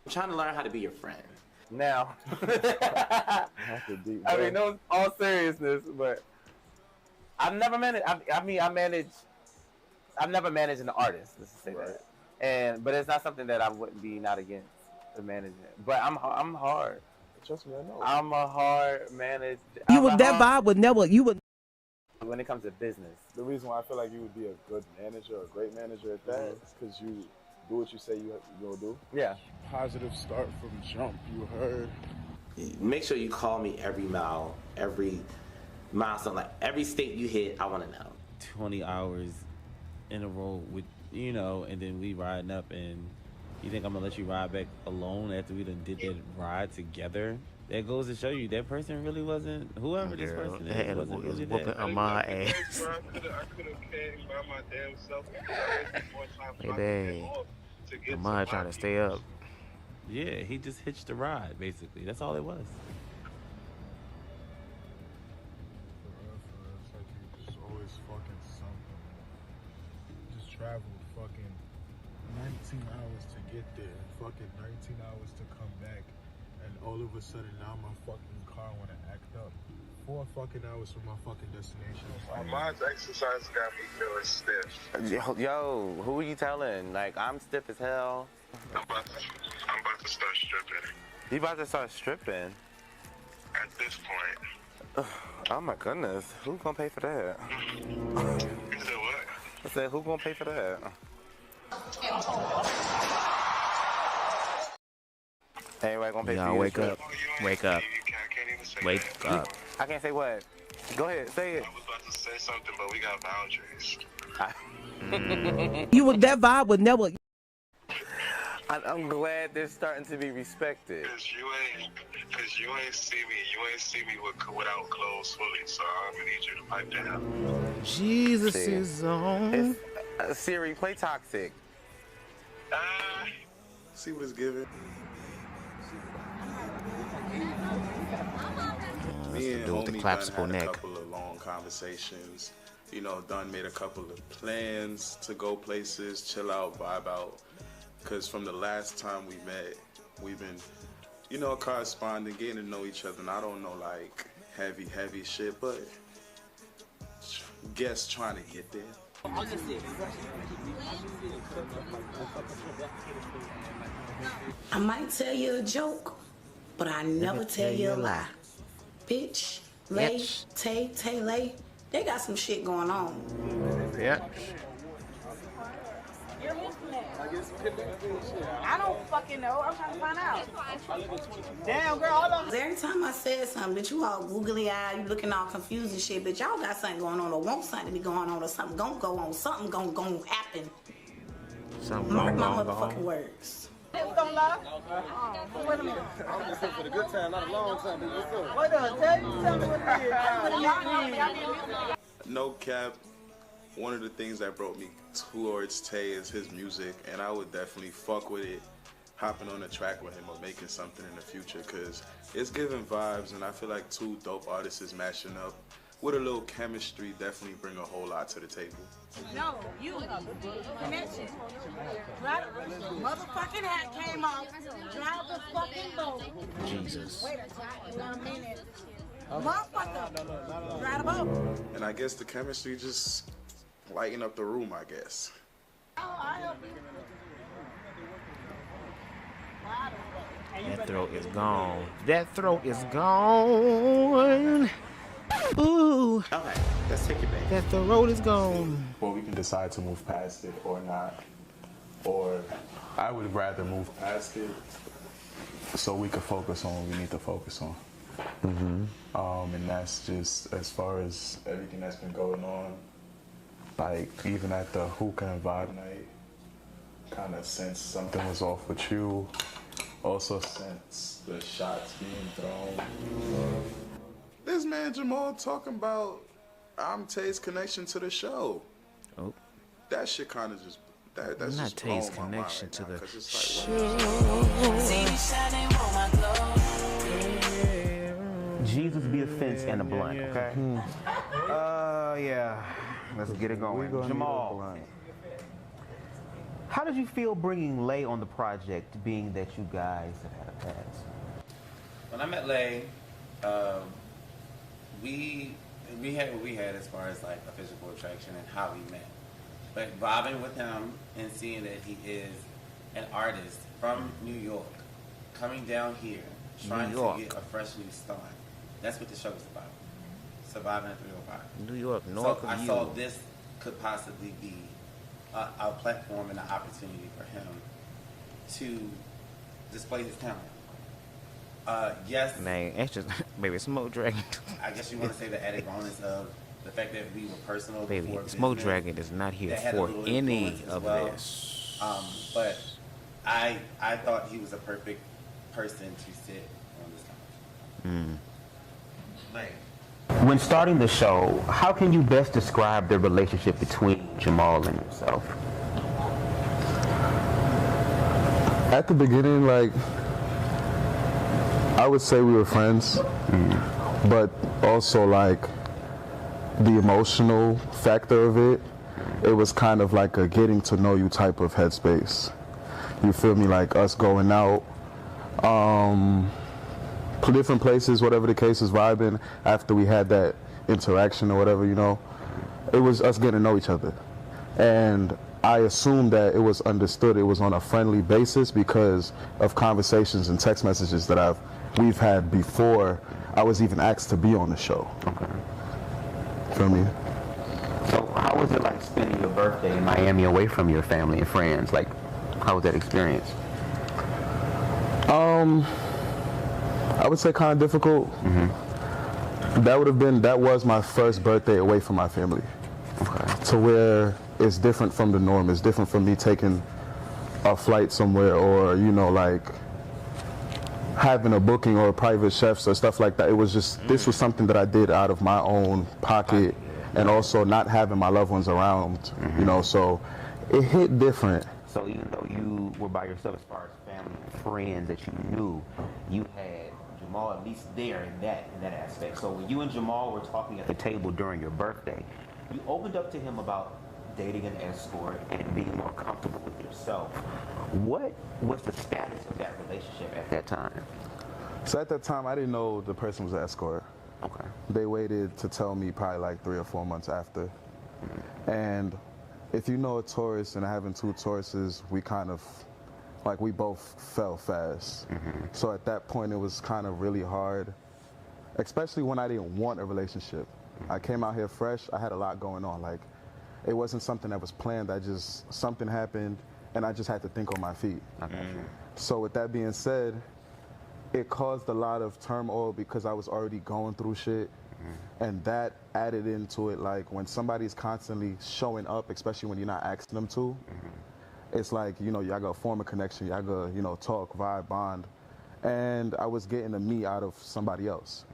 I'm trying to learn how to be your friend. Now, I mean, no, all seriousness, but I've never managed. I've never managed an artist. Let's just say that. But it's not something that I wouldn't be not against the management. But I'm hard. Trust me, I know. I'm a hard manager. Vibe would never. When it comes to business. The reason why I feel like you would be a good manager, a great manager at that, is because you do what you say you're gonna do. Yeah. Positive start from jump. You heard. Make sure you call me every mile, every milestone, like every state you hit. I want to know. 20 hours in a row with, you know, and then we riding up, and you think I'm gonna let you ride back alone after we done did that ride together? That goes to show you that person really wasn't, whoever this person is, wasn't really that. On my ass. I could have came by my damn self. Baby, Amar trying to stay up. Yeah, he just hitched a ride, basically. That's all it was. It's like you just always fucking something. You just traveled fucking 19 hours to get there, fucking 19 hours to come back, and all of a sudden now my fucking car wanna act up. 4 fucking hours from my fucking destination. Amar's exercise got me feeling stiff. Yo, who are you telling? Like, I'm stiff as hell. I'm about to start stripping. You about to start stripping? At this point. Oh my goodness, who's gonna pay for that? You said what? I said, who gonna pay for that? Anybody gonna pay for you? Wake up. Wake up. Wake up. I can't say what. Go ahead, say it. I was about to say something, but we got boundaries. That vibe would never. I'm glad they're starting to be respected. Cause you ain't see me without clothes fully, so I'm gonna need you to pipe down. Jesus is on. Siri, play Toxic. See what it's giving. Me and dude with the homie collapsible done had neck. a couple of long conversations. You know, done made a couple of plans to go places, chill out, vibe out. Cause from the last time we met, we've been, you know, corresponding, getting to know each other. And I don't know like heavy shit, but guess trying to get there. I might tell you a joke, but I never tell you a lie. Bitch, Lay, Tay, Lay, they got some shit going on. Yeah. I don't fucking know. I'm trying to find out. Damn, girl, hold on. Every time I said something, bitch, you all googly eyed, you looking all confused and shit, bitch, y'all got something going on or want something to be going on or something gonna go on. Something gonna happen. Something Mark my gonna go motherfucking on. words. Don't lie. Wait a minute. I'm just here for the good time, not a long time. What's up? Wait up, tell you something what it is. No cap, one of the things that brought me towards Tay is his music, and I would definitely fuck with it, hopping on a track with him or making something in the future, because it's giving vibes, and I feel like two dope artists is mashing up with a little chemistry definitely bring a whole lot to the table. No, you. Connection. Drive, motherfucking hat came off. Drive the fucking boat. Jesus. Wait a minute. Motherfucker. Drive the boat. And I guess the chemistry just lighten up the room, I guess. That throat is gone. That throat is gone. Ooh. Okay, let's take it back. That throat is gone. Well, we can decide to move past it or not. Or I would rather move past it so we could focus on what we need to focus on. And that's just as far as everything that's been going on. Like, even at the hookah and vibe night, kind of sensed something was off with you. Also sensed the shots being thrown. This man Jamal talking about I'm Tay's connection to the show. Oh. That shit kind of just that's not just Tay's blowing my connection mind to right the now, 'cause it's like, Jesus be a fence and a blunt, okay? Yeah. Let's get it going. Jamal, how did you feel bringing Lay on the project, being that you guys have had a past? When I met Lay, we had what we had as far as like a physical attraction and how we met. But vibing with him and seeing that he is an artist from New York, coming down here, trying to get a fresh new start. That's what the show is about. Surviving at 305. New York, north so of I you. saw this could possibly be a platform and an opportunity for him to display his talent. Yes. Man, it's just, baby, Smoke Dragon. I guess you want to say the added bonus of the fact that we were personal. Baby, before Smoke business, Dragon is not here that had a for little any influence as of well. this. But I thought he was a perfect person to sit on this couch. Like, When starting the show, how can you best describe the relationship between Jamal and yourself? At the beginning, like, I would say we were friends, but also like the emotional factor of it, it was kind of like a getting to know you type of headspace. You feel me? Like us going out, different places, whatever the case is, vibing after we had that interaction or whatever, you know. It was us getting to know each other. And I assumed that it was understood it was on a friendly basis because of conversations and text messages that we've had before I was even asked to be on the show. Okay. Feel me? So how was it like spending your birthday in Miami away from your family and friends? Like, how was that experience? I would say kind of difficult. That was my first birthday away from my family. Okay. To where it's different from the norm. It's different from me taking a flight somewhere or, you know, like having a booking or a private chefs or stuff like that. It was just, this was something that I did out of my own pocket and also not having my loved ones around, you know, so it hit different. So even though you were by yourself as far as family and friends that you knew, you had Jamal at least there in that aspect. So when you and Jamal were talking at the table during your birthday, you opened up to him about dating an escort and being more comfortable with yourself. What was the status of that relationship at that time? So at that time, I didn't know the person was an escort. Okay. They waited to tell me probably like 3 or 4 months after. And if you know a Taurus and having 2 Tauruses, we kind of, like we both fell fast. So at that point, it was kind of really hard, especially when I didn't want a relationship. I came out here fresh, I had a lot going on. Like, it wasn't something that was planned, something happened and I just had to think on my feet. So with that being said, it caused a lot of turmoil because I was already going through shit. And that added into it, like when somebody's constantly showing up, especially when you're not asking them to, it's like, you know, y'all gotta form a connection, y'all gotta, you know, talk, vibe, bond. And I was getting the me out of somebody else.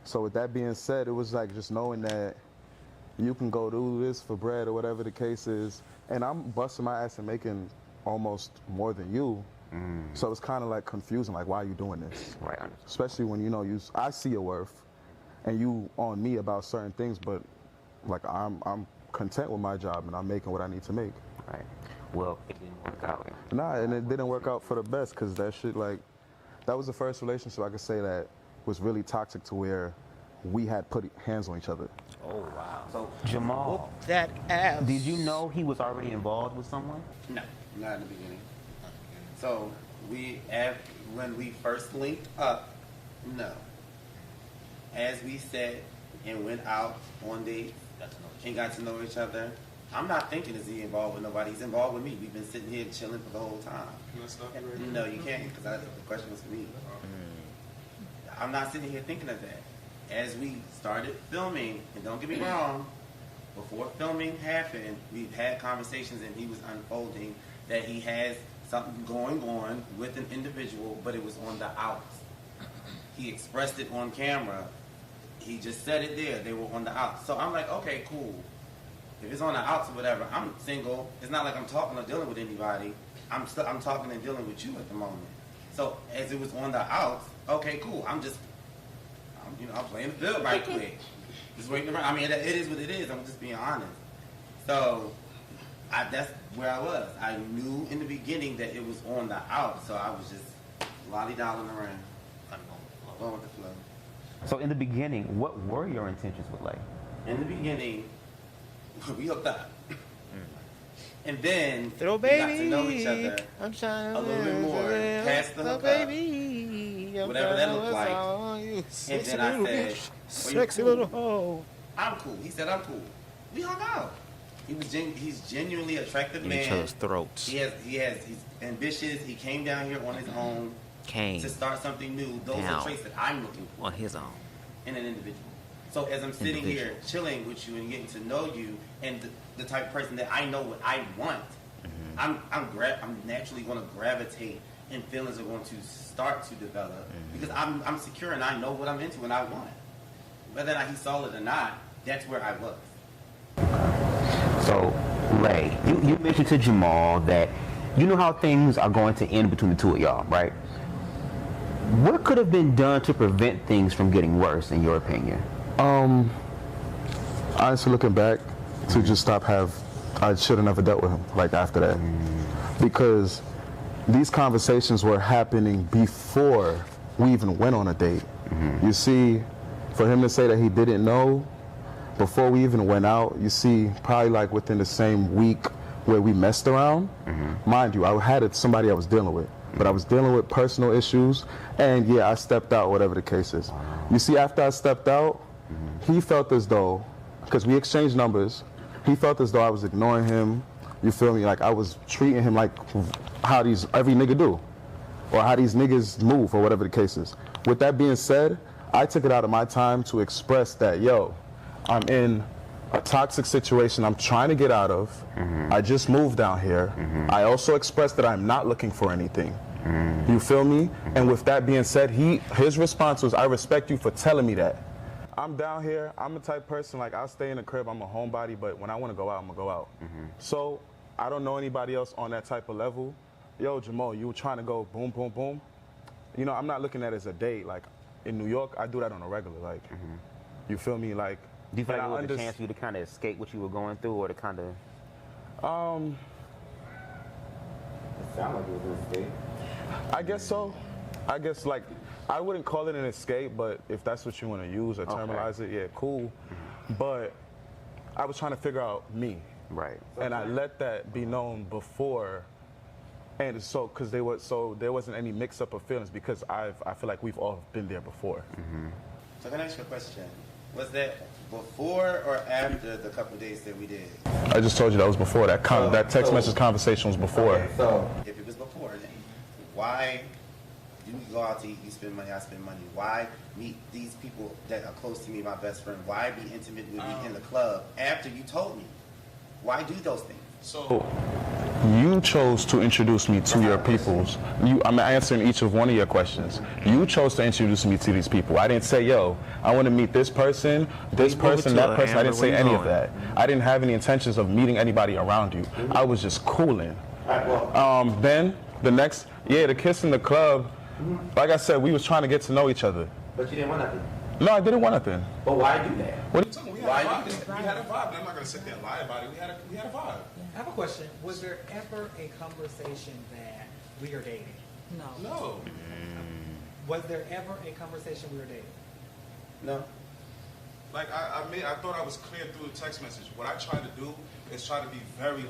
So with that being said, it was like just knowing that you can go do this for bread or whatever the case is, and I'm busting my ass and making almost more than you. So it's kind of like confusing, like, why are you doing this? Right. Especially when, you know, I see your worth and you on me about certain things, but like I'm content with my job and I'm making what I need to make. Right. Well, it didn't work out. Nah, and it didn't work out for the best, because that shit, like, that was the first relationship I could say that was really toxic to where we had put hands on each other. Oh, wow. So, Jamal, that ass. Did you know he was already involved with someone? No, not in the beginning. So when we first linked up, no. As we sat and went out on dates and got to know each other, I'm not thinking is he involved with nobody. He's involved with me. We've been sitting here chilling for the whole time. Can I stop you right No, you can't, because the question was for me. I'm not sitting here thinking of that. As we started filming, and don't get me wrong, before filming happened, we've had conversations and he was unfolding that he has something going on with an individual, but it was on the outs. He expressed it on camera. He just said it there. They were on the outs. So I'm like, okay, cool. If it's on the outs or whatever, I'm single. It's not like I'm talking or dealing with anybody. I'm talking and dealing with you at the moment. So as it was on the outs, okay, cool. I'm playing the field right quick. Just waiting around. I mean, it is what it is. I'm just being honest. So that's where I was. I knew in the beginning that it was on the out, so I was just lolly-dolling around, going with the flow. So in the beginning, what were your intentions with Lay? In the beginning, we hooked up. And then we got to know each other a little bit more, past the hookup, whatever that looked like. And then I said, sexy little hoe. I'm cool. He said, I'm cool. We hung out. He's genuinely attractive In man. each other's throats. He's ambitious. He came down here on his own to start something new. Those are traits that I'm looking for on his own in an individual. So as I'm sitting here chilling with you and getting to know you, and the type of person that I know what I want, I'm naturally going to gravitate, and feelings are going to start to develop because I'm secure and I know what I'm into and I want. Whether or not he saw it or not, that's where I was. So, Lay, you mentioned to Jamal that you know how things are going to end between the two of y'all, right? What could have been done to prevent things from getting worse, in your opinion? Honestly, looking back, to just I should have never dealt with him, like, after that. Because these conversations were happening before we even went on a date. You see, for him to say that he didn't know before we even went out, you see, probably like within the same week where we messed around, mind you, I had somebody I was dealing with, but I was dealing with personal issues, and yeah, I stepped out, whatever the case is. You see, after I stepped out, he felt as though, because we exchanged numbers, he felt as though I was ignoring him, you feel me, like I was treating him like how every nigga do, or how these niggas move, or whatever the case is. With that being said, I took it out of my time to express that, yo, I'm in a toxic situation I'm trying to get out of. I just moved down here. I also expressed that I'm not looking for anything. You feel me? And with that being said, his response was, I respect you for telling me that. I'm down here. I'm the type of person, like, I'll stay in the crib. I'm a homebody, but when I want to go out, I'm going to go out. So I don't know anybody else on that type of level. Yo, Jamal, you were trying to go boom, boom, boom. You know, I'm not looking at it as a date. Like, in New York, I do that on a regular. Like, you feel me? Like, do you feel like it was a chance for you to kind of escape what you were going through, or to kind of... It sounded like it was an escape. I guess so. I guess, like, I wouldn't call it an escape, but if that's what you want to use or terminalize it, yeah, cool. But I was trying to figure out me. Right. And I let that be known before, and so, because there wasn't any mix-up of feelings, because I feel like we've all been there before. So can I ask you a question? Was that before or after the couple days that we did? I just told you that was before. That text message conversation was before. Okay, so if it was before, then why you go out to eat, you spend money, I spend money? Why meet these people that are close to me, my best friend? Why be intimate with me in the club after you told me? Why do those things? So You chose to introduce me to your peoples. I'm answering each of one of your questions. You chose to introduce me to these people. I didn't say, yo, I want to meet this person, that person. I didn't say any of that. I didn't have any intentions of meeting anybody around you. I was just cooling. Then the next, the kiss in the club, like I said, we was trying to get to know each other. But you didn't want nothing. No, I didn't want nothing. But why do that? What? We had a vibe. I'm not gonna sit there and lie about it. We had a vibe. I have a question. Was there ever a conversation that we are dating? No. Was there ever a conversation we were dating? No. Like I thought I was clear through the text message. What I try to do is try to be very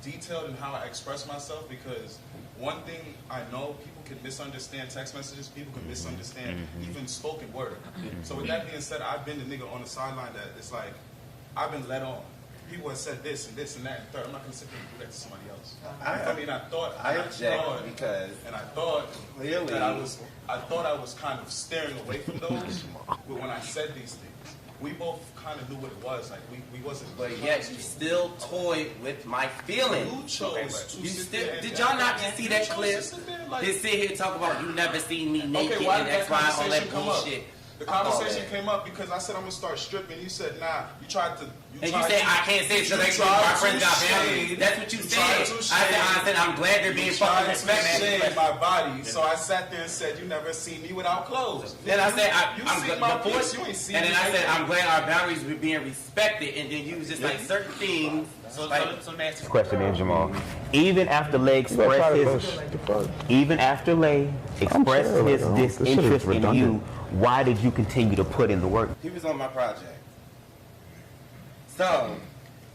detailed in how I express myself, because one thing I know, people can misunderstand text messages, people can misunderstand even spoken word. So with that being said, I've been the nigga on the sideline that it's like, I've been led on. People have said this and this and that and third. I'm not gonna sit there and do that to somebody else. I thought I was kind of steering away from those, but when I said these things, we both kind of knew what it was. Like we wasn't. But yet you still toyed with my feelings. You chose to sit there. Did y'all not just see that clip? Just sit here and talk about you never seen me naked why and did X, that Y, all that conversation come bullshit. up? The conversation came up because I said I'm gonna start stripping. You said nah. You tried to. You said I can't say it because my friends got boundaries. That's what you said. I said I'm glad they're being fucking respectful. You tried to shade my body, so I sat there and said you never seen me without clothes. Then I said you ain't seen and me. then I said I'm glad our boundaries were being respected, and then you was just like certain things. So next question then, Jamal. Even after Lay expressed his disinterest in you, why did you continue to put in the work? He was on my project. So,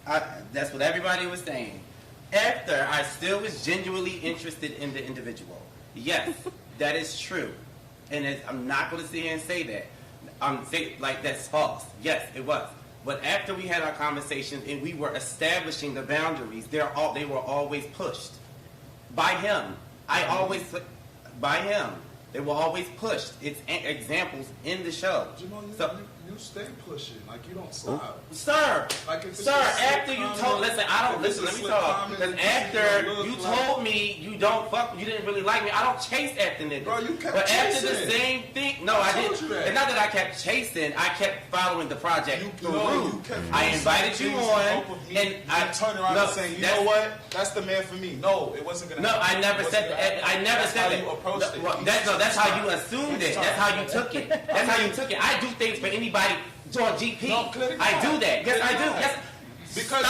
that's what everybody was saying. After, I still was genuinely interested in the individual. Yes, that is true. And I'm not going to sit here and say that. That's false. Yes, it was. But after we had our conversations and we were establishing the boundaries, they were always pushed. By him. By him. They were always pushed. It's examples in the show. Jamal, you stay pushing, like you don't stop. Sir, after you told, let me talk. Because after you told me you didn't really like me, I don't chase after niggas. Bro, you kept But after chasing. the same thing, no, I didn't. It's not that I kept chasing, I kept following the project through. I invited you on, and I turned around and saying, you know what, that's the man for me. No, it wasn't gonna happen. I never said that. I never said that. You approached it. That's how you assumed it. That's how you took it. That's how you took it. I do things for anybody on GP. I do that. Yes, I do. Yes. Because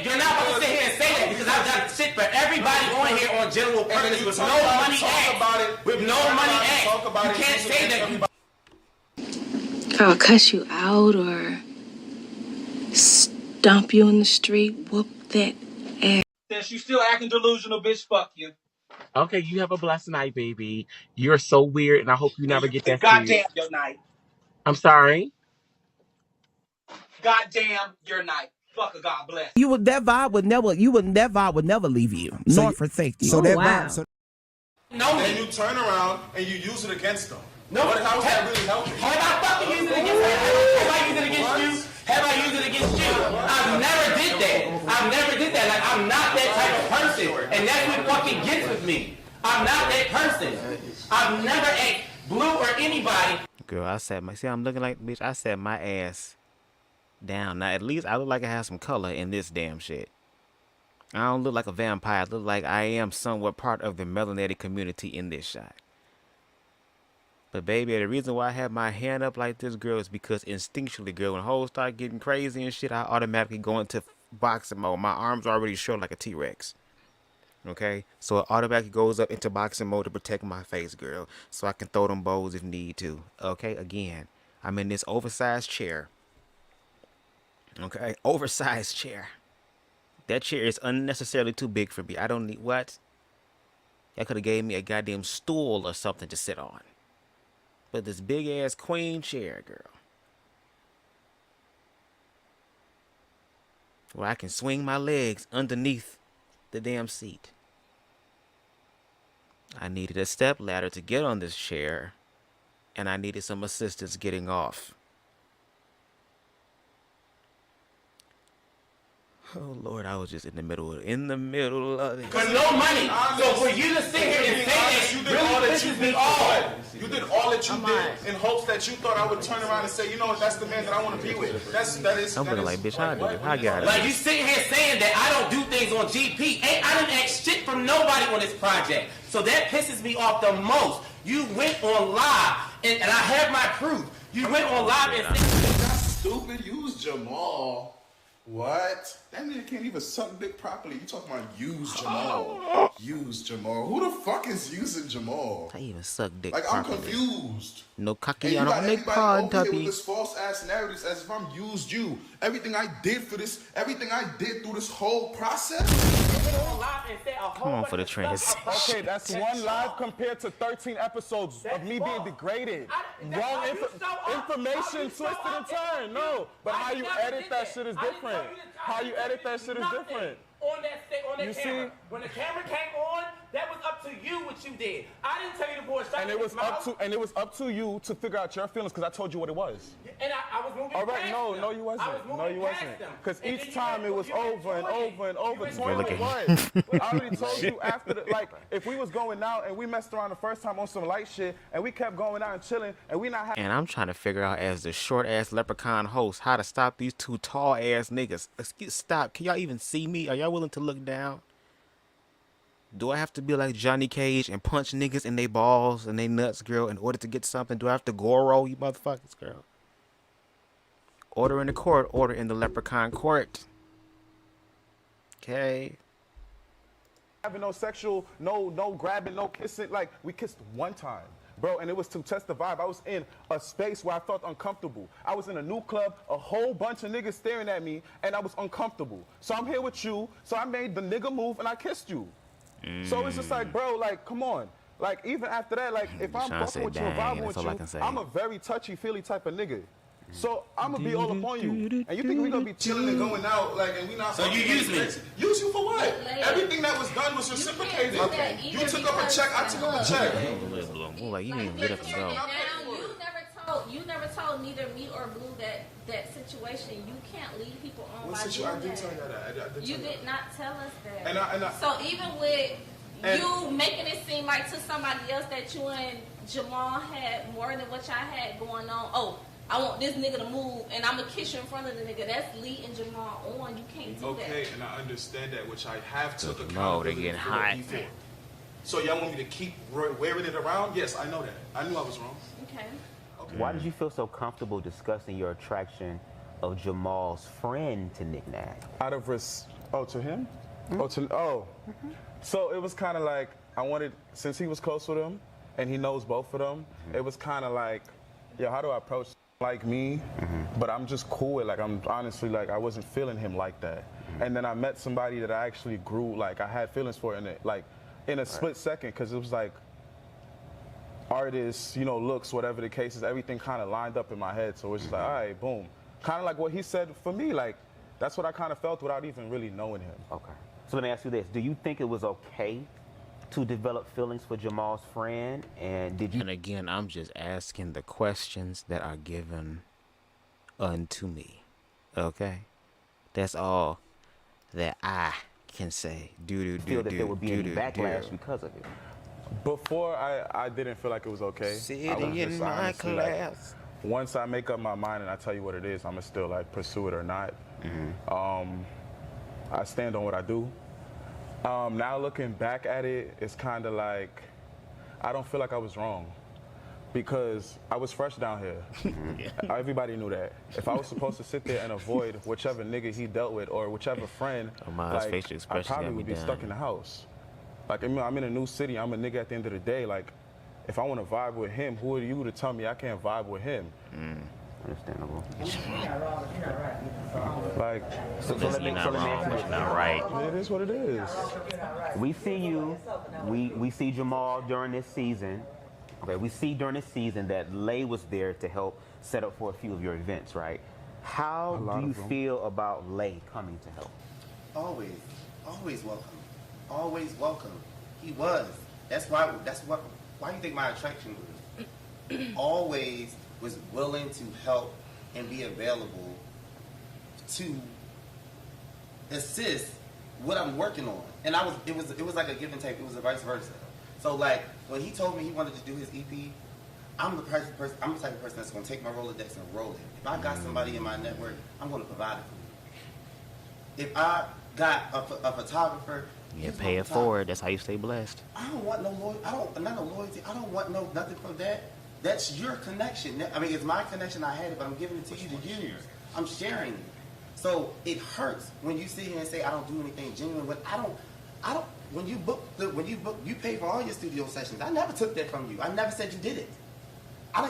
you're not going to sit here and say that, because I've done shit for everybody on here on general purpose with no money act. With no money act. You can't say that. I'll cuss you out or stomp you in the street, whoop that ass. Since you still acting delusional, bitch, fuck you. Okay, you have a blessed night, baby. You're so weird, and I hope you never get that. Goddamn your night. I'm sorry. Goddamn your night. Fuck a God bless. That vibe would never leave you, nor forsake you. So that vibe. And you turn around and you use it against them. No, how is that really helping? Have I fucking used it against you? Have I used it against you? Have I used it against you? I've never did that. Like, I'm not that type of person. And that's what fucking gets with me. I'm not that person. I've never ate Blue or anybody. Girl, I'm looking like, bitch, I sat my ass down. Now, at least I look like I have some color in this damn shit. I don't look like a vampire. I look like I am somewhat part of the melanated community in this shot. But baby, the reason why I have my hand up like this, girl, is because instinctually, girl, when hoes start getting crazy and shit, I automatically go into boxing mode. My arms are already short like a T-Rex. Okay? So it automatically goes up into boxing mode to protect my face, girl. So I can throw them bows if need to. Okay? Again, I'm in this oversized chair. Okay? Oversized chair. That chair is unnecessarily too big for me. I don't need what? Y'all could have gave me a goddamn stool or something to sit on. But this big ass queen chair, girl, where I can swing my legs underneath the damn seat. I needed a step ladder to get on this chair, and I needed some assistance getting off. Oh Lord, I was just in the middle of it. For no money. So for you to sit here and say that You did all really that you pisses me did. off. You did all that you did in hopes that you thought I would turn around and say, you know what, that's the man that I want to be with. I'm looking like, bitch, I did it. I got it. Like you sitting here saying that I don't do things on GP. I didn't ask shit from nobody on this project. So that pisses me off the most. You went on live, and I have my proof. You went on live and said, that's stupid. Use Jamal. What? That nigga can't even suck dick properly. You talking about use Jamal. Use Jamal. Who the fuck is using Jamal? I even suck dick Like, properly. I'm confused. No cocky, And you I got don't make everybody pod over here with tuppy. this false ass narratives as if I'm used you. Everything I did for this, everything I did through this whole process. Come on for the transition. Okay, that's one live compared to 13 episodes of me being degraded. Wrong information, twisted and turned. No, but how you edit that shit is different. How you edit that shit is different. On that camera. When the camera came on, that was up to you what you did. I didn't tell you to board And it was up to you to figure out your feelings because I told you what it was. And I was moving All right, past no, them. no, you wasn't. No, you wasn't. Because Because each time it was over and over and over. Good looking. I already told you after the, like, if we was going out and we messed around the first time on some light shit and we kept going out and chilling and we not having. And I'm trying to figure out, as the short ass leprechaun host, how to stop these two tall ass niggas. Stop. Can y'all even see me? Are y'all willing to look down? Do I have to be like Johnny Cage and punch niggas in their balls and they nuts, girl, in order to get something? Do I have to Goro you motherfuckers, girl? Order in the court, order in the leprechaun court. Okay. Having no sexual, no grabbing, no kissing. Like, we kissed one time, bro, and it was to test the vibe. I was in a space where I felt uncomfortable. I was in a new club, a whole bunch of niggas staring at me, and I was uncomfortable. So I'm here with you, so I made the nigga move and I kissed you. So it's just like, bro, like, come on. Like, even after that, like, if I'm fucking with you and vibing with you, I'm a very touchy-feely type of nigga. So I'm gonna be all up on you. And you think we're gonna be chilling and going out, like, and we not. So you use me? Use you for what? Everything that was done was reciprocated. Okay. You took up a check, I took up a check. Like, you didn't get up and go. You never told neither me or Blue that situation. You can't leave people on What by situation? doing I did tell you that. You did not tell us that. And I, so even with you making it seem like to somebody else that you and Jamal had more than what y'all had going on. Oh, I want this nigga to move, and I'm gonna kiss you in front of the nigga. That's leading Jamal on. You can't do that. Okay, and I understand that, which I have took No, accountability they getting for hot. before. So y'all want me to keep wearing it around? Yes, I know that. I knew I was wrong. Okay. Why did you feel so comfortable discussing your attraction of Jamal's friend to Nick Nack? Out of to him? So it was kind of like, I wanted, since he was close with him and he knows both of them, it was kind of like, yo, how do I approach like me? But I'm just cool with, like, I'm honestly, like, I wasn't feeling him like that. And then I met somebody that I actually grew, like, I had feelings for in it, like, in a split second, because it was like, artists, you know, looks, whatever the case is, everything kind of lined up in my head. So it's just like, all right, boom. Kind of like what he said for me, like, that's what I kind of felt without even really knowing him. Okay. So let me ask you this. Do you think it was okay to develop feelings for Jamal's friend? And did you... And again, I'm just asking the questions that are given unto me. Okay? That's all that I can say. Feel that there would be any backlash because of it? Before, I didn't feel like it was okay. Sitting in my class. Like, once I make up my mind and I tell you what it is, I'm going to still, like, pursue it or not. I stand on what I do. Now looking back at it, it's kind of like, I don't feel like I was wrong. Because I was fresh down here. Everybody knew that. If I was supposed to sit there and avoid whichever nigga he dealt with or whichever friend, like, I probably would be stuck in the house. Like, I mean, I'm in a new city. I'm a nigga at the end of the day. Like, if I want to vibe with him, who are you to tell me I can't vibe with him? Understandable. Like, you're not right. It is what it is. We see you. We see Jamal during this season. Okay, we see during this season that Lay was there to help set up for a few of your events, right? How do you feel about Lay coming to help? Always welcome. Always welcome. He was. Why you think my attraction was? Always was willing to help and be available to assist what I'm working on. And it was like a give and take. It was a vice versa. So like when he told me he wanted to do his EP, I'm the type of person that's gonna take my Rolodex and roll it. If I got somebody in my network, I'm gonna provide it for you. If I got a photographer, Yeah, pay it forward. That's how you stay blessed. I don't want no loyalty. Not no loyalty. I don't want nothing from that. That's your connection. I mean, it's my connection. I had it, but I'm giving it to you to use. I'm sharing it. So it hurts when you sit here and say I don't do anything genuine. But I don't. When you book, you pay for all your studio sessions. I never took that from you. I never said you did it. I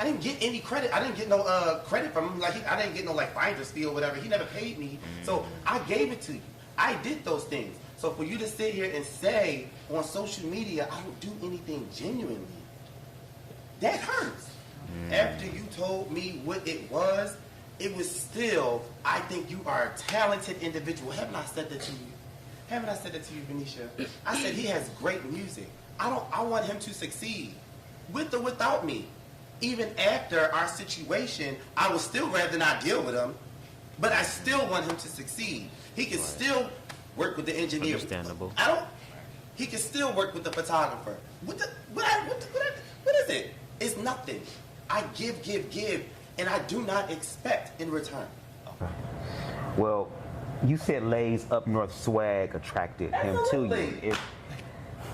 didn't get any credit. I didn't get no credit from him. Like I didn't get no like finder's fee or whatever. He never paid me. So I gave it to you. I did those things. So for you to sit here and say on social media I don't do anything genuinely, that hurts. After you told me what it was still, I think you are a talented individual. Haven't I said that to you? Haven't I said that to you, Venetia? I said he has great music. I want him to succeed, with or without me. Even after our situation, I would still rather not deal with him, but I still want him to succeed. He can still work with the engineer. Understandable. He can still work with the photographer. What is it? It's nothing. I give, and I do not expect in return. Well, you said Lay's up north swag attracted him to you.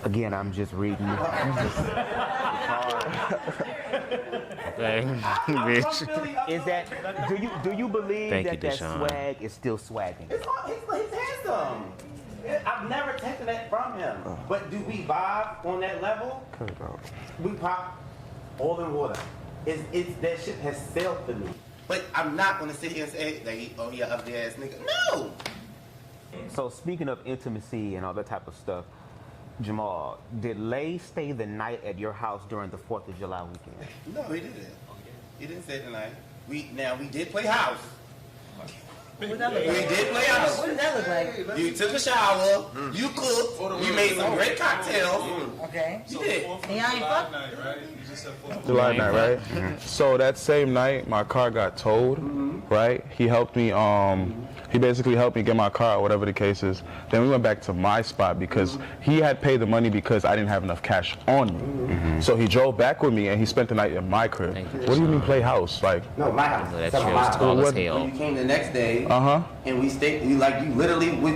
Again, I'm just reading. Okay, bitch. Is that do you believe Thank that you, that Deshaun. swag is still swagging? He's handsome. I've never taken that from him. But do we vibe on that level? We pop oil and water. It's that shit has sailed for me. But I'm not gonna sit here and say, "Oh yeah, ugly ass nigga." No. So speaking of intimacy and all that type of stuff, Jamal, did Lay stay the night at your house during the 4th of July weekend? No, he didn't. He didn't stay the night. We did play house. What that look like? We did play house. What did that look like? You took a shower. You cooked. You made some great cocktails. Okay. You did. And y'all ain't fuck? July night, right? So that same night, my car got towed, right? He helped me, he basically helped me get my car, or whatever the case is. Then we went back to my spot because he had paid the money because I didn't have enough cash on me. So he drove back with me and he spent the night in my crib. What do you mean play house? Like, No, my house. That shit was tall as hell. When you came the next day, uh-huh. and we stayed, we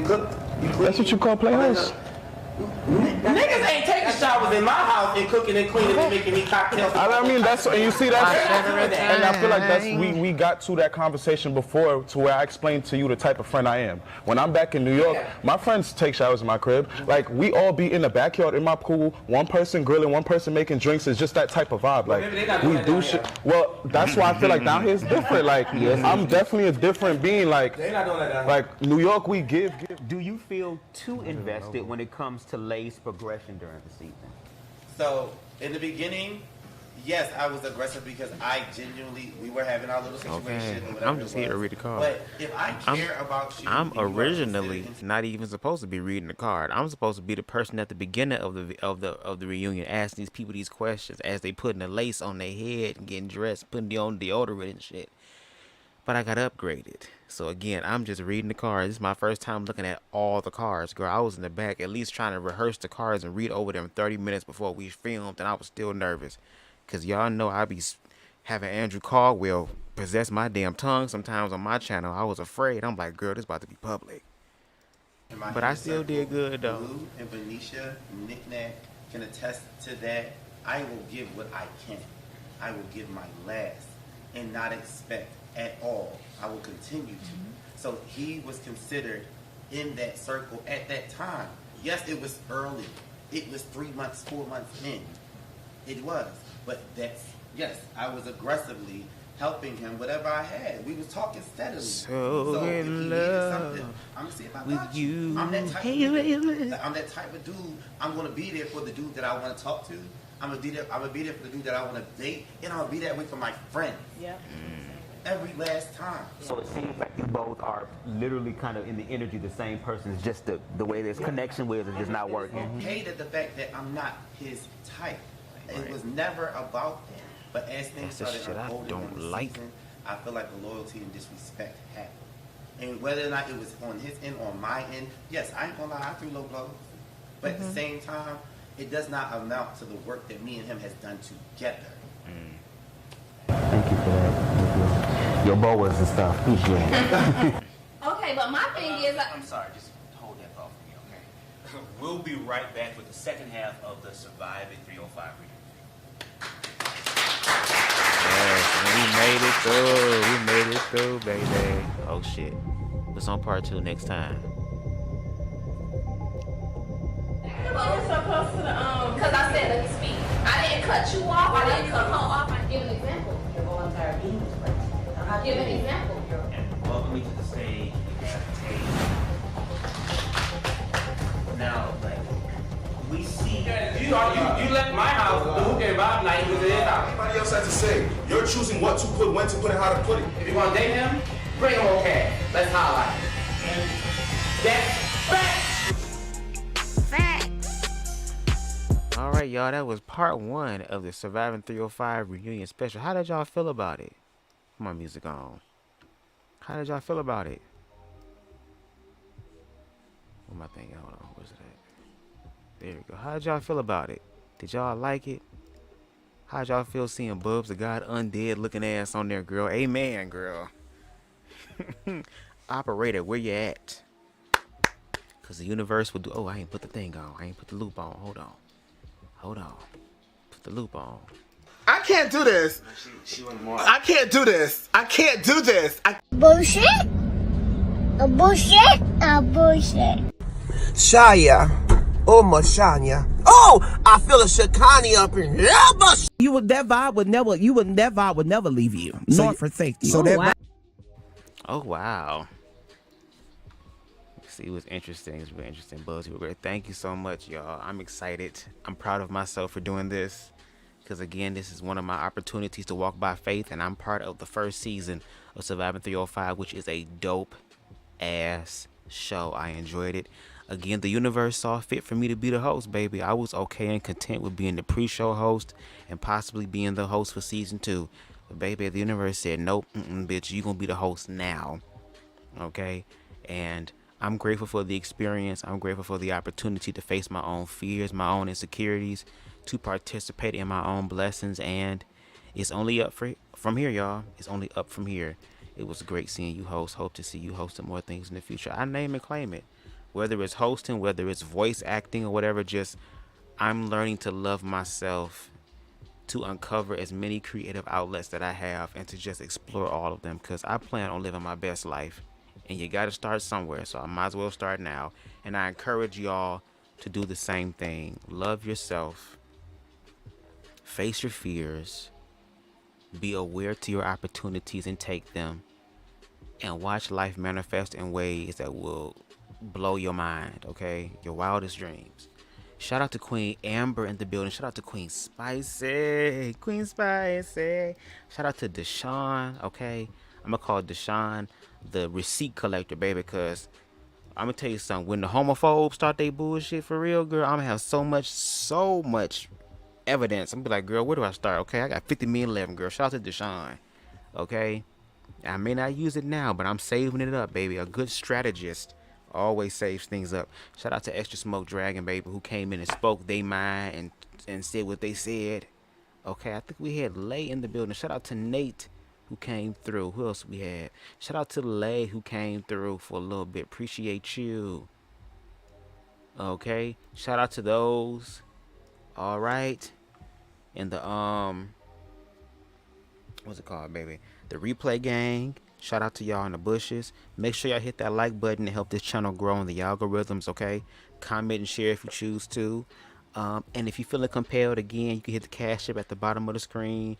cooked. That's what you call play house? Niggas ain't taking showers in my house and cooking and cleaning and making me cocktails. I mean, that's, and you see that, and I feel like that's, we got to that conversation before to where I explained to you the type of friend I am. When I'm back in New York, my friends take showers in my crib. Like, we all be in the backyard in my pool, one person grilling, one person making drinks. It's just that type of vibe. Like, we do shit. Well, that's why I feel like down here is different. Like, I'm definitely a different being. Like, New York, we give. Do you feel too invested when it comes to Lay's progression during the season? So in the beginning, yes, I was aggressive because I genuinely, we were having our little situation. Okay, Or whatever I'm just it here to was. read the card. But if I care about you, I'm and you are originally interested not even supposed to be reading the card. I'm supposed to be the person at the beginning of the reunion, asking these people these questions as they putting the lace on their head and getting dressed, putting on deodorant and shit. But I got upgraded. So again, I'm just reading the cards. This is my first time looking at all the cards. Girl, I was in the back at least trying to rehearse the cards and read over them 30 minutes before we filmed, and I was still nervous. Because y'all know I be having Andrew Caldwell possess my damn tongue sometimes on my channel. I was afraid. I'm like, girl, this about to be public. But I still did good, though. Blue and Venetia, Knick-Knack can attest to that. I will give what I can. I will give my last and not expect at all. I will continue to. So he was considered in that circle at that time. Yes, it was early. It was 3 months, 4 months in. It was. But that's, yes, I was aggressively helping him whatever I had. We was talking steadily. So if he in needed love something, I'm gonna see if I with got you. I'm that type of I'm that type of dude. I'm gonna be there for the dude that I want to talk to. I'm gonna be there for the dude that I want to date, and I'm gonna be that way for my friends. Yep. Every last time. So it seems like you both are literally kind of in the energy the same person. It's just the way there's connection with is just not working. Okay, that the fact that I'm not his type. It was never about that. But as things That's the started shit I unfolding don't in the like. season, I feel like the loyalty and disrespect happened. And whether or not it was on his end or on my end, yes, I ain't gonna lie, I threw low blows. But at the same time, it does not amount to the work that me and him has done together. Thank you for that. Your boas and stuff. Appreciate it. Okay, but my thing is, I'm sorry, just hold that thought for me, okay? We'll be right back with the second half of the Surviving 305 reunion. Yes, we made it through, baby. Oh shit. What's on part 2 next time? we're so close to the because I said let me speak. I didn't cut you off. I didn't cut her off. I give an example. Your whole entire being was right. Give an example. And welcome me to the stage. We have Tate. Now, like, we see. You left my house. The hookah and vibe night was in his house. Anybody else has to say? You're choosing what to put, when to put, and how to put it. If you want to date him, bring him on cash. Let's highlight it. And that's facts. All right, y'all. That was part 1 of the Surviving 305 reunion special. How did y'all feel about it? Put my music on. How did y'all feel about it? What am I thinking? Hold on. Where's it at? There we go. How did y'all feel about it? Did y'all like it? How did y'all feel seeing BubzDaGawd undead looking ass on there, girl? Amen, girl. Operator, where you at? Because the universe will do... Oh, I ain't put the thing on. I ain't put the loop on. Hold on. Hold on. Put the loop on. I can't do this. I can't do this. I can't do this. Bullshit? A bullshit? A bullshit. Shia. Oh, Mashanya. Oh, I feel a Shakani up in here. You would that vibe would never leave you, nor forsake you. Oh, wow. See, it was interesting. It's really interesting. Buzz, you were great. Thank you so much, y'all. I'm excited. I'm proud of myself for doing this. Because, again, this is one of my opportunities to walk by faith. And I'm part of the first season of Surviving 305, which is a dope-ass show. I enjoyed it. Again, the universe saw fit for me to be the host, baby. I was okay and content with being the pre-show host and possibly being the host for season 2. But, baby, the universe said, nope, bitch, you're going to be the host now. Okay? And I'm grateful for the experience. I'm grateful for the opportunity to face my own fears, my own insecurities, to participate in my own blessings. And it's only up from here, y'all. It's only up from here. It was great seeing you host. Hope to see you hosting more things in the future. I name and claim it. Whether it's hosting, whether it's voice acting or whatever, just I'm learning to love myself, to uncover as many creative outlets that I have and to just explore all of them, because I plan on living my best life. And you got to start somewhere, so I might as well start now. And I encourage y'all to do the same thing. Love yourself. Face your fears. Be aware to your opportunities and take them. And watch life manifest in ways that will blow your mind, okay? Your wildest dreams. Shout out to Queen Amber in the building. Shout out to Queen Spicy. Queen Spicy. Shout out to Deshaun, okay? I'm going to call Deshaun the receipt collector, baby, because I'm going to tell you something. When the homophobes start they bullshit for real, girl, I'm going to have so much evidence. I'm going to be like, girl, where do I start? Okay, I got 50 million left, girl. Shout out to Deshaun, okay? I may not use it now, but I'm saving it up, baby. A good strategist always saves things up. Shout out to Extra Smoke Dragon, baby, who came in and spoke their mind and said what they said. Okay, I think we had Lay in the building. Shout out to Nate, who came through. Who else we had? Shout out to Lay, who came through for a little bit. Appreciate you. Okay, shout out to those. All right. And the what's it called, baby? The replay gang. Shout out to y'all in the bushes. Make sure y'all hit that like button to help this channel grow in the algorithms, okay? Comment and share if you choose to. And if you feeling compelled, again, you can hit the CashApp at the bottom of the screen.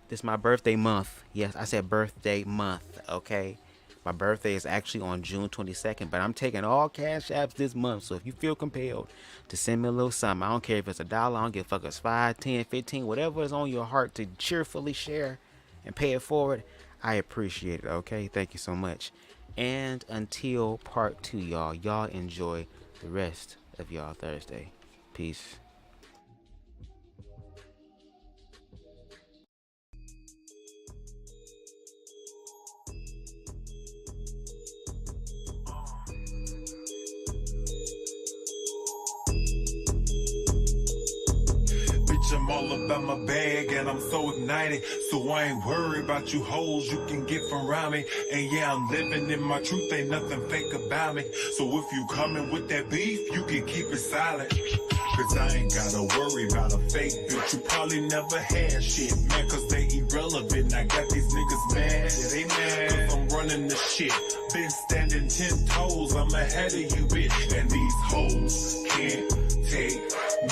This is my birthday month. Yes, I said birthday month, okay? My birthday is actually on June 22nd, but I'm taking all Cash Apps this month. So if you feel compelled to send me a little something, I don't care if it's $1, I don't give a fuck if it's 5, 10, 15, whatever is on your heart to cheerfully share and pay it forward, I appreciate it, okay? Thank you so much. And until part 2, y'all enjoy the rest of y'all Thursday. Peace. about my bag and I'm so ignited. So I ain't worried about you hoes you can get from around me. And yeah, I'm living in my truth, ain't nothing fake about me. So if you coming with that beef, you can keep it silent. Cause I ain't gotta worry about a fake bitch. You probably never had shit, man, cause they irrelevant. I got these niggas mad, yeah, they mad. Cause I'm running the shit. Been standing 10 toes, I'm ahead of you, bitch. And these hoes can't take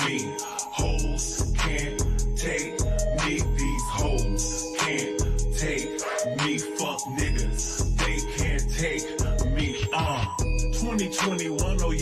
me. Hoes can't take me. These hoes can't take me. Fuck niggas, they can't take me. 2021, oh yeah.